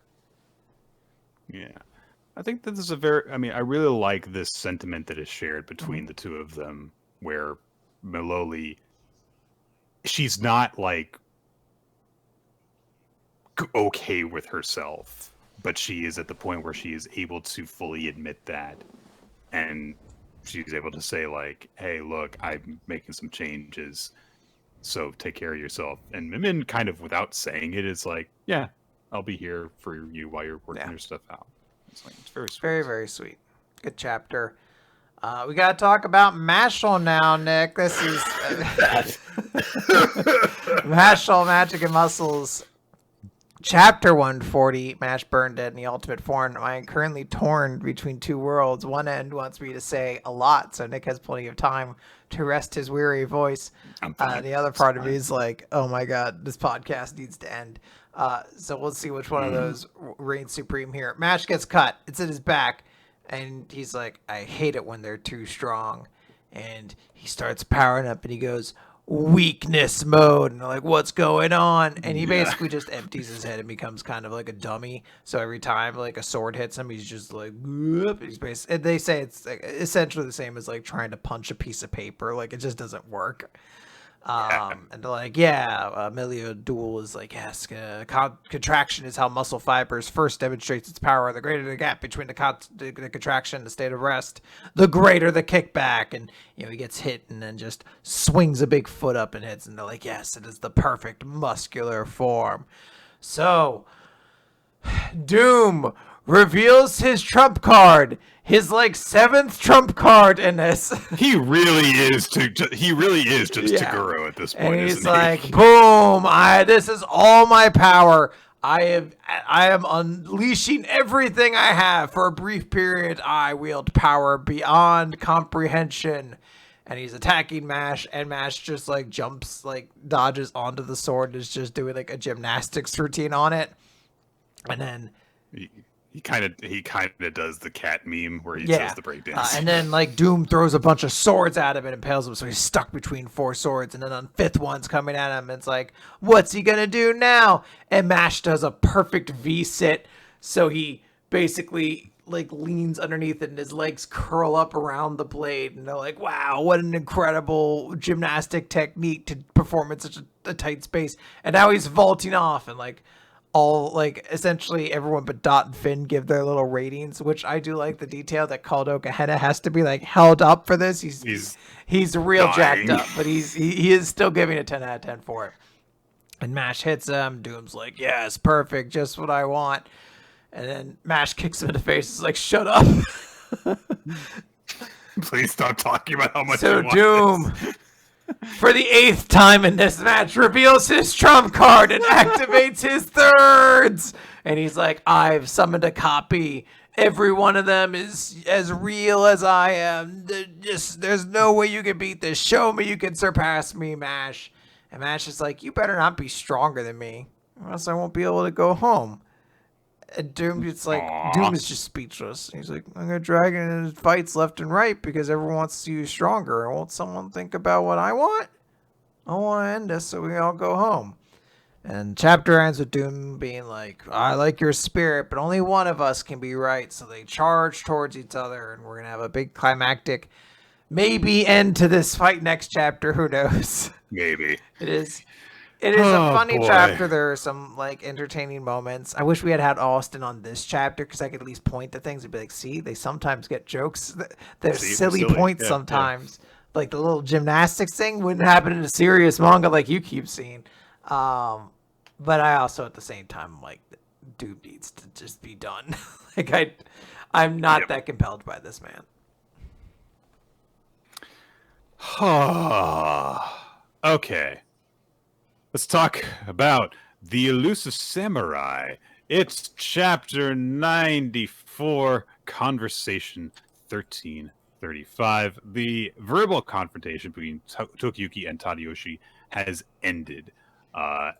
Yeah, I think this is I really like this sentiment that is shared between the two of them, where Maloli, she's not like okay with herself, but she is at the point where she is able to fully admit that, and she's able to say like, hey, look, I'm making some changes, so take care of yourself. And Mimin, kind of without saying it, is like, yeah, I'll be here for you while you're working your stuff out. It's very sweet. Very, very sweet. Good chapter. We got to talk about Mashle now, Nick. This is Mashle, Magic and Muscles. Chapter 140, Mash Burn Dead in the Ultimate Form. I am currently torn between two worlds. One end wants me to say a lot, so Nick has plenty of time to rest his weary voice. The other part of me is like, oh my god, this podcast needs to end. So we'll see which one of those reigns supreme here. Mash gets cut. It's in his back. And he's like, I hate it when they're too strong. And he starts powering up and he goes, weakness mode. And they're like, what's going on? And he basically just empties his head and becomes kind of like a dummy. So every time like a sword hits him, he's just like, whoop. And they say it's like essentially the same as like trying to punch a piece of paper. Like it just doesn't work. And they're like, Milio Duel is like, yes, contraction is how muscle fibers first demonstrates its power. The greater the gap between the contraction and the state of rest, the greater the kickback. And, he gets hit and then just swings a big foot up and hits. And they're like, yes, it is the perfect muscular form. So, Doom reveals his trump card. His like 7th trump card in this. He really is just Taguro at this point. And he's like, boom, this is all my power. I am unleashing everything I have. For a brief period, I wield power beyond comprehension. And he's attacking Mash, and Mash just like jumps, like dodges onto the sword, and is just doing like a gymnastics routine on it. And then He kind of does the cat meme where he does the breakdance. And then like Doom throws a bunch of swords at him and impales him, so he's stuck between 4 swords. And then on 5th one's coming at him, and it's like, what's he gonna do now? And Mash does a perfect V-sit, so he basically like leans underneath it, and his legs curl up around the blade. And they're like, wow, what an incredible gymnastic technique to perform in such a tight space. And now he's vaulting off, and like all like essentially everyone but Dot and Finn give their little ratings, which I do like the detail that Kaldo Gahena has to be like held up for this. He's real jacked up, but he is still giving a 10 out of 10 for it. And Mash hits him. Doom's like, yes, perfect, just what I want. And then Mash kicks him in the face. It's like, shut up. Please stop talking about how much so you want Doom this. for the 8th time in this match, reveals his trump card and activates his thirds. And he's like, I've summoned a copy. Every one of them is as real as I am. There's no way you can beat this. Show me you can surpass me, Mash. And Mash is like, you better not be stronger than me, or else I won't be able to go home. And Doom is like, Doom is just speechless. He's like, I'm gonna drag in fights left and right because everyone wants to see you stronger. Won't someone think about what I want? I want to end this so we all go home. And chapter ends with Doom being like, I like your spirit, but only one of us can be right. So they charge towards each other, and we're going to have a big climactic, maybe end to this fight next chapter. Who knows? Maybe. It is a funny chapter. There are some like entertaining moments. I wish we had Austin on this chapter because I could at least point to things and be like, see, they sometimes get jokes. They're silly points sometimes. Yeah. Like the little gymnastics thing wouldn't happen in a serious manga like you keep seeing. But I also, at the same time, like, Doom needs to just be done. Like, I'm not that compelled by this man. Okay. Let's talk about the Elusive Samurai. It's chapter 94, Conversation 1335. The verbal confrontation between Tokiyuki and Tadayoshi has ended.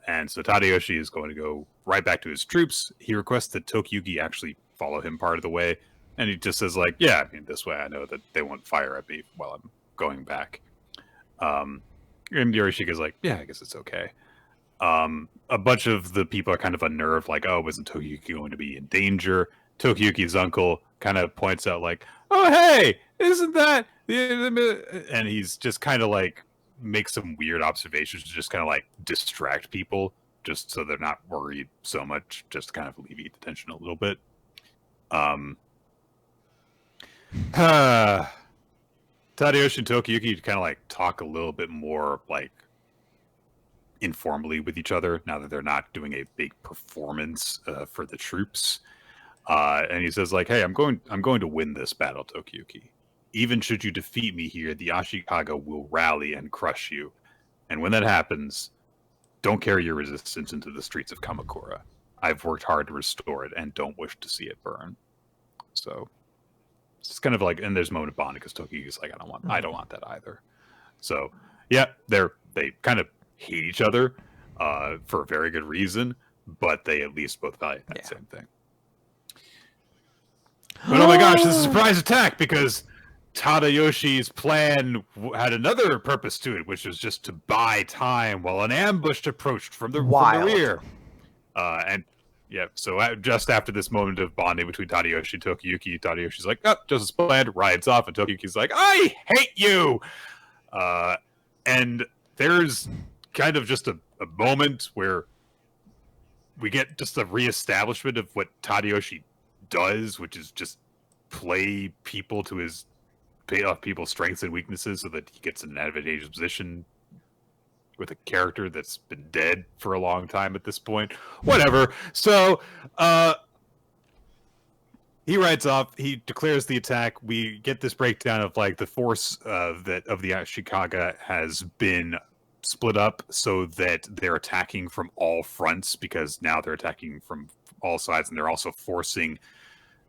And so Tadayoshi is going to go right back to his troops. He requests that Tokiyuki actually follow him part of the way. And he just says, like, yeah, I mean, this way I know that they won't fire at me while I'm going back. And Yorishika's like, yeah, I guess it's okay. A bunch of the people are kind of unnerved, like, oh, wasn't Tokiyuki going to be in danger? Tokiyuki's uncle kind of points out, like, oh, hey, isn't that... And he's just kind of like, make some weird observations to just kind of like distract people just so they're not worried so much, just to kind of alleviate the tension a little bit. Tadayoshi and Tokiyuki kind of like talk a little bit more like informally with each other now that they're not doing a big performance for the troops. And he says like, hey, I'm going to win this battle, Tokiyuki. Even should you defeat me here, the Ashikaga will rally and crush you. And when that happens, don't carry your resistance into the streets of Kamakura. I've worked hard to restore it and don't wish to see it burn. So it's kind of like, and there's a moment of bonding because Tokiyuki's like, I don't want that either. So yeah, they kind of hate each other for a very good reason, but they at least both value that same thing. But oh my gosh, this is a surprise attack because Tadayoshi's plan had another purpose to it, which was just to buy time while an ambush approached from the rear. And yeah, so just after this moment of bonding between Tadayoshi and Tokiyuki, Tadayoshi's like, oh, just as planned, rides off, and Tokiyuki's like, I hate you! And there's kind of just a moment where we get just a reestablishment of what Tadayoshi does, which is just play off people's strengths and weaknesses so that he gets in an advantageous position with a character that's been dead for a long time at this point. Whatever. So he rides off. He declares the attack. We get this breakdown of like the force of the Ashikaga has been split up so that they're attacking from all fronts because now they're attacking from all sides, and they're also forcing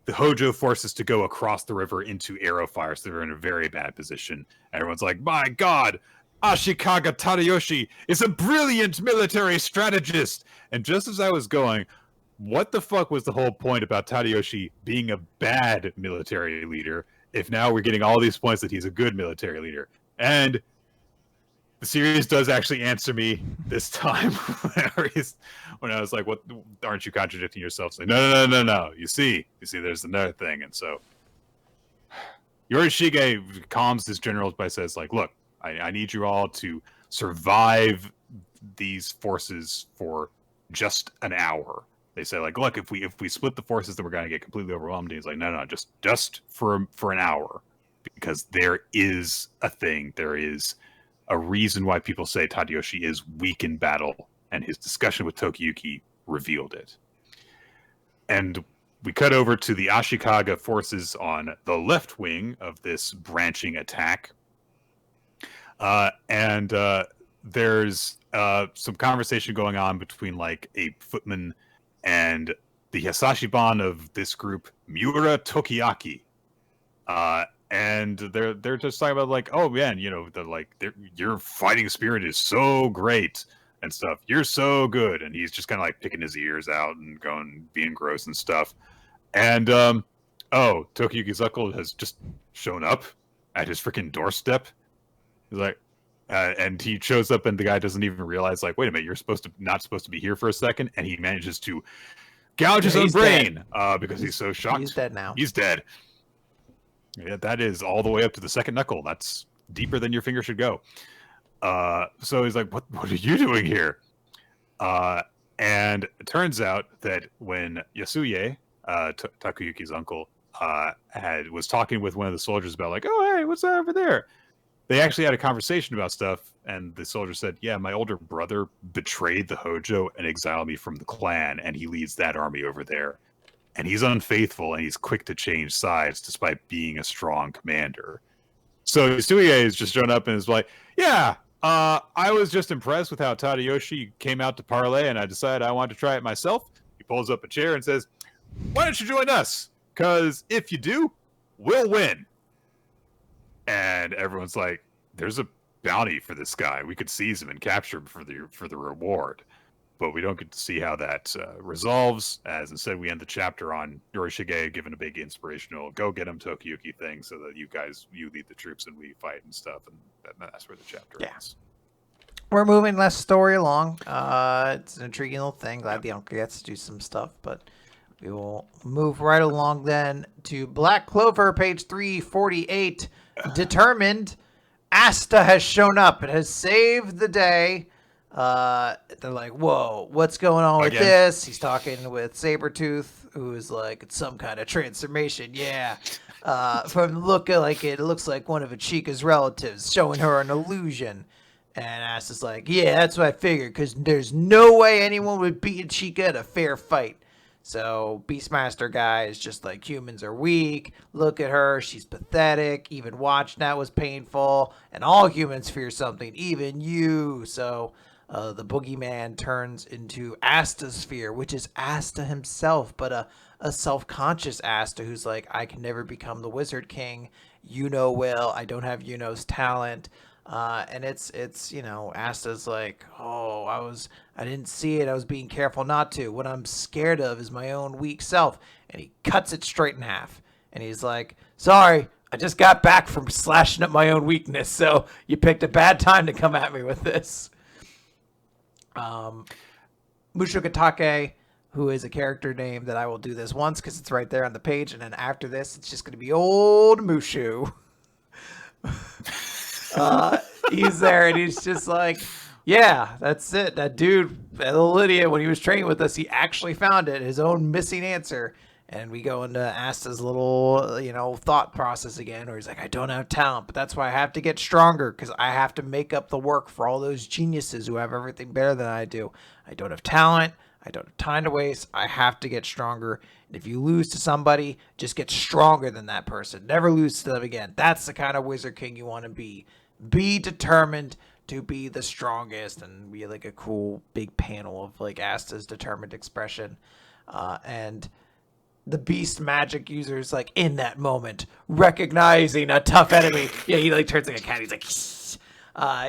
the Hojo forces to go across the river into arrow fire, so they're in a very bad position. Everyone's like, my God, Ashikaga Tadayoshi is a brilliant military strategist. And just as I was going, what the fuck was the whole point about Tadayoshi being a bad military leader if now we're getting all these points that he's a good military leader? And the series does actually answer me this time when I was like, "What? Aren't you contradicting yourself?" It's like, no. You see, there's another thing. And so Yorishige calms his generals by says, like, look, I need you all to survive these forces for just an hour. They say, like, look, if we split the forces, then we're going to get completely overwhelmed. And he's like, no, just for an hour, because there is a thing. There is a reason why people say Tadayoshi is weak in battle, and his discussion with Tokiyuki revealed it. And we cut over to the Ashikaga forces on the left wing of this branching attack. And there's some conversation going on between like a footman and the Hisashi-ban of this group, Miura Tokiyaki. And they're just talking about like, oh man, they're like, your fighting spirit is so great and stuff. You're so good, and he's just kind of like picking his ears out and being gross and stuff. And Tokiyuki's uncle has just shown up at his freaking doorstep. He's like, and he shows up, and the guy doesn't even realize, like, wait a minute, you're not supposed to be here for a second, and he manages to gouge his own brain because he's so shocked. He's dead now. He's dead. Yeah, that is all the way up to the second knuckle. That's deeper than your finger should go. So he's like, what are you doing here? And it turns out that when Yasuye, Takayuki's uncle, was talking with one of the soldiers about like, oh, hey, what's that over there? They actually had a conversation about stuff, and the soldier said, yeah, my older brother betrayed the Hojo and exiled me from the clan, and he leads that army over there. And he's unfaithful, and he's quick to change sides despite being a strong commander. So Yasuye has just shown up and is like, yeah, I was just impressed with how Tadayoshi came out to parlay, and I decided I wanted to try it myself. He pulls up a chair and says, why don't you join us? Because if you do, we'll win. And everyone's like, there's a bounty for this guy. We could seize him and capture him for the reward. But we don't get to see how that resolves, as instead we end the chapter on Yorishige giving a big inspirational go get him Tokiyuki thing so that you lead the troops and we fight and stuff, and that's where the chapter ends. We're moving less story along. It's an intriguing little thing. Glad the uncle gets to do some stuff, but we will move right along then to Black Clover, page 348. Determined, Asta has shown up. It has saved the day. They're like, whoa, what's going on with this? He's talking with Sabretooth, who is like, it's some kind of transformation. Yeah. From the look of like it looks like one of Ichika's relatives showing her an illusion. And Asta's like, yeah, that's what I figured, because there's no way anyone would beat Ichika at a fair fight. So Beastmaster guy is just like, humans are weak. Look at her. She's pathetic. Even watching that was painful. And all humans fear something, even you. So the boogeyman turns into Asta's fear, which is Asta himself, but a self-conscious Asta who's like, I can never become the Wizard King. Yuno will. I don't have Yuno's talent. And it's Asta's like, oh, I didn't see it. I was being careful not to. What I'm scared of is my own weak self. And he cuts it straight in half. And he's like, sorry, I just got back from slashing up my own weakness. So you picked a bad time to come at me with this. Mushukatake, who is a character name that I will do this once because it's right there on the page. And then after this, it's just going to be old Mushu. He's there and he's just like, yeah, that's it. That dude, Lydia, when he was training with us, he actually found it, his own missing answer. And we go into Asta's little, thought process again, where he's like, I don't have talent, but that's why I have to get stronger, because I have to make up the work for all those geniuses who have everything better than I do. I don't have talent. I don't have time to waste. I have to get stronger. And if you lose to somebody, just get stronger than that person. Never lose to them again. That's the kind of Wizard King you want to be. Be determined to be the strongest. And we had like a cool big panel of like Asta's determined expression. And the beast magic users like in that moment recognizing a tough enemy. Yeah, he like turns like a cat. He's like,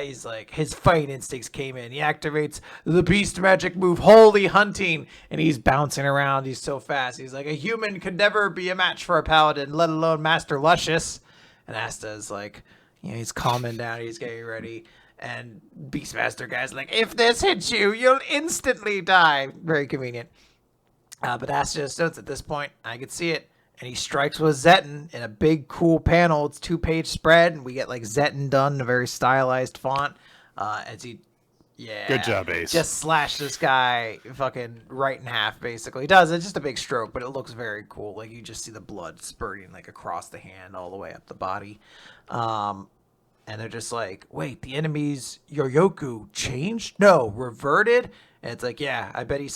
he's like, his fight instincts came in. He activates the beast magic move, Holy Hunting, and he's bouncing around. He's so fast. He's like, a human could never be a match for a paladin, let alone Master Luscious. And Asta's like, he's calming down. He's getting ready. And Beastmaster guy's like, if this hits you, you'll instantly die. Very convenient. But Asta just notes at this point, I could see it. And he strikes with Zetten in a big, cool panel. It's 2-page spread, and we get like Zetten done in a very stylized font. As he, good job, Ace. Just slash this guy fucking right in half, basically. He does. It's just a big stroke, but it looks very cool. Like you just see the blood spurting like across the hand all the way up the body. And they're just like, wait, the enemy's Yoyoku changed? No, reverted? And it's like, yeah, I bet he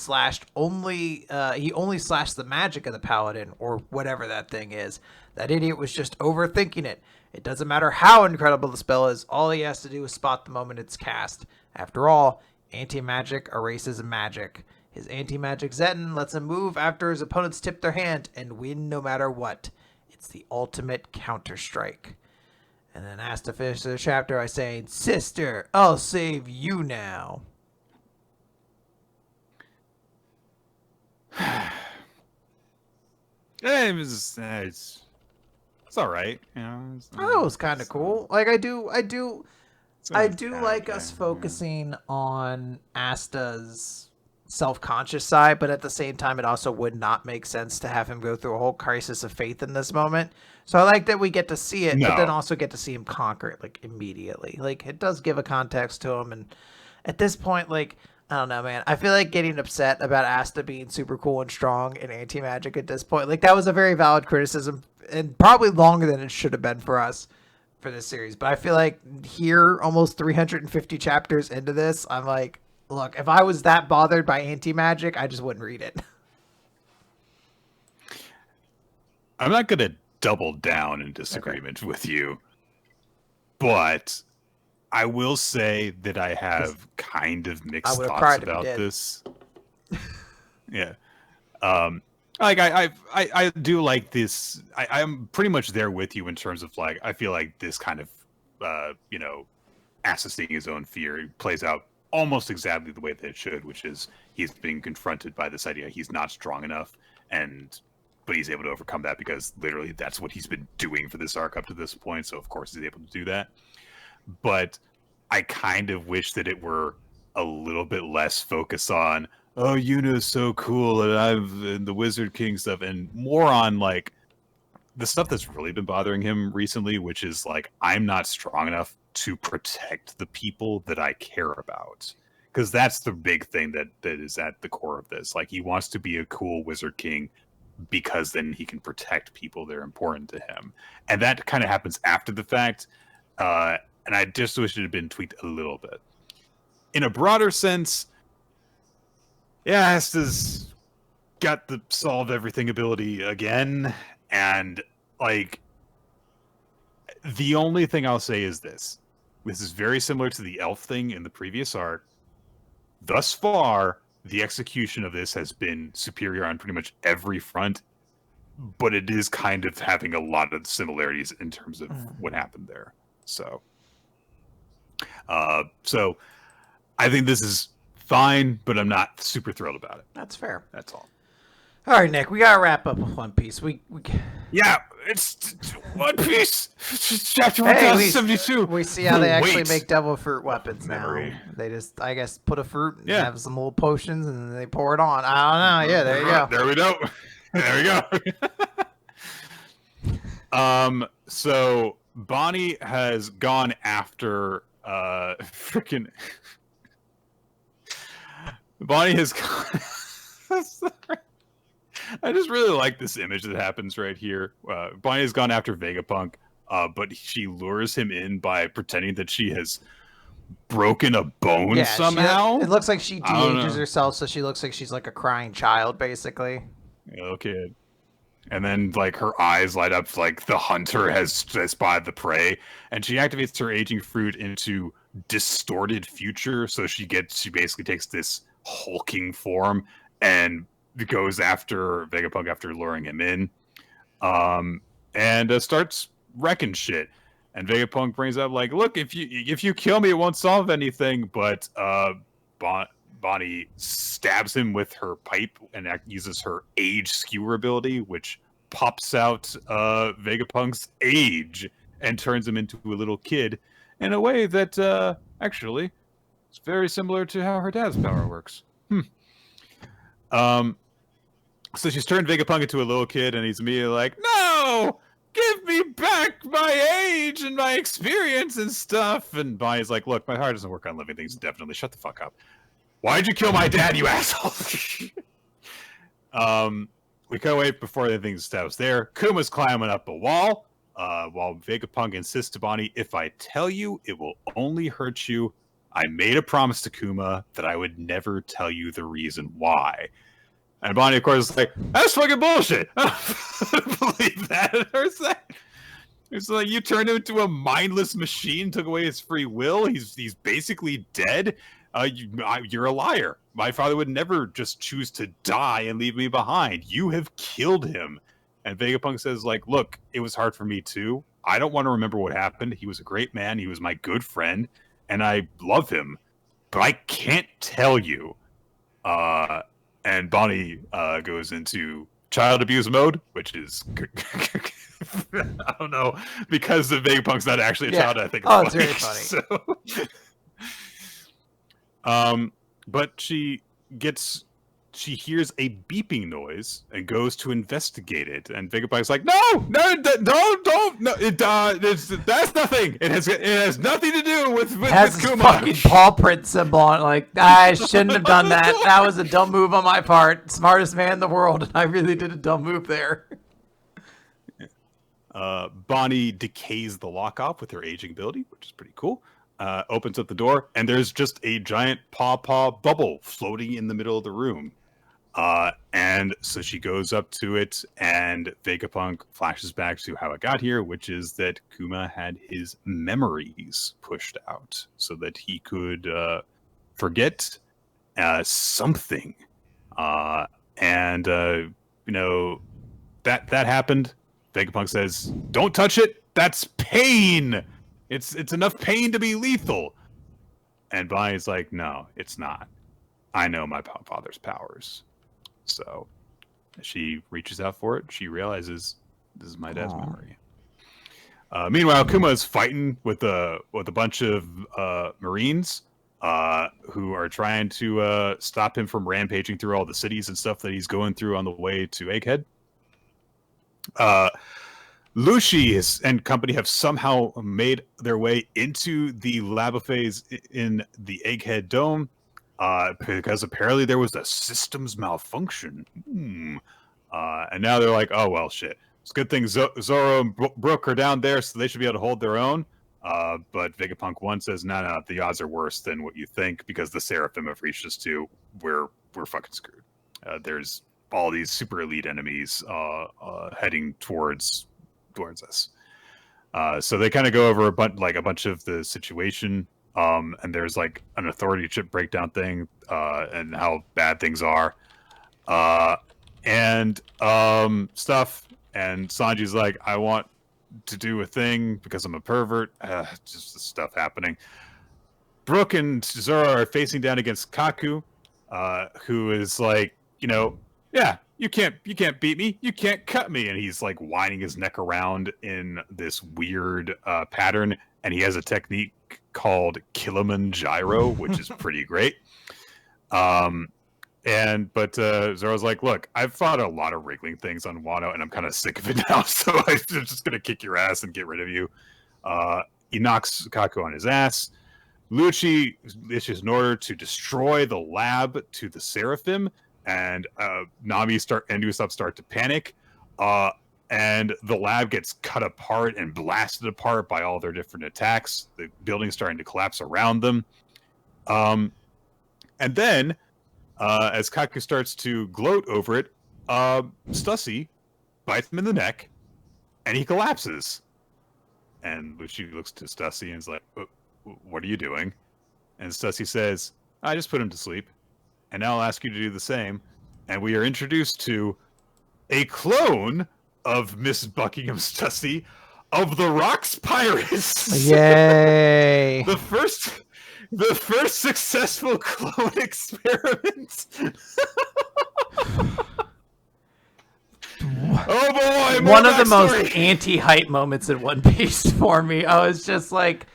only slashed the magic of the paladin or whatever that thing is. That idiot was just overthinking it. It doesn't matter how incredible the spell is, all he has to do is spot the moment it's cast. After all, anti-magic erases magic. His anti-magic Zeton lets him move after his opponents tip their hand and win no matter what. It's the ultimate counter-strike. And then as to finish the chapter, I say, "Sister, I'll save you now." It's all right, you know. Oh, it was kind of cool. Like I do like us focusing on Asta's self-conscious side, but at the same time, it also would not make sense to have him go through a whole crisis of faith in this moment. So I like that we get to see it, but then also get to see him conquer it like immediately. Like it does give a context to him, and at this point, like I don't know, man. I feel like getting upset about Asta being super cool and strong in anti-magic at this point, like that was a very valid criticism, and probably longer than it should have been for us for this series. But I feel like here, almost 350 chapters into this, I'm like, look, if I was that bothered by anti-magic, I just wouldn't read it. I'm not going to double down in disagreement with you, but I will say that I have kind of mixed thoughts about this. Yeah. Like I do like this. I'm pretty much there with you in terms of like, I feel like this kind of, you know, assessing his own fear plays out almost exactly the way that it should, which is he's being confronted by this idea he's not strong enough, but he's able to overcome that because literally that's what he's been doing for this arc up to this point. So of course he's able to do that. But I kind of wish that it were a little bit less focus on, oh, Yuna's so cool and the Wizard King stuff, and more on like the stuff that's really been bothering him recently, which is like, I'm not strong enough to protect the people that I care about. Because that's the big thing that is at the core of this. Like, he wants to be a cool Wizard King because then he can protect people that are important to him. And that kind of happens after the fact. And I just wish it had been tweaked a little bit. In a broader sense, yeah, Asta's got the solve everything ability again. And, like, the only thing I'll say is this. This is very similar to the elf thing in the previous arc. Thus far, the execution of this has been superior on pretty much every front, but it is kind of having a lot of similarities in terms of what happened there. So I think this is fine, but I'm not super thrilled about it. That's fair. That's all. All right, Nick, we gotta wrap up with One Piece. Yeah, it's One Piece, chapter 1072. We see how they actually make devil fruit weapons now. They just, I guess, put a fruit and have some little potions, and then they pour it on. I don't know. Yeah, there you go. There we go. There we go. So Bonnie has gone after freaking. Bonnie has gone. I just really like this image that happens right here. Bonnie has gone after Vegapunk, but she lures him in by pretending that she has broken a bone somehow. It looks like she de-ages herself, so she looks like she's like a crying child, basically. Okay. And then, like, her eyes light up like the hunter has spotted the prey, and she activates her aging fruit into distorted future. So she basically takes this hulking form and goes after Vegapunk after luring him in, and starts wrecking shit. And Vegapunk brings up like, "Look, if you kill me, it won't solve anything." But Bonnie stabs him with her pipe and uses her age skewer ability, which pops out Vegapunk's age and turns him into a little kid in a way that actually is very similar to how her dad's power works. So she's turned Vegapunk into a little kid, and he's immediately like, "No! Give me back my age and my experience and stuff." And Bonnie's like, "Look, my heart doesn't work on living things, definitely. Shut the fuck up. Why'd you kill my dad, you asshole?" We cut away before anything's established there. Kuma's climbing up a wall, while Vegapunk insists to Bonnie, "If I tell you, it will only hurt you. I made a promise to Kuma that I would never tell you the reason why." And Bonnie, of course, is like, "That's fucking bullshit. I don't believe that." It's like you turned him into a mindless machine, took away his free will. He's basically dead. You're a liar. My father would never just choose to die and leave me behind. You have killed him. And Vegapunk says, like, look, it was hard for me too. I don't want to remember what happened. He was a great man. He was my good friend, and I love him. But I can't tell you. And Bonnie goes into child abuse mode, which is I don't know, because the Vegapunk's not actually a child. I think it's very funny. So, but she hears a beeping noise and goes to investigate it. And Vegapunk's like, no, don't, no, that's nothing. It has nothing to do with has Kuma. Fucking paw print symbol on it. Like, I shouldn't have done that. That was a dumb move on my part. Smartest man in the world, and I really did a dumb move there. Bonnie decays the lock off with her aging ability, which is pretty cool. Opens up the door, and there's just a giant paw bubble floating in the middle of the room. And so she goes up to it, and Vegapunk flashes back to how it got here, which is that Kuma had his memories pushed out so that he could forget something. And that happened. Vegapunk says, "Don't touch it. That's pain. It's enough pain to be lethal." And Bonnie's like, "No, it's not. I know my father's powers." So she reaches out for it. She realizes this is my dad's memory. Meanwhile, Kuma is fighting with a bunch of Marines who are trying to stop him from rampaging through all the cities and stuff that he's going through on the way to Egghead. Lucy and company have somehow made their way into the lab phase in the Egghead Dome because apparently there was a systems malfunction. And now they're like, oh, well, shit. It's a good thing Zoro and Brook are down there, so they should be able to hold their own. But Vegapunk 1 says, no, the odds are worse than what you think because the Seraphim have reached us too. We're fucking screwed. There's all these super elite enemies heading towards us. So they kind of go over a bunch of the situation, and there's like an authority chip breakdown thing, and how bad things are, and stuff. And Sanji's like, I want to do a thing because I'm a pervert. Just the stuff happening. Brook and Zoro are facing down against Kaku, who is like, yeah, you can't beat me, you can't cut me, and he's like winding his neck around in this weird pattern, and he has a technique called Kilimanjaro, which is pretty great. But Zoro's like, look, I've fought a lot of wriggling things on Wano, and I'm kind of sick of it now, so I'm just gonna kick your ass and get rid of you. He knocks Kaku on his ass. Lucci issues an order to destroy the lab to the Seraphim, and Nami and Usopp start to panic, and the lab gets cut apart and blasted apart by all their different attacks. The building's starting to collapse around them. And then, as Kaku starts to gloat over it, Stussy bites him in the neck, and he collapses. And Lucci looks to Stussy and is like, what are you doing? And Stussy says, I just put him to sleep. And now I'll ask you to do the same. And we are introduced to a clone of Miss Buckingham Stussy of the Rocks Pirates. Yay! The first successful clone experiment. Oh boy! One of the most anti-hype moments in One Piece for me. I was just like,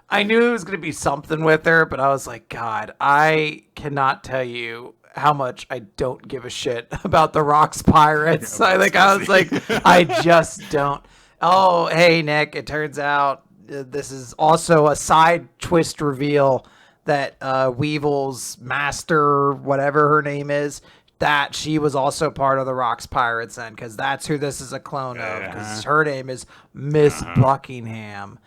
I knew it was going to be something with her, but I was like, God, I cannot tell you how much I don't give a shit about the Rocks Pirates. I was like, I just don't. Oh, hey, Nick, it turns out this is also a side twist reveal that Weevil's master, whatever her name is, that she was also part of the Rocks Pirates then, because that's who this is a clone of, because her name is Miss Buckingham.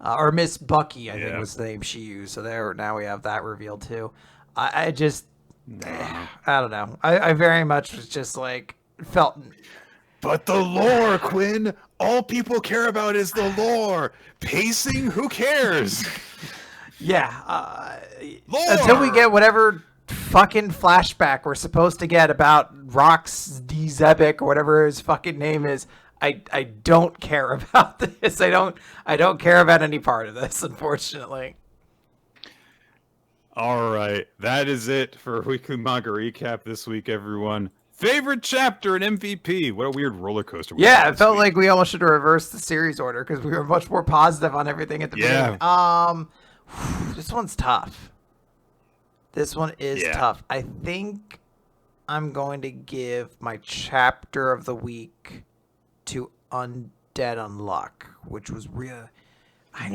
Or Miss Bucky, I think was the name she used. So now we have that revealed too. I just, I don't know. I very much was just like, felt But the lore, Quinn. All people care about is the lore. Pacing, who cares? Yeah. Lore! Until we get whatever fucking flashback we're supposed to get about Rox D. Zebek or whatever his fucking name is, I don't care about this. I don't care about any part of this, unfortunately. All right, that is it for Weekly Manga Recap this week, everyone. Favorite chapter and MVP. What a weird roller coaster. Yeah, it felt like we almost should have reversed the series order because we were much more positive on everything at the beginning. This one's tough. This one is tough. I think I'm going to give my chapter of the week to Undead Unluck, which was real. I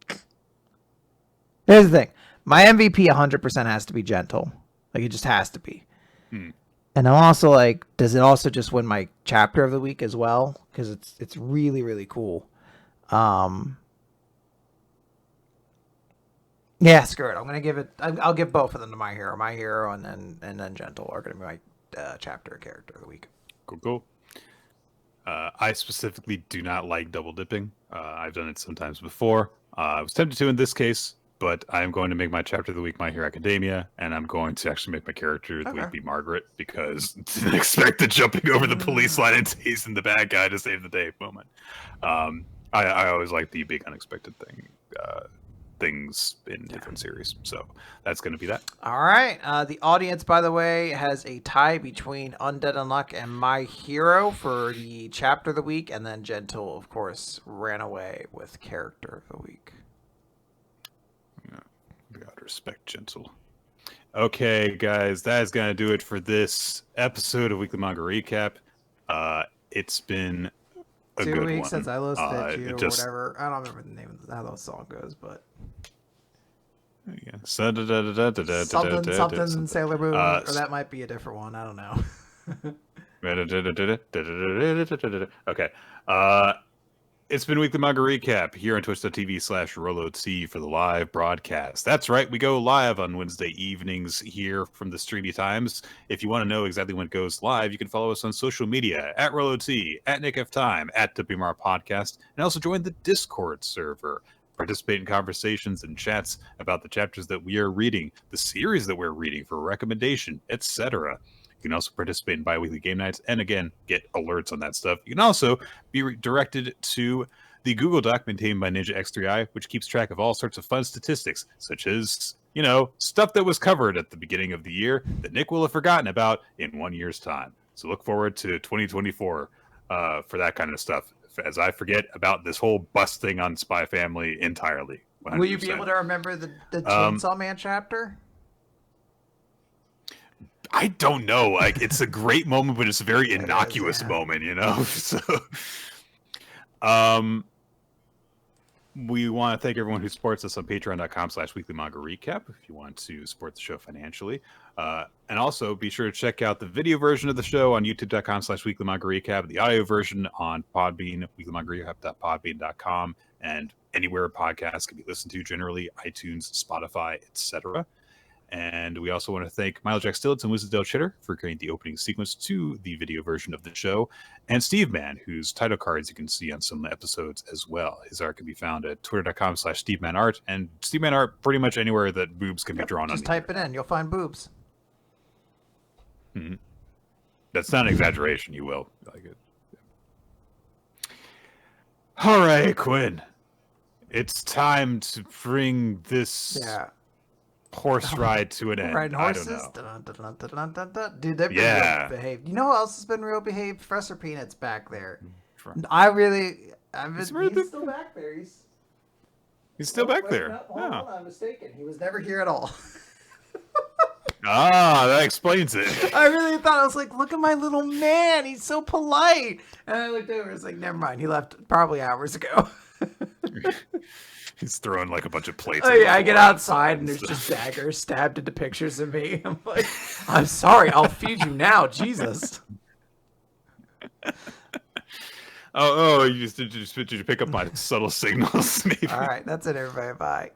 know. Here's the thing. My MVP 100% has to be Gentle. Like, it just has to be. And I'm also like, does it also just win my chapter of the week as well? Because it's really, really cool. Yeah, screw it. I'm gonna give it. I'll give both of them to My Hero. My Hero and then Gentle are gonna be my chapter character of the week. Cool. I specifically do not like double dipping. I've done it sometimes before. I was tempted to in this case, but I'm going to make my chapter of the week My Hero Academia, and I'm going to actually make my character of the week be Margaret, because didn't expect the jumping over the police line and tasing the bad guy to save the day moment. I always like the big unexpected things in different series, so that's going to be that. All right. The audience, by the way, has a tie between Undead Unluck and My Hero for the chapter of the week, and then Gentle, of course, ran away with character of the week. God, respect Gentle. Okay, guys, that is going to do it for this episode of Weekly Manga Recap. It's been a 2 good weeks one. since I listed you or whatever. I don't remember the name of how that song goes, but something Sailor Moon, or that might be a different one. I don't know. Okay. It's been Weekly Manga Recap here on twitch.tv/RoloT for the live broadcast. That's right, we go live on Wednesday evenings here from the Streamy Times. If you want to know exactly when it goes live, you can follow us on social media at RoloT, at NickFTime, at WMR Podcast, and also join the Discord server. Participate in conversations and chats about the chapters that we are reading, the series that we're reading for recommendation, etc. You can also participate in bi-weekly game nights and, again, get alerts on that stuff. You can also be directed to the Google Doc maintained by Ninja X3i, which keeps track of all sorts of fun statistics, such as, stuff that was covered at the beginning of the year that Nick will have forgotten about in 1 year's time. So look forward to 2024 for that kind of stuff, as I forget about this whole bust thing on Spy Family entirely. 100%. Will you be able to remember the Chainsaw Man chapter? I don't know. Like, it's a great moment, but it's a very innocuous moment, So, we want to thank everyone who supports us on patreon.com/weekly manga recap if you want to support the show financially. And also be sure to check out the video version of the show on youtube.com/weekly manga recap, the audio version on Podbean, weeklymangarecap.podbean.com, and anywhere podcasts can be listened to, generally iTunes, Spotify, etc. And we also want to thank Milo Jack Stillitz and Wizardsdale Chitter for creating the opening sequence to the video version of the show, and Steve Man, whose title cards you can see on some episodes as well. His art can be found at twitter.com/SteveManArt, and Steve Man Art pretty much anywhere that boobs can be drawn on. Just type it in, you'll find boobs. Mm-hmm. That's not an exaggeration, you will like it. All right, Quinn. It's time to bring this... horse ride to an end. Riding horses? Dude, they've been real behaved. You know who else has been real behaved? Professor Peanut's back there. He's still back there. He's still back there. No, hold on, I'm mistaken. He was never here at all. That explains it. I really thought, I was like, look at my little man. He's so polite. And I looked over, it's like, never mind. He left probably hours ago. He's throwing like a bunch of plates. Oh yeah, I get outside and there's just daggers stabbed into pictures of me. I'm like, I'm sorry, I'll feed you now, Jesus. Oh, you just did you pick up my subtle signals? Maybe. All right, that's it, everybody. Bye.